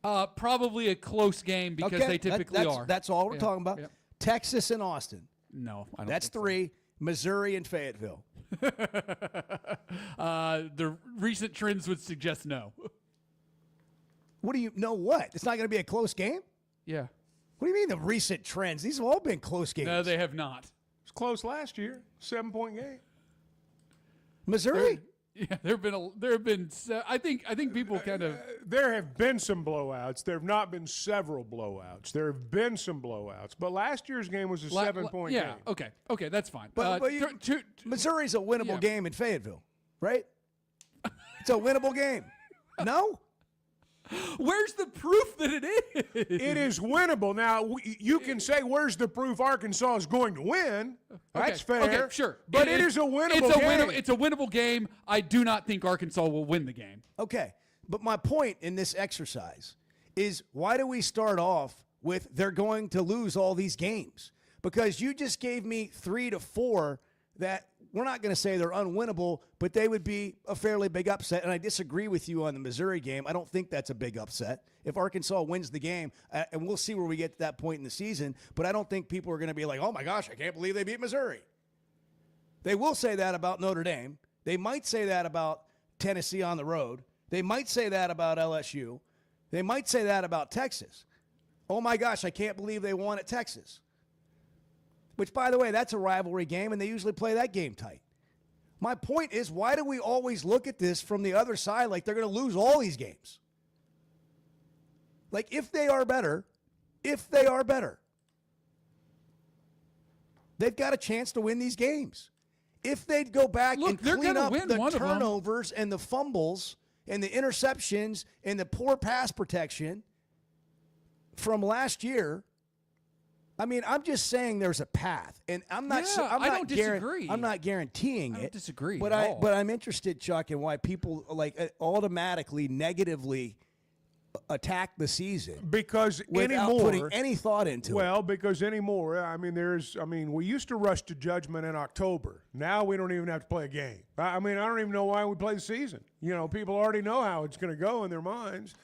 Probably a close game because they typically are. That's all we're talking about. Yep. Texas and Austin. No, I don't. That's think three. So. Missouri and Fayetteville. The recent trends would suggest no. What do you know? What? It's not going to be a close game? Yeah. What do you mean the recent trends? These have all been close games. No, they have not. It was close last year. 7-point game. Missouri? There have been. I think people kind of. There have been some blowouts. There have not been several blowouts. There have been some blowouts, but last year's game was a 7-point game. Yeah. Okay, that's fine. But Missouri's a winnable game in Fayetteville, right? It's a winnable game. No. Where's the proof that it is? It is winnable. Now, you can say, where's the proof Arkansas is going to win? That's fair. Okay, sure. But it is a winnable game. It's a winnable game. I do not think Arkansas will win the game. Okay. But my point in this exercise is, why do we start off with they're going to lose all these games? Because you just gave me 3 to 4 that we're not going to say they're unwinnable, but they would be a fairly big upset. And I disagree with you on the Missouri game. I don't think that's a big upset. If Arkansas wins the game, and we'll see where we get to that point in the season, but I don't think people are going to be like, oh my gosh, I can't believe they beat Missouri. They will say that about Notre Dame. They might say that about Tennessee on the road. They might say that about LSU. They might say that about Texas. Oh my gosh, I can't believe they won at Texas. Which, by the way, that's a rivalry game, and they usually play that game tight. My point is, why do we always look at this from the other side like they're going to lose all these games? Like, if they are better, they've got a chance to win these games. If they'd go back and clean up the turnovers and the fumbles and the interceptions and the poor pass protection from last year, I mean, I'm just saying there's a path, and I'm not. I don't disagree. I'm not guaranteeing it. I don't disagree. But I'm interested, Chuck, in why people automatically negatively attack the season because without anymore, putting any thought into it. Well, because anymore, we used to rush to judgment in October. Now we don't even have to play a game. I don't even know why we play the season. People already know how it's going to go in their minds.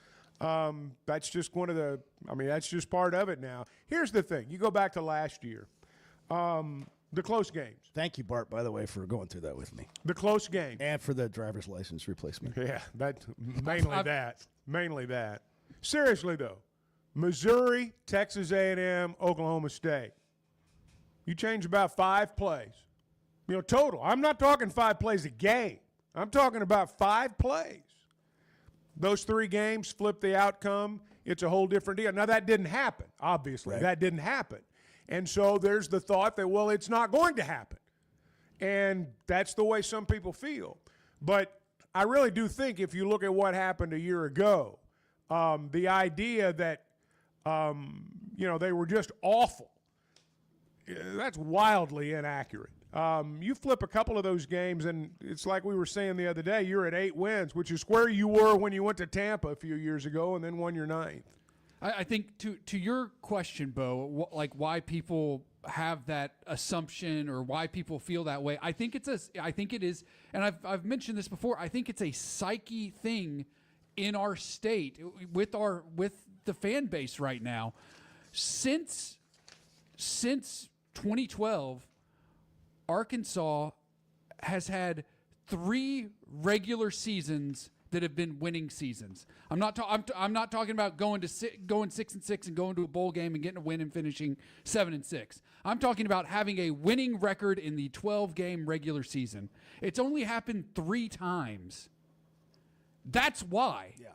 That's just that's just part of it now. Here's the thing. You go back to last year. The close games. Thank you, Bart, by the way, for going through that with me. The close games. And for the driver's license replacement. Yeah, mainly that. Seriously, though, Missouri, Texas A&M, Oklahoma State. You change about 5 plays. Total. I'm not talking 5 plays a game. I'm talking about 5 plays. Those 3 games flip the outcome. It's a whole different deal. Now, that didn't happen, obviously. Right. That didn't happen. And so there's the thought that, well, it's not going to happen. And that's the way some people feel. But I really do think if you look at what happened a year ago, the idea that, they were just awful, that's wildly inaccurate. You flip a couple of those games, and it's like we were saying the other day, you're at 8 wins, which is where you were when you went to Tampa a few years ago and then won your 9th. I think to your question, Bo, why people have that assumption or why people feel that way. I think it is, and I've mentioned this before. I think it's a psyche thing in our state with the fan base right now. Since 2012, Arkansas has had 3 regular seasons that have been winning seasons. I'm not talking about going 6-6 and going to a bowl game and getting a win and finishing 7-6. I'm talking about having a winning record in the 12-game regular season. It's only happened 3 times. That's why. Yeah.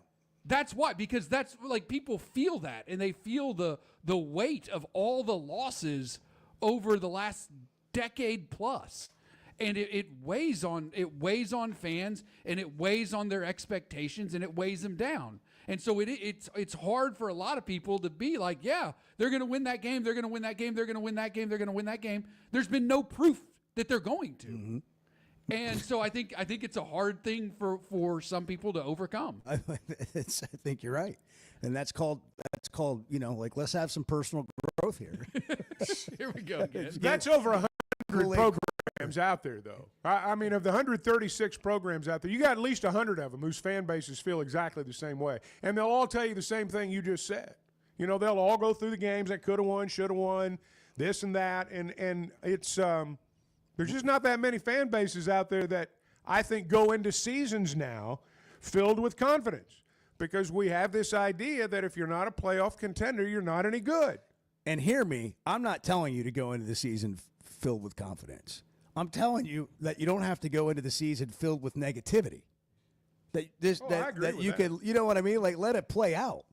That's why, because that's people feel that, and they feel the weight of all the losses over the last decade plus. And it weighs on fans, and it weighs on their expectations, and it weighs them down. And so it's hard for a lot of people to be like, yeah, they're going to win that game, they're going to win that game, they're going to win that game, they're going to win that game. There's been no proof that they're going to. Mm-hmm. And so I think it's a hard thing for some people to overcome. I think you're right, and that's called let's have some personal growth here. Here we go again. That's over 100 programs out there, though. Of the 136 programs out there, you got at least 100 of them whose fan bases feel exactly the same way. And they'll all tell you the same thing you just said. They'll all go through the games that could have won, should have won, this and that. And it's there's just not that many fan bases out there that I think go into seasons now filled with confidence, because we have this idea that if you're not a playoff contender, you're not any good. And hear me, I'm not telling you to go into the season filled with confidence. I'm telling you that you don't have to go into the season filled with negativity. That you can, you know what I mean? Let it play out.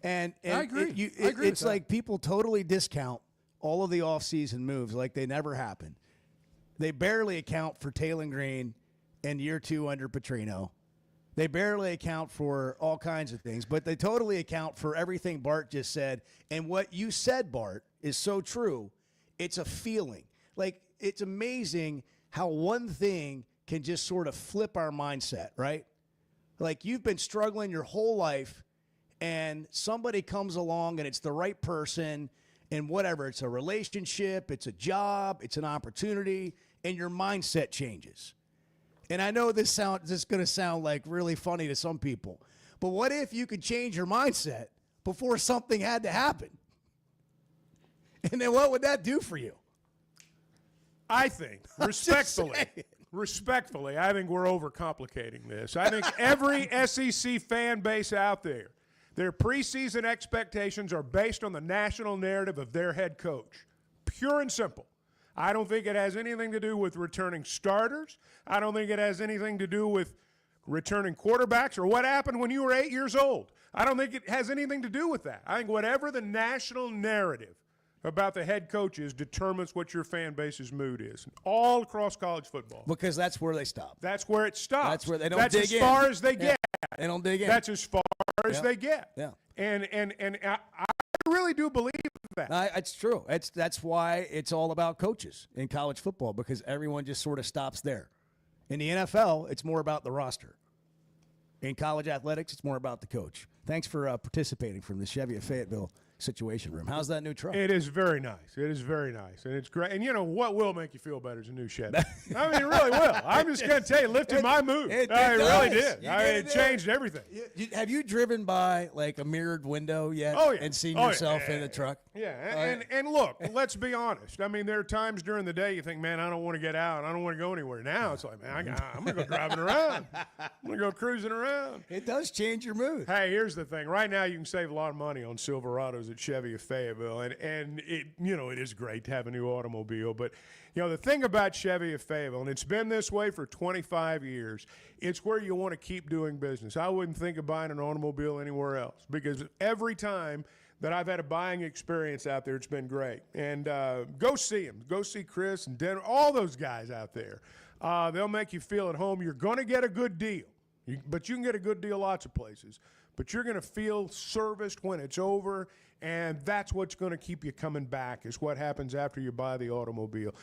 And I agree. It's like people totally discount all of the offseason moves like they never happened. They barely account for Taylor Green and year 2 under Petrino. They barely account for all kinds of things, but they totally account for everything Bart just said. And what you said, Bart, is so true. It's a feeling. It's amazing how one thing can just sort of flip our mindset, right? You've been struggling your whole life, and somebody comes along, and it's the right person, and whatever. It's a relationship, it's a job, it's an opportunity, and your mindset changes. And I know this is going to sound really funny to some people, but what if you could change your mindset before something had to happen? And then what would that do for you? I think, respectfully, I think we're overcomplicating this. I think every SEC fan base out there, their preseason expectations are based on the national narrative of their head coach. Pure and simple. I don't think it has anything to do with returning starters. I don't think it has anything to do with returning quarterbacks or what happened when you were 8 years old. I don't think it has anything to do with that. I think whatever the national narrative about the head coach is determines what your fan base's mood is, all across college football. Because that's where they stop. That's where it stops. That's where they don't dig in. That's as far as they get. They don't dig in. That's as far as they get. Yeah. And I really do believe that. It's true. That's why it's all about coaches in college football, because everyone just sort of stops there. In the NFL, it's more about the roster. In college athletics, it's more about the coach. thanks for participating from the Chevy of Fayetteville Situation Room. How's that new truck? It is very nice. It is very nice, and it's great. And you know what will make you feel better is a new Chevy. I mean, it really will. I'm just going to tell you, it lifted my mood. It really did. It changed everything. Have you driven by like a mirrored window yet? Oh, yeah. And seen yourself in the truck? Yeah, and look, let's be honest. I mean, there are times during the day you think, man, I don't want to get out. I don't want to go anywhere. Now it's like, man, I'm going to go driving around. I'm going to go cruising around. It does change your mood. Hey, here's the thing. Right now you can save a lot of money on Silverados at Chevy of Fayetteville, and it, you know, it is great to have a new automobile. But, you know, the thing about Chevy of Fayetteville, and it's been this way for 25 years, it's where you want to keep doing business. I wouldn't think of buying an automobile anywhere else because every time that I've had a buying experience out there, it's been great. And go see them. Go see Chris and Denver, all those guys out there. They'll make you feel at home. You're going to get a good deal, but you can get a good deal lots of places. But you're going to feel serviced when it's over, and that's what's going to keep you coming back is what happens after you buy the automobile.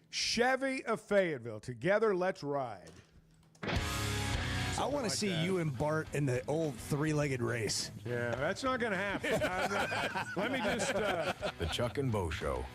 Chevy of Fayetteville. Together, let's ride. I want to see you and Bart in the old three-legged race. Yeah, that's not going to happen. Let me just... The Chuck and Bo Show.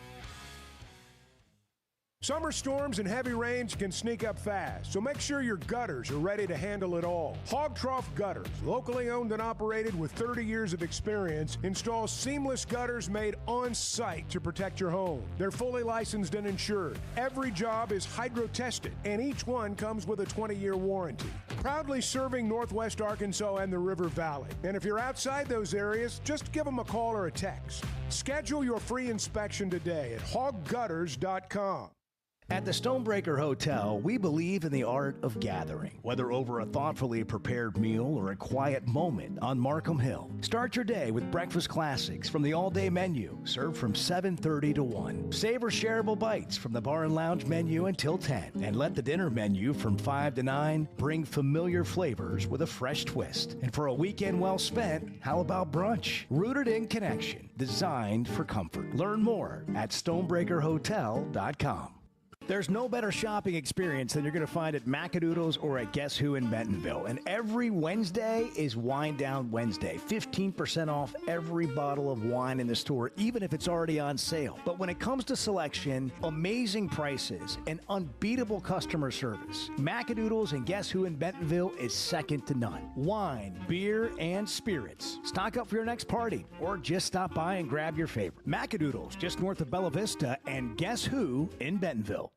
Summer storms and heavy rains can sneak up fast, so make sure your gutters are ready to handle it all. Hog Trough Gutters, locally owned and operated with 30 years of experience, installs seamless gutters made on-site to protect your home. They're fully licensed and insured. Every job is hydro-tested, and each one comes with a 20-year warranty. Proudly serving Northwest Arkansas and the River Valley. And if you're outside those areas, just give them a call or a text. Schedule your free inspection today at hoggutters.com. At the Stonebreaker Hotel, we believe in the art of gathering, whether over a thoughtfully prepared meal or a quiet moment on Markham Hill. Start your day with breakfast classics from the all-day menu, served from 7:30 to 1. Savor shareable bites from the bar and lounge menu until 10. And let the dinner menu from 5 to 9 bring familiar flavors with a fresh twist. And for a weekend well spent, how about brunch? Rooted in connection, designed for comfort. Learn more at stonebreakerhotel.com. There's no better shopping experience than you're going to find at Macadoodles or at Guess Who in Bentonville. And every Wednesday is Wine Down Wednesday. 15% off every bottle of wine in the store, even if it's already on sale. But when it comes to selection, amazing prices, and unbeatable customer service, Macadoodles and Guess Who in Bentonville is second to none. Wine, beer, and spirits. Stock up for your next party or just stop by and grab your favorite. Macadoodles, just north of Bella Vista, and Guess Who in Bentonville.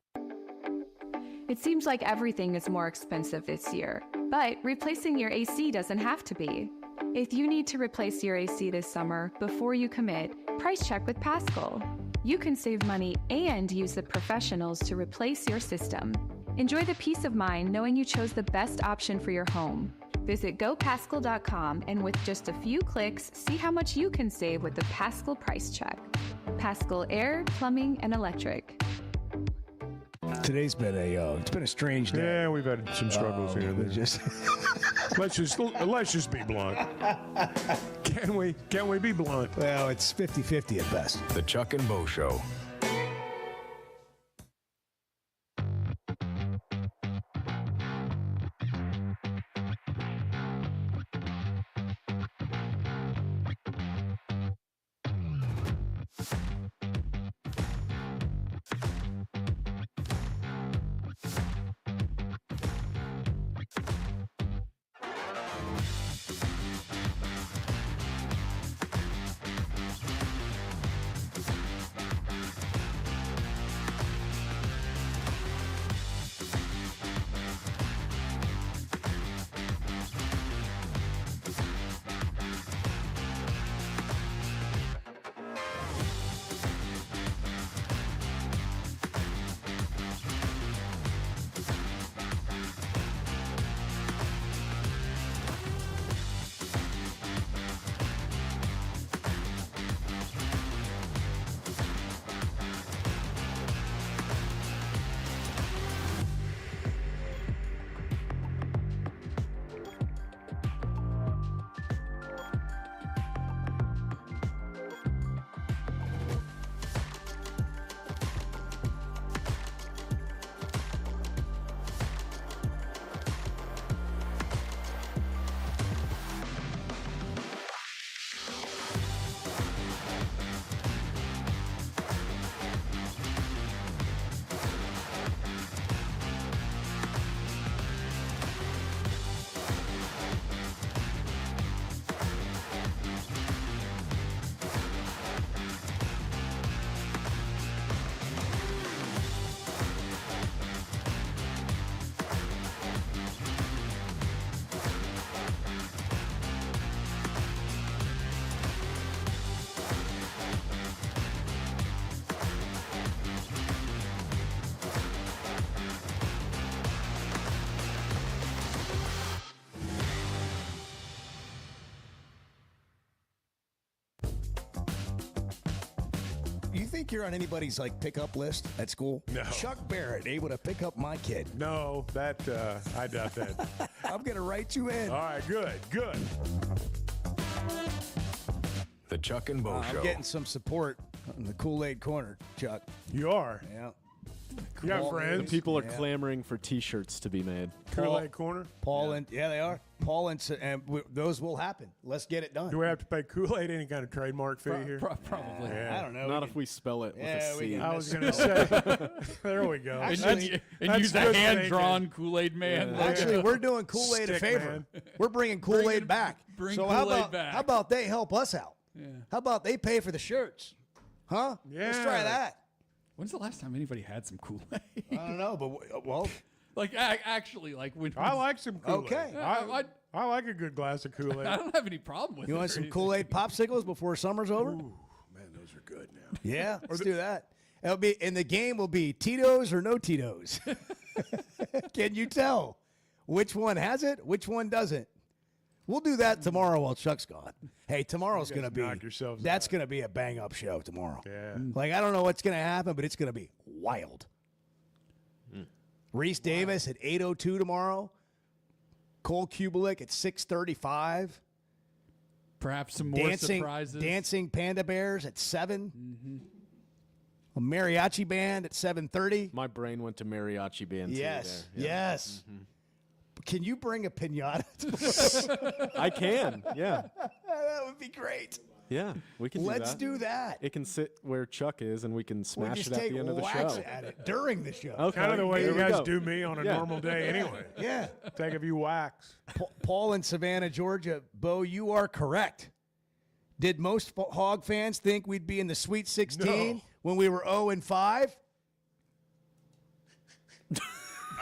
It seems like everything is more expensive this year, but replacing your AC doesn't have to be. If you need to replace your AC this summer, before you commit, price check with Paschal. You can save money and use the professionals to replace your system. Enjoy the peace of mind knowing you chose the best option for your home. Visit gopaschal.com and with just a few clicks, see how much you can save with the Paschal Price Check. Paschal Air, Plumbing, and Electric. Today's been it's been a strange day. Yeah, we've had some struggles here. Let's just be blunt. Can we be blunt? Well, it's 50-50 at best. The Chuck and Bo Show. think you're on anybody's like pickup list at school? No. Chuck Barrett able to pick up my kid. No, that I doubt that. I'm gonna write you in. All right, good. The Chuck and Bo Show. I'm getting some support in the Kool-Aid corner, Chuck. You are. Yeah. You got friends. People are clamoring for T-shirts to be made. Kool-Aid corner. Paul and they are. Paul and those will happen. Let's get it done. Do we have to pay Kool-Aid any kind of trademark fee here? Probably. Yeah. I don't know. Not if we spell it with a C. I was going to say. There we go. And use the hand-drawn Kool-Aid man. Yeah. Actually, we're doing Kool-Aid a Stick favor. man. We're bringing Kool-Aid back. Bring so Kool-Aid back. How about they help us out? Yeah. How about they pay for the shirts? Huh? Yeah. Let's try that. When's the last time anybody had some Kool-Aid? I don't know, but well, like actually, like when I like some Kool-Aid. Okay. I like a good glass of Kool-Aid. I don't have any problem with it. you want some Kool-Aid popsicles before summer's over? Ooh, man, those are good now. Yeah, let's do that. It'll be, and the game will be Tito's or no Tito's. Can you tell which one has it, which one doesn't? We'll do that tomorrow while Chuck's gone. Hey, tomorrow's going to be, that's going to be a bang-up show tomorrow. Yeah. Like, I don't know what's going to happen, but it's going to be wild. Reese Davis at 8:02 tomorrow. Cole Kubelik at 6:35. Perhaps some more surprises. Dancing Panda Bears at 7. A mariachi band at 7:30. My brain went to mariachi band. Yes, too there. yes. Can you bring a pinata? I can. Yeah. That would be great. Yeah, we can. Let's do that. It can sit where Chuck is, and we can We'll smash just it at take the end of the wax show. at it during the show. Okay. Kind of the way There you we guys go. do me on a normal day anyway. Yeah. Take a few whacks. Paul in Savannah, Georgia. Bo, you are correct. Did most Hog fans think we'd be in the Sweet 16 when we were 0-5?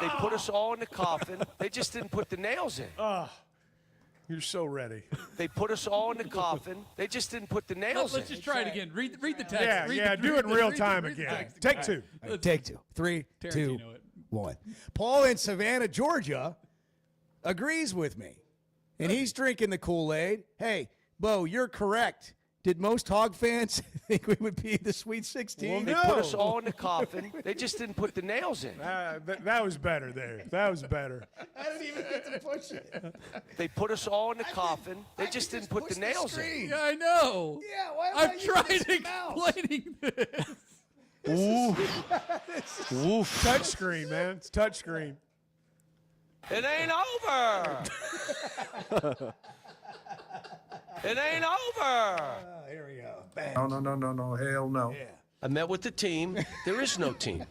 They put us all in the coffin. They just didn't put the nails in. You're so ready. They put us all in the coffin. They just didn't put the nails Let's in. just try it again. Read the text. Yeah, do it in real time again. Take two. Take two. 3, 2, Tarantino it. 1. Paul in Savannah, Georgia agrees with me. And he's drinking the Kool-Aid. Hey, Bo, you're correct. Did most Hog fans think we would be in the Sweet 16? Well, they put us all in the coffin. They just didn't put the nails in. That was better there. That was better. I didn't even get to push it. They put us all in the coffin. They just didn't put the nails in. Yeah, I know. Yeah, why am I'm I using trying this to mouse? explaining this. Woof. Touch screen, man. It's touch screen. It ain't over. It ain't over. Here we go. Bang. No. Hell no. Yeah. I met with the team. There is no team.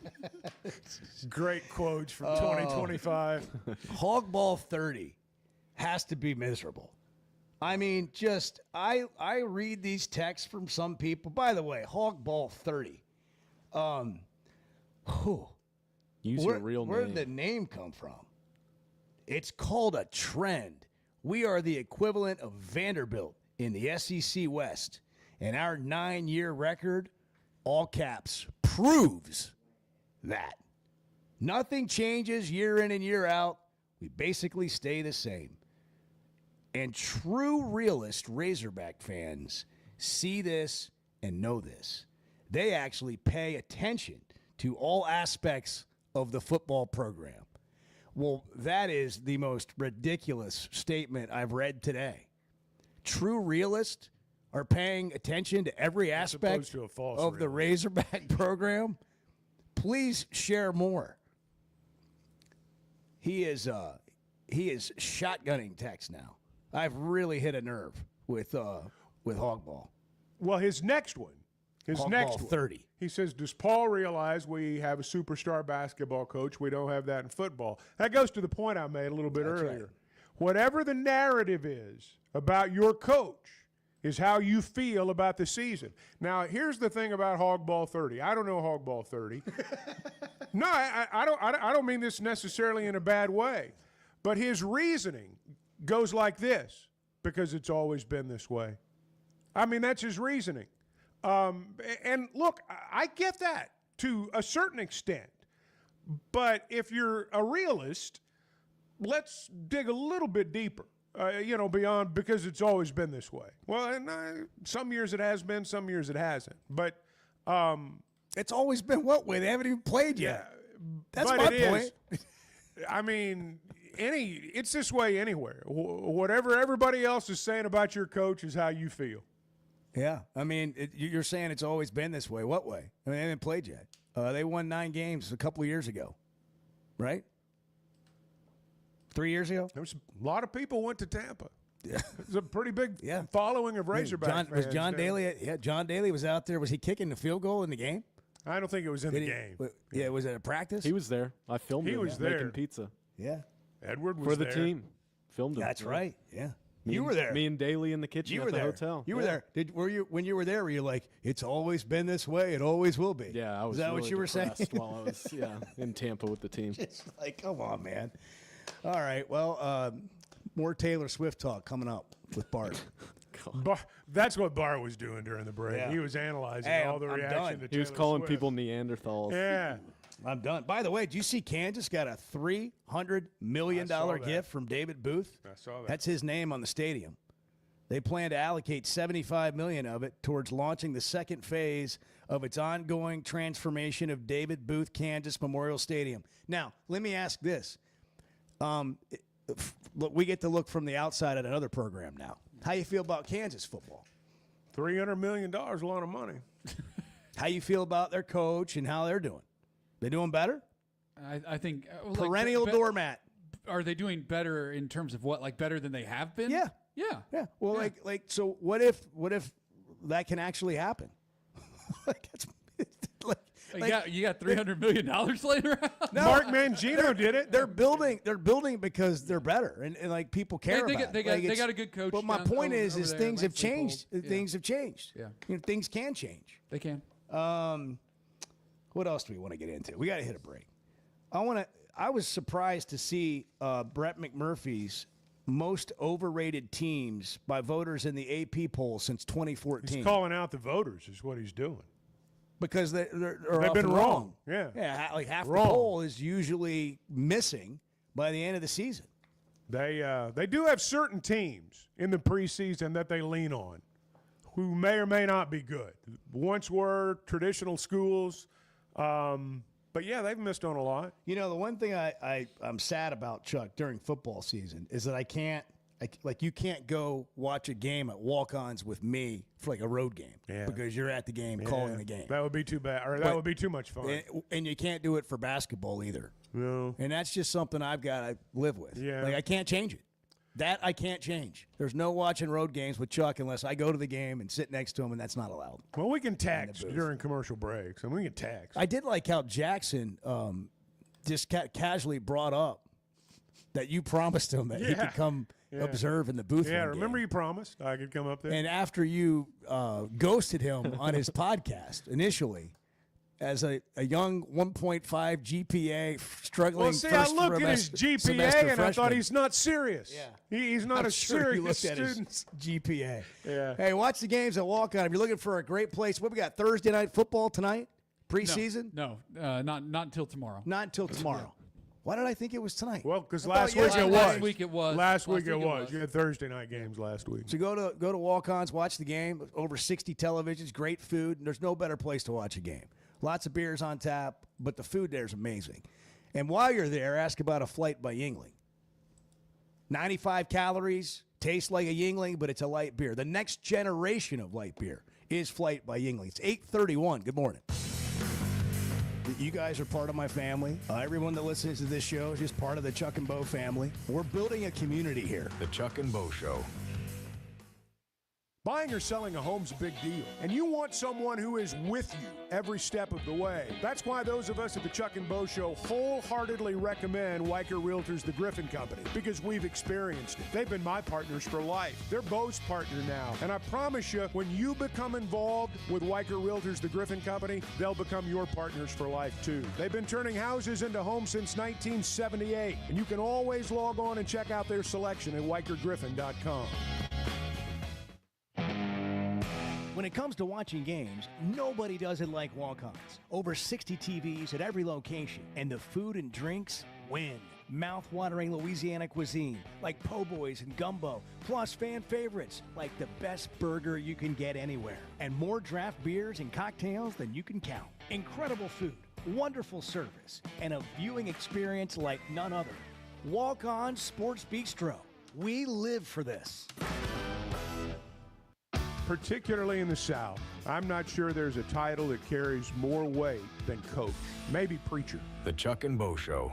Great quotes from 2025. Hogball 30 has to be miserable. I mean, just I read these texts from some people. By the way, Hogball 30. Use your real name. Where did the name come from? It's called a trend. We are the equivalent of Vanderbilt in the SEC West, and our 9-year record, all caps, proves that. Nothing changes year in and year out. We basically stay the same. And true realist Razorback fans see this and know this. They actually pay attention to all aspects of the football program. Well, that is the most ridiculous statement I've read today. True realists are paying attention to every aspect to a false of the Razorback program. Please share more. He is shotgunning text now. I've really hit a nerve with Hogball. Well, his next one. Hogball 30. He says, does Paul realize we have a superstar basketball coach? We don't have that in football. That goes to the point I made a little bit earlier. Right. Whatever the narrative is about your coach is how you feel about the season. Now, here's the thing about Hogball 30. I don't know Hogball 30. No, I don't mean this necessarily in a bad way. But his reasoning goes like this, because it's always been this way. I mean, that's his reasoning. And look, I get that to a certain extent. But if you're a realist, let's dig a little bit deeper, beyond, because it's always been this way. Well, and some years it has been, some years it hasn't. But It's always been what way? They haven't even played yet. That's but my it point. is. I mean, it's this way anywhere. Whatever everybody else is saying about your coach is how you feel. Yeah, I mean, you're saying it's always been this way. What way? I mean, they haven't played yet. They won 9 games a couple of years ago, right? 3 years ago? There was a lot of people went to Tampa. Yeah. There's a pretty big following of Razorback fans. Was John Daly? Yeah, John Daly was out there. Was he kicking the field goal in the game? I don't think it was in the game. Yeah, was it a practice? He was there. I filmed him. He was there. Making pizza. Yeah. Edward was for the there. team. Filmed him. That's right. Yeah. You were there. Me and Daly in the kitchen You at were the there. hotel. You were there. Were you when you were there? Were you like, it's always been this way? It always will be. Yeah, I was. Is that really what you were saying? depressed while I was in Tampa with the team. Just like, come on, man. All right. Well, more Taylor Swift talk coming up with Bart. That's what Bart was doing during the break. Yeah. He was analyzing all the I'm reaction done. to He was Taylor calling Swift. people Neanderthals. Yeah. I'm done. By the way, do you see Kansas got a $300 million gift from David Booth? I saw that. That's his name on the stadium. They plan to allocate $75 million of it towards launching the second phase of its ongoing transformation of David Booth Kansas Memorial Stadium. Now, let me ask this. Look, we get to look from the outside at another program now. How you feel about Kansas football? $300 million, a lot of money. How you feel about their coach and how they're doing? They doing better? I think Perennial doormat. Are they doing better in terms of what? Like better than they have been? Yeah. Yeah. Well, like so what if that can actually happen? You got $300 million laying around? No, Mark Mangino did it. They're building because they're better and like people care They about got, it. they got a good coach. But my down point over is there, things have Lance changed. Leipold. Yeah. Things have changed. Yeah. Things can change. They can. What else do we want to get into? We got to hit a break. I was surprised to see Brett McMurphy's most overrated teams by voters in the AP poll since 2014. He's calling out the voters is what he's doing. Because they've been wrong. Yeah. Yeah, like half Wrong. the poll is usually missing by the end of the season. They do have certain teams in the preseason that they lean on who may or may not be good. Once were traditional schools, but yeah, they've missed on a lot. You know, the one thing I'm sad about, Chuck, during football season is that you can't go watch a game at Walk-Ons with me for like a road game because you're at the game calling the game. That would be too bad, or that would be too much fun. And you can't do it for basketball either. No. And that's just something I've got to live with. Yeah. Like I can't change it. That I can't change. There's no watching road games with Chuck unless I go to the game and sit next to him, and that's not allowed. Well, we can text during commercial breaks, and we can text. I did like how Jackson just casually brought up that you promised him that he could come observe in the booth. Yeah, one remember game. you promised I could come up there. And after you ghosted him on his podcast initially, as a young 1.5 GPA struggling. Well, see, I looked at his GPA and I thought he's not serious. Yeah. He's not I'm a sure serious you looked at his student. GPA. Yeah. Hey, watch the games at Walk-On. If you're looking for a great place, what we got Thursday night football tonight? Preseason? No, not until tomorrow. Not until tomorrow. Why did I think it was tonight? Well, because I last thought week it was. Last week it was. Last week it was. You had Thursday night games last week. So go to Walk-Ons, watch the game. Over 60 televisions, great food. And there's no better place to watch a game. Lots of beers on tap, but the food there is amazing. And while you're there, ask about a Flight by Yuengling. 95 calories, tastes like a Yuengling, but it's a light beer. The next generation of light beer is Flight by Yuengling. It's 8:31. Good morning. You guys are part of my family. Everyone that listens to this show is just part of the Chuck and Bo family. We're building a community here. The Chuck and Bo Show. Buying or selling a home's a big deal, and you want someone who is with you every step of the way. That's why those of us at the Chuck and Bo Show wholeheartedly recommend Weicker Realtors, the Griffin Company, because we've experienced it. They've been my partners for life. They're Bo's partner now, and I promise you, when you become involved with Weicker Realtors, the Griffin Company, they'll become your partners for life too. They've been turning houses into homes since 1978, and you can always log on and check out their selection at WeicherGriffin.com. When it comes to watching games, nobody does it like Walk-Ons. Over 60 TVs at every location, and the food and drinks win. mouth-watering Louisiana cuisine like po' boys and gumbo, plus fan favorites like the best burger you can get anywhere, and more draft beers and cocktails than you can count. Incredible food, wonderful service, and a viewing experience like none other. Walk On Sports Bistro. We live for this. Particularly in the South, I'm not sure there's a title that carries more weight than coach. Maybe preacher. The Chuck and Bo Show.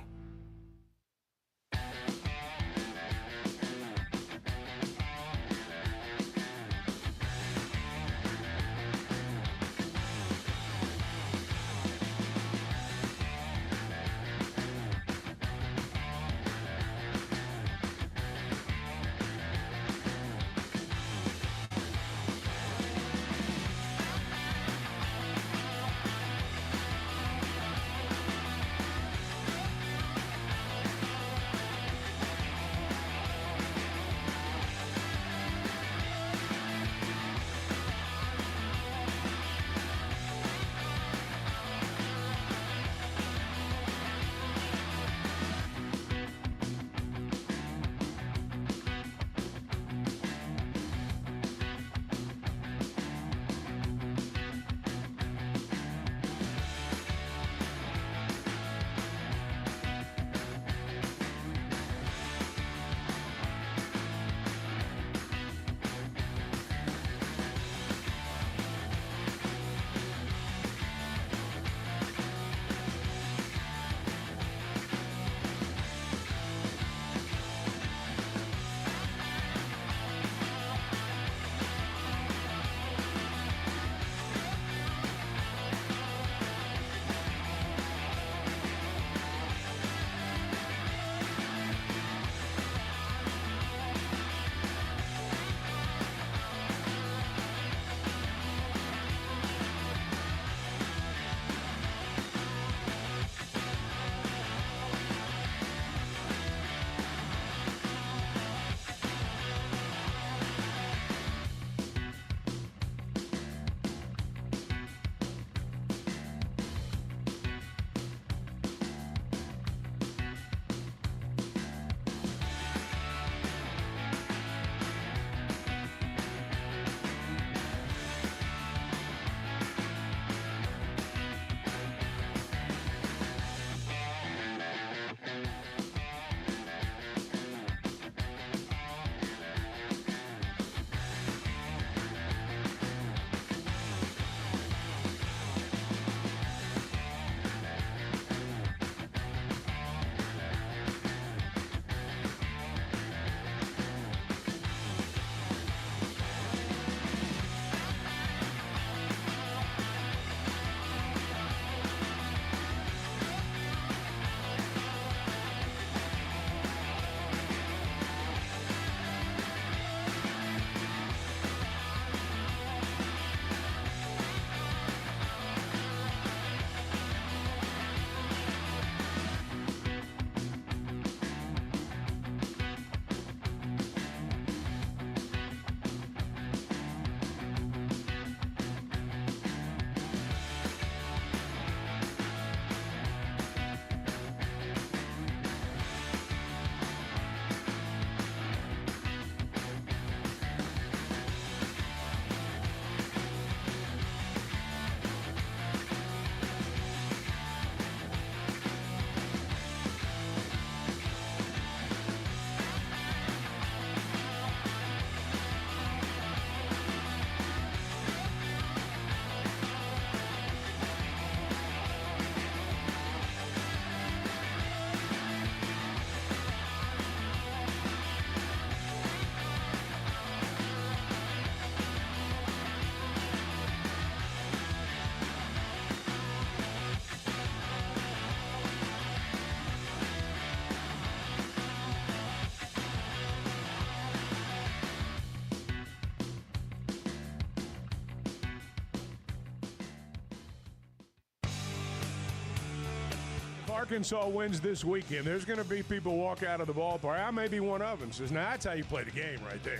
Arkansas wins this weekend, there's going to be people walk out of the ballpark. I may be one of them. Says, now that's how you play the game right there.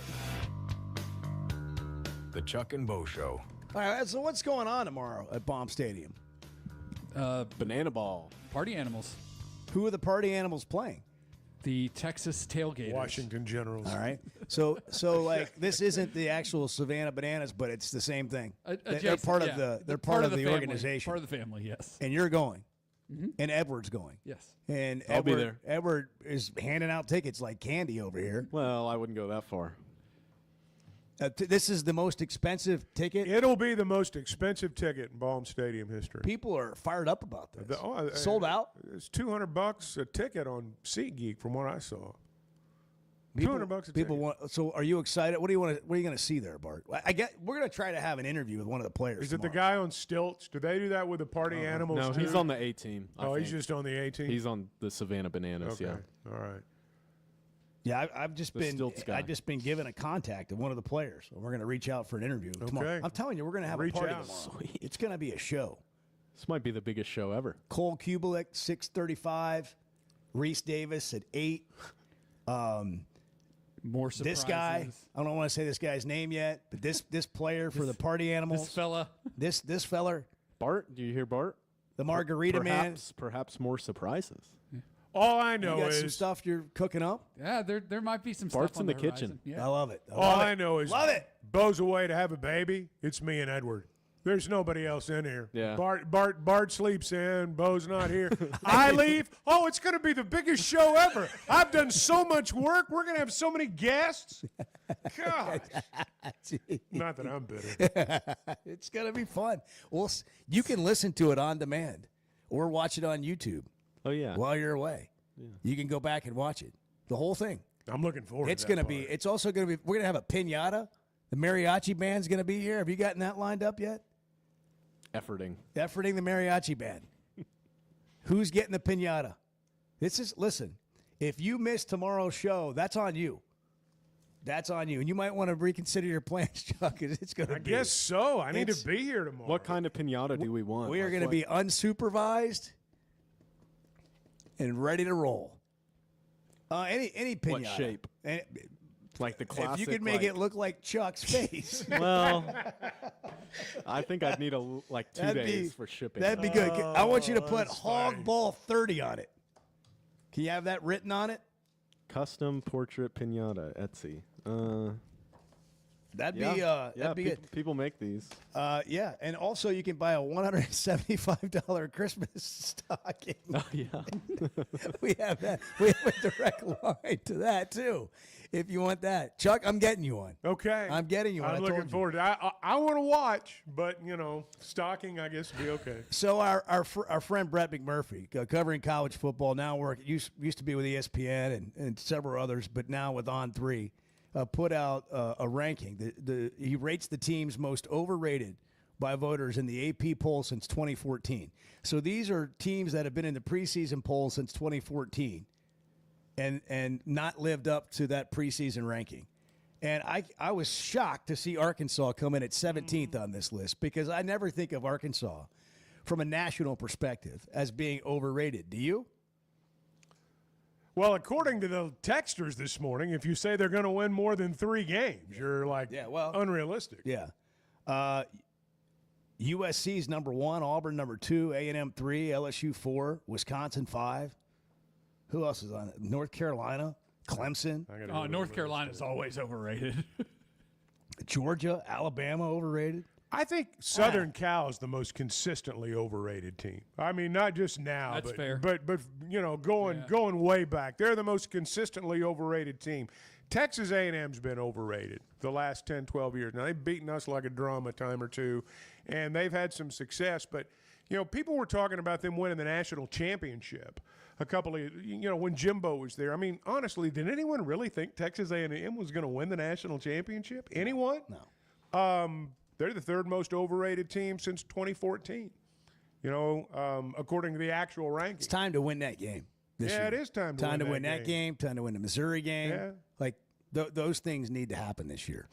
The Chuck and Bo Show. All right, so what's going on tomorrow at Baum Stadium? Banana ball. Party animals. Who are the party animals playing? The Texas Tailgaters. Washington Generals. All right. So like this isn't the actual Savannah Bananas, but it's the same thing. They're part of the part of the family, organization. Part of the family, yes. And you're going. And Edward's going. Yes. And I'll be there. Edward is handing out tickets like candy over here. Well, I wouldn't go that far. This is the most expensive ticket. It'll be the most expensive ticket in Baum Stadium history. People are fired up about this. Sold out? It's $200 a ticket on SeatGeek from what I saw. People, $200 a ticket. people want. So, are you excited? What do you want? What are you going to see there, Bart? We're going to try to have an interview with one of the players. Is it the guy on stilts? Do they do that with the party animals? No, too? he's on the A team. He's just on the A team. He's on the Savannah Bananas. Okay. Yeah. All right. Yeah, I've just been given a contact of one of the players. We're going to reach out for an interview tomorrow. I'm telling you, we're going to have a party tomorrow. Sweet. It's going to be a show. This might be the biggest show ever. Cole Kubelik, 6:35. Reese Davis at 8. More surprises. This guy, I don't want to say this guy's name yet, but this player for the party animals. This fella. This feller. Bart, do you hear Bart? The Margarita Man. Perhaps more surprises. All I know you got is some stuff you're cooking up. Yeah, there might be some Bart's stuff on in the horizon. kitchen. Yeah. I love it. I know is love it. Bo's away to have a baby. It's me and Edward. There's nobody else in here. Yeah. Bart sleeps in. Bo's not here. I leave. Oh, it's going to be the biggest show ever. I've done so much work. We're going to have so many guests. God. Not that I'm bitter. It's going to be fun. Well, you can listen to it on demand or watch it on YouTube. Oh, yeah. While you're away. Yeah. You can go back and watch it. The whole thing. I'm looking forward It's to going that to be, it's also going to be, we're going to have a piñata. The mariachi band's going to be here. Have you gotten that lined up yet? Efforting the mariachi band. Who's getting the piñata? Listen, if you miss tomorrow's show, that's on you. That's on you. And you might want to reconsider your plans, Chuck, because it's going to be. I guess so. I need to be here tomorrow. What kind of piñata do we want? We are going to be unsupervised and ready to roll. Any piñata. What shape? Like the classic. If you could make it look like Chuck's face. Well, I think I'd need 2 days for shipping. That'd be good. I want you to put Hogball 30 on it. Can you have that written on it? Custom portrait piñata, Etsy. That'd be good. People make these. Yeah, and also you can buy a $175 Christmas stocking. Oh yeah, we have that. We have a direct line to that too. If you want that, Chuck, I'm getting you one. Okay, I'm getting you one. I'm looking forward to it. I want to watch, but stocking I guess would be okay. So our friend Brett McMurphy, covering college football, now used to be with ESPN and several others, but now with On3. Put out a ranking. He rates the teams most overrated by voters in the AP poll since 2014. So these are teams that have been in the preseason poll since 2014 and not lived up to that preseason ranking. And I was shocked to see Arkansas come in at 17th on this list because I never think of Arkansas from a national perspective as being overrated. Do you? Well, according to the texters this morning, if you say they're going to win more than 3 games, you're unrealistic. Yeah. USC's number 1, Auburn number 2, A&M 3, LSU 4, Wisconsin 5. Who else is on it? North Carolina, Clemson. North Carolina's always overrated. Georgia, Alabama overrated. I think Southern Cal is the most consistently overrated team. I mean, not just now, That's fair. but going way back. They're the most consistently overrated team. Texas A&M's been overrated the last 10, 12 years. Now, they've beaten us like a drum a time or two, and they've had some success. But, people were talking about them winning the national championship a couple of, when Jimbo was there. I mean, honestly, did anyone really think Texas A&M was going to win the national championship? Anyone? No. They're the 3rd most overrated team since 2014, according to the actual rankings. It's time to win that game this year. It is time to win that game. Time to win the Missouri game. Yeah. Like, those things need to happen this year.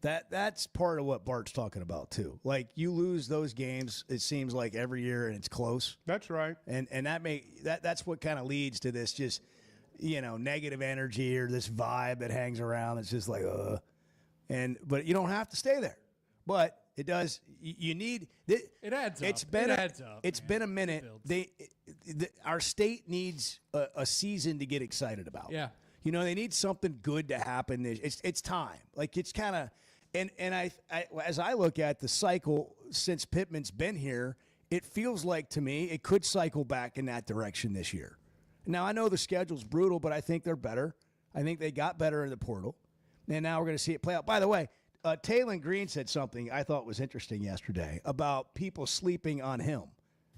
That's part of what Bart's talking about, too. Like, you lose those games, it seems like every year, and it's close. That's right. And that's what kind of leads to this just, negative energy or this vibe that hangs around. It's just like, but you don't have to stay there. But it does. You need it. It adds up. It adds up. It's been a minute. our state needs a season to get excited about. Yeah. You know, they need something good to happen. It's time. Like, it's kind of, and I, as I look at the cycle since Pittman's been here, it feels like to me it could cycle back in that direction this year. Now, I know the schedule's brutal, but I think they're better. I think they got better in the portal. And now we're going to see it play out. By the way, Taylon Green said something I thought was interesting yesterday about people sleeping on him.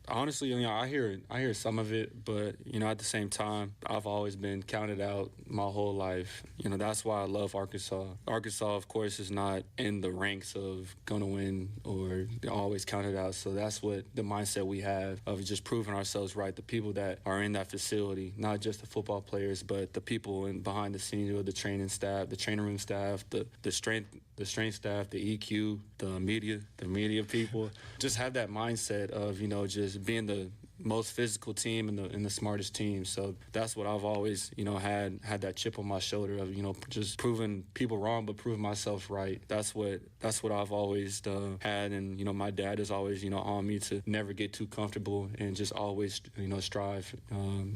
Honestly, you know, I hear some of it, but, you know, at the same time, I've always been counted out my whole life. You know, that's why I love Arkansas. Arkansas, of course, is not in the ranks of going to win or always counted out. So that's what the mindset we have of just proving ourselves right. The people that are in that facility, not just the football players, but the people behind the scenes, the training staff, the training room staff, the strength staff, the EQ, the media people, just have that mindset of, you know, just being the most physical team and the smartest team. So that's what I've always, you know, had that chip on my shoulder of, you know, just proving people wrong, but proving myself right. That's what I've always had. And, you know, my dad is always, you know, on me to never get too comfortable and just always, you know, strive,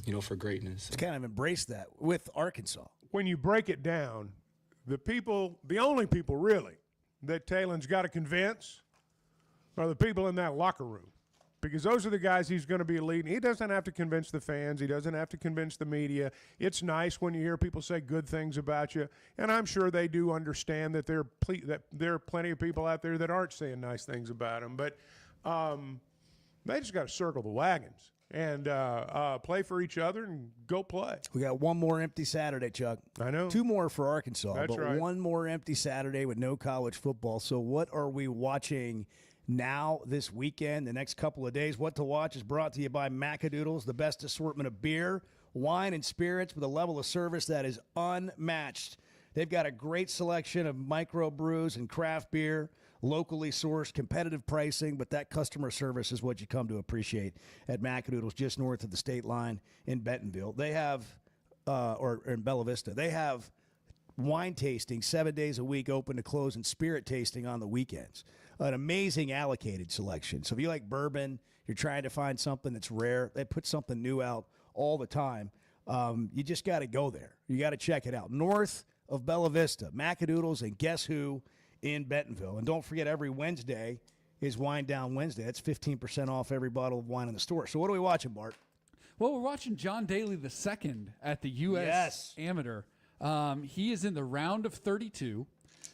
you know, for greatness. It's kind of embraced that with Arkansas. When you break it down, the only people really that Taylon's got to convince are the people in that locker room, because those are the guys he's going to be leading. He doesn't have to convince the fans. He doesn't have to convince the media. It's nice when you hear people say good things about you, and I'm sure they do understand that there are plenty of people out there that aren't saying nice things about him, but they just got to circle the wagons and play for each other and go play. We got one more empty Saturday, Chuck. I know. 2 more for Arkansas, That's but right. one more empty Saturday with no college football. So what are we watching now this weekend, the next couple of days? What to watch is brought to you by Macadoodles, the best assortment of beer, wine, and spirits with a level of service that is unmatched. They've got a great selection of micro brews and craft beer, locally sourced, competitive pricing, but that customer service is what you come to appreciate at Macadoodles, just north of the state line in Bentonville. They have, or in Bella Vista, they have wine tasting 7 days a week, open to close, and spirit tasting on the weekends. An amazing allocated selection. So if you like bourbon, you're trying to find something that's rare, they put something new out all the time. You just got to go there. You got to check it out. North of Bella Vista, Macadoodles, and guess who in Bentonville. And don't forget, every Wednesday is Wine Down Wednesday. That's 15% off every bottle of wine in the store. So what are we watching, Bart? Well, we're watching John Daly II at the U.S. Amateur. He is in the round of 32.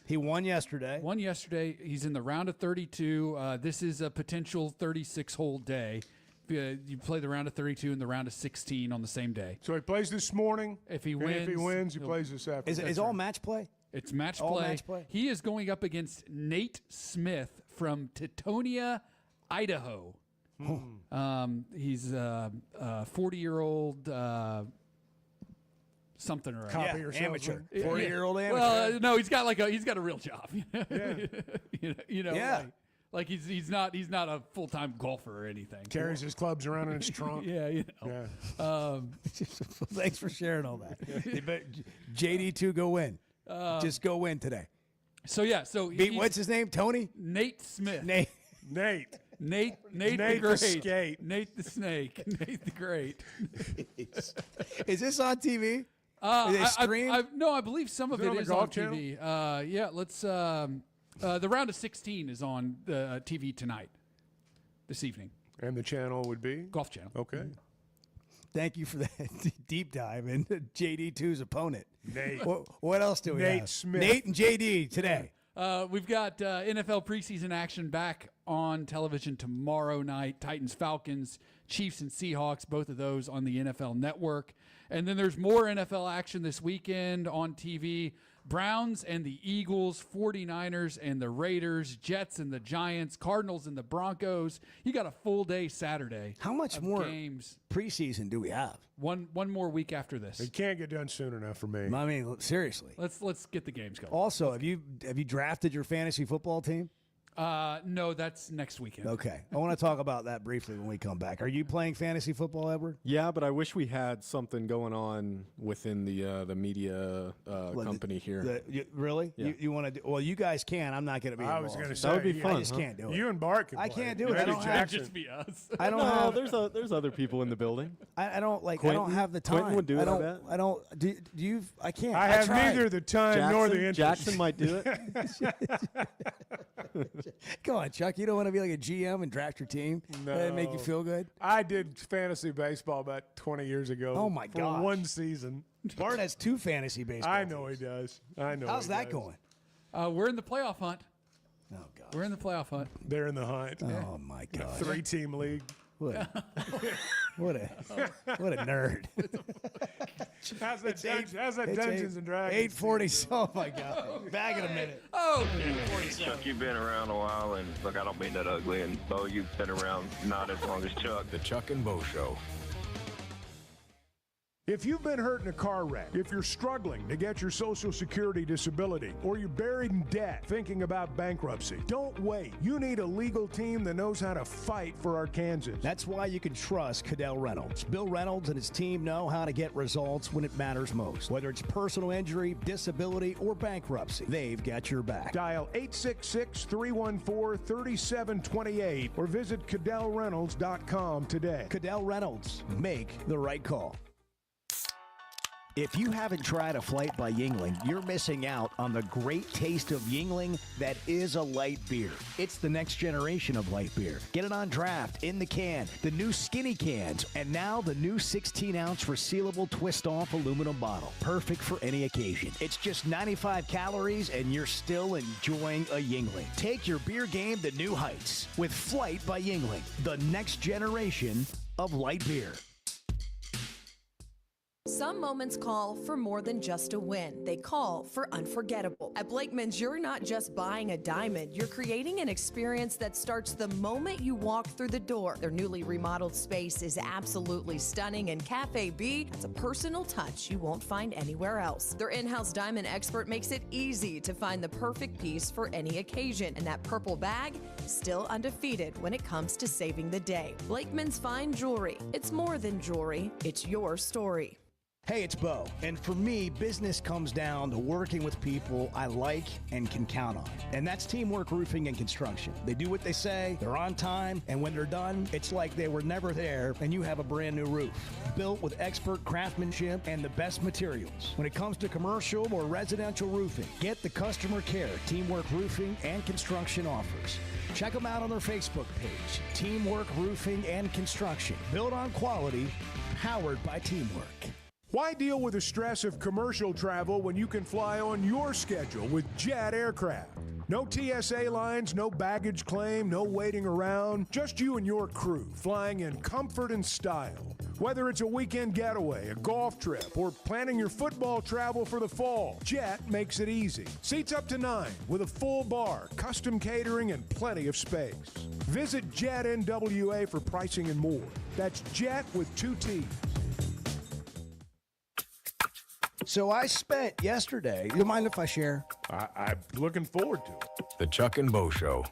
He won yesterday. He's in the round of 32. This is a potential 36-hole day. You play the round of 32 and the round of 16 on the same day. So he plays this morning. If he and wins, if he wins, he plays this afternoon. Is all match play? It's match All play. match play? He is going up against Nate Smith from Titonia, Idaho. He's a 40-year-old something or other. Copy or amateur. 40-year-old amateur. Well, no, he's got a real job. You know, Yeah. like he's not a full-time golfer or anything. Carries his clubs around in his trunk. Yeah, you know. Yeah. Thanks for sharing all that. JD2, go win. Just go win today. So what's his name? Tony? Nate Smith. Nate the Nate Great. the Skate. Nate the Snake. Nate the Great. Is this on TV? Is it I streamed? no, I believe some of Is it it on the is Golf on Channel? TV. Yeah, let's. The round of 16 is on TV tonight, this evening. And the channel would be? Golf Channel. Okay. Thank you for that deep dive into JD2's opponent. Nate. What else do we have? Nate Smith. Nate and JD today. We've got NFL preseason action back on television tomorrow night. Titans, Falcons, Chiefs, and Seahawks, both of those on the NFL Network. And then there's more NFL action this weekend on TV. Browns and the Eagles, 49ers and the Raiders, Jets and the Giants, Cardinals and the Broncos. You got a full day Saturday. How much more games? preseason do we have? One more week after this. It can't get done soon enough for me. I mean, seriously. Let's get the games going. Also, have you drafted your fantasy football team? No, that's next weekend. Okay. I want to talk about that briefly when we come back. Are you playing fantasy football, Edward? Yeah, but I wish we had something going on within the media company here. Really? Yeah. You want to do? Well, you guys can. I'm not going to be. I was going to say that would be fun. I just can't do it. You and Bart can. I play can't it. do it. I Maybe don't have Jackson. Just be us. I don't No, have. there's other people in the building. I don't like. Quentin? I don't have the time. Quentin would do it, I I don't. bet. I don't. Do you? I can't. I have tried. neither the time nor the interest. Jackson might do it. Come on, Chuck. You don't want to be like a GM and draft your team? No. That make you feel good? I did fantasy baseball about 20 years ago. Oh, my for gosh. one season. Bart has 2 fantasy baseball. I know he does. I know. How's he that does. going? We're in the playoff hunt. Oh God. We're in the playoff hunt. They're in the hunt. Oh my God. 3-team league. What a nerd. How's that Dungeons and Dragons? 840. Oh my God. Back in a minute. Oh, Chuck, you've been around a while, and look, I don't mean that ugly, and Bo, you've been around not as long as Chuck. The Chuck and Bo Show. If you've been hurt in a car wreck, if you're struggling to get your Social Security disability, or you're buried in debt thinking about bankruptcy, don't wait. You need a legal team that knows how to fight for Arkansas. That's why you can trust Cadell Reynolds. Bill Reynolds and his team know how to get results when it matters most. Whether it's personal injury, disability, or bankruptcy, they've got your back. Dial 866-314-3728 or visit CadellReynolds.com today. Cadell Reynolds. Make the right call. If you haven't tried a flight by Yingling, you're missing out on the great taste of Yingling that is a light beer. It's the next generation of light beer. Get it on draft, in the can, the new skinny cans, and now the new 16-ounce resealable twist-off aluminum bottle. Perfect for any occasion. It's just 95 calories, and you're still enjoying a Yingling. Take your beer game to new heights with Flight by Yingling, the next generation of light beer. Some moments call for more than just a win. They call for unforgettable. At Blakeman's, you're not just buying a diamond. You're creating an experience that starts the moment you walk through the door. Their newly remodeled space is absolutely stunning, and Cafe B has a personal touch you won't find anywhere else. Their in-house diamond expert makes it easy to find the perfect piece for any occasion, and that purple bag is still undefeated when it comes to saving the day. Blakeman's Fine Jewelry. It's more than jewelry. It's your story. Hey, it's Bo. And for me, business comes down to working with people I like and can count on. And that's Teamwork Roofing and Construction. They do what they say, they're on time, and when they're done, it's like they were never there and you have a brand new roof. Built with expert craftsmanship and the best materials. When it comes to commercial or residential roofing, get the customer care Teamwork Roofing and Construction offers. Check them out on their Facebook page, Teamwork Roofing and Construction. Built on quality, powered by teamwork. Why deal with the stress of commercial travel when you can fly on your schedule with Jet Aircraft? No TSA lines, no baggage claim, no waiting around. Just you and your crew flying in comfort and style. Whether it's a weekend getaway, a golf trip, or planning your football travel for the fall, Jet makes it easy. Seats up to 9 with a full bar, custom catering, and plenty of space. Visit Jet NWA for pricing and more. That's Jet with 2 T's. So I spent yesterday. You mind if I share? I'm looking forward to it. The Chuck and Bo Show.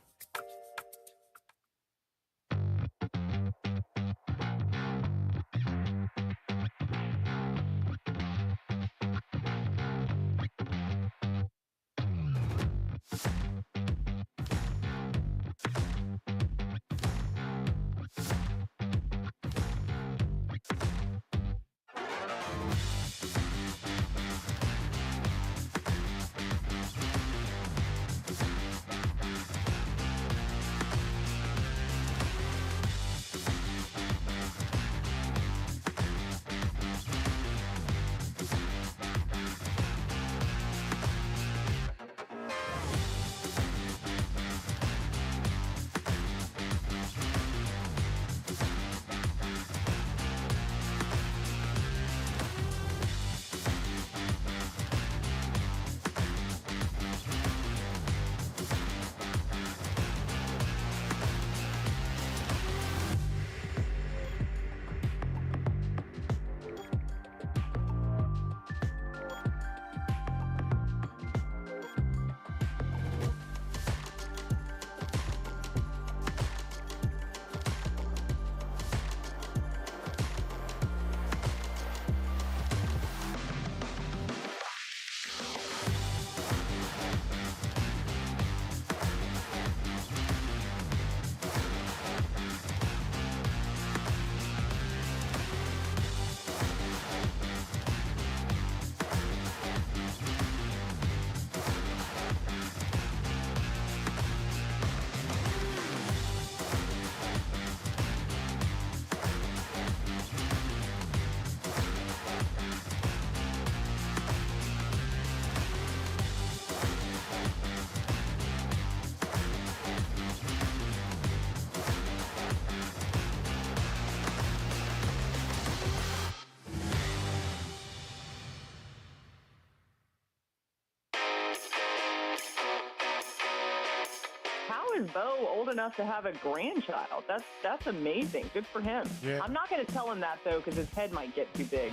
is Bo old enough to have a grandchild? That's amazing. Good for him. Yeah. I'm not going to tell him that, though, because his head might get too big.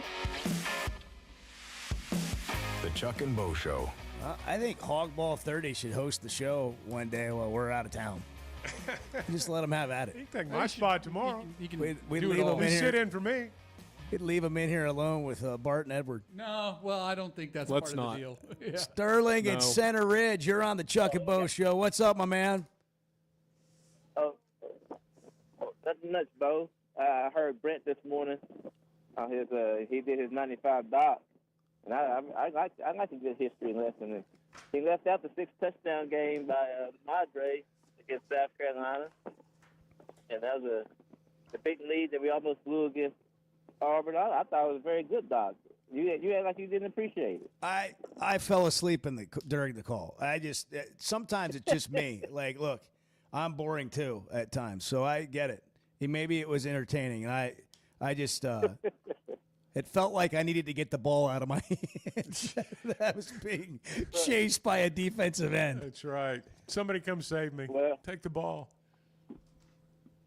The Chuck and Bo Show. I think Hogball 30 should host the show one day while we're out of town. Just let him have at it. You can take my spot tomorrow. You can We'd do leave it all. him in here. Sit in for me. We'd leave him in here alone with Bart and Edward. No, well, I don't think that's Let's part of not. the deal. Yeah. Sterling at Center Ridge. You're on the Chuck and Bo Show. What's up, my man? Oh, nothing much, Bo. I heard Brent this morning. He did his 95 doc, and I like a good history lesson. He left out the 6-touchdown game by Madre against South Carolina, and that was a big lead that we almost blew against Auburn. I thought it was a very good doc. You act like you didn't appreciate it. I fell asleep during the call. Sometimes it's just me. Like, look, I'm boring too at times, so I get it. Maybe it was entertaining, and I just it felt like I needed to get the ball out of my hands. I was being chased by a defensive end. That's right. Somebody come save me. Well, take the ball.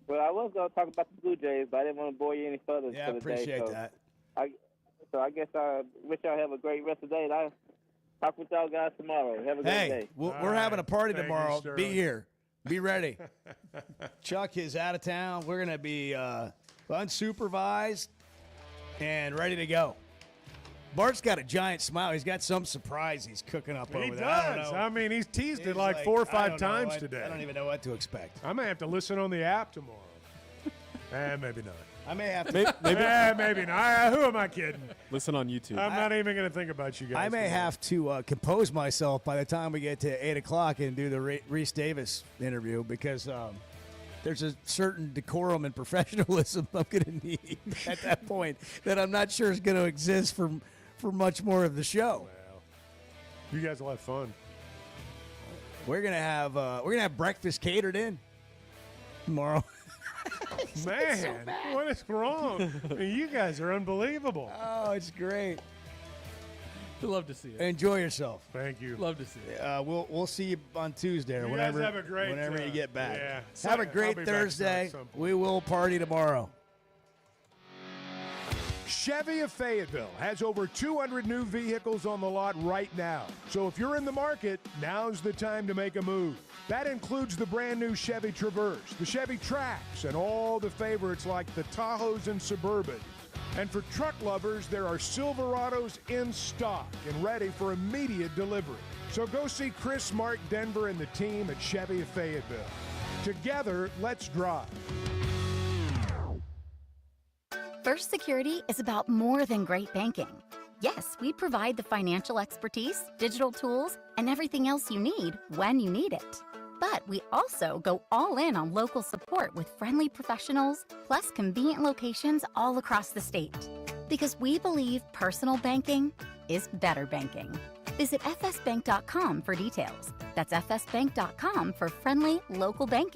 Well, I was going to talk about the Blue Jays, but I didn't want to bore you any further Yeah, for the day. appreciate that. I guess I wish y'all have a great rest of the day. And I'll talk with y'all guys tomorrow. Have a great day. We're having a party Thank you, tomorrow. Be Sterling. here. Be ready. Chuck is out of town. We're going to be unsupervised and ready to go. Bart's got a giant smile. He's got some surprise he's cooking up He over there. I don't does. know. I mean, he's teased He's it like 4 or 5 times I today. don't even know what to expect. I may have to listen on the app tomorrow. Maybe not. I may have to. Maybe not. Who am I kidding? Listen on YouTube. I'm not even going to think about you guys. I may tomorrow. have to compose myself by the time we get to 8 o'clock and do the Reese Davis interview because there's a certain decorum and professionalism I'm going to need at that point that I'm not sure is going to exist for much more of the show. Well, you guys will have fun. We're gonna have breakfast catered in tomorrow. Man, what is wrong? I mean, you guys are unbelievable. Oh, it's great. Love to see it. Enjoy yourself. Thank you. Love to see it. We'll see you on Tuesday or You whenever guys have a great, whenever you get back. yeah. Have a I'll great be back Thursday. at some point. We will party tomorrow. Chevy of Fayetteville has over 200 new vehicles on the lot right now. So if you're in the market, now's the time to make a move. That includes the brand new Chevy Traverse, the Chevy Trax, and all the favorites like the Tahoes and Suburban. And for truck lovers, there are Silverados in stock and ready for immediate delivery. So go see Chris, Mark, Denver, and the team at Chevy of Fayetteville. Together, let's drive. First Security is about more than great banking. Yes, we provide the financial expertise, digital tools, and everything else you need when you need it. But we also go all in on local support with friendly professionals, plus convenient locations all across the state. Because we believe personal banking is better banking. Visit fsbank.com for details. That's fsbank.com for friendly local banking.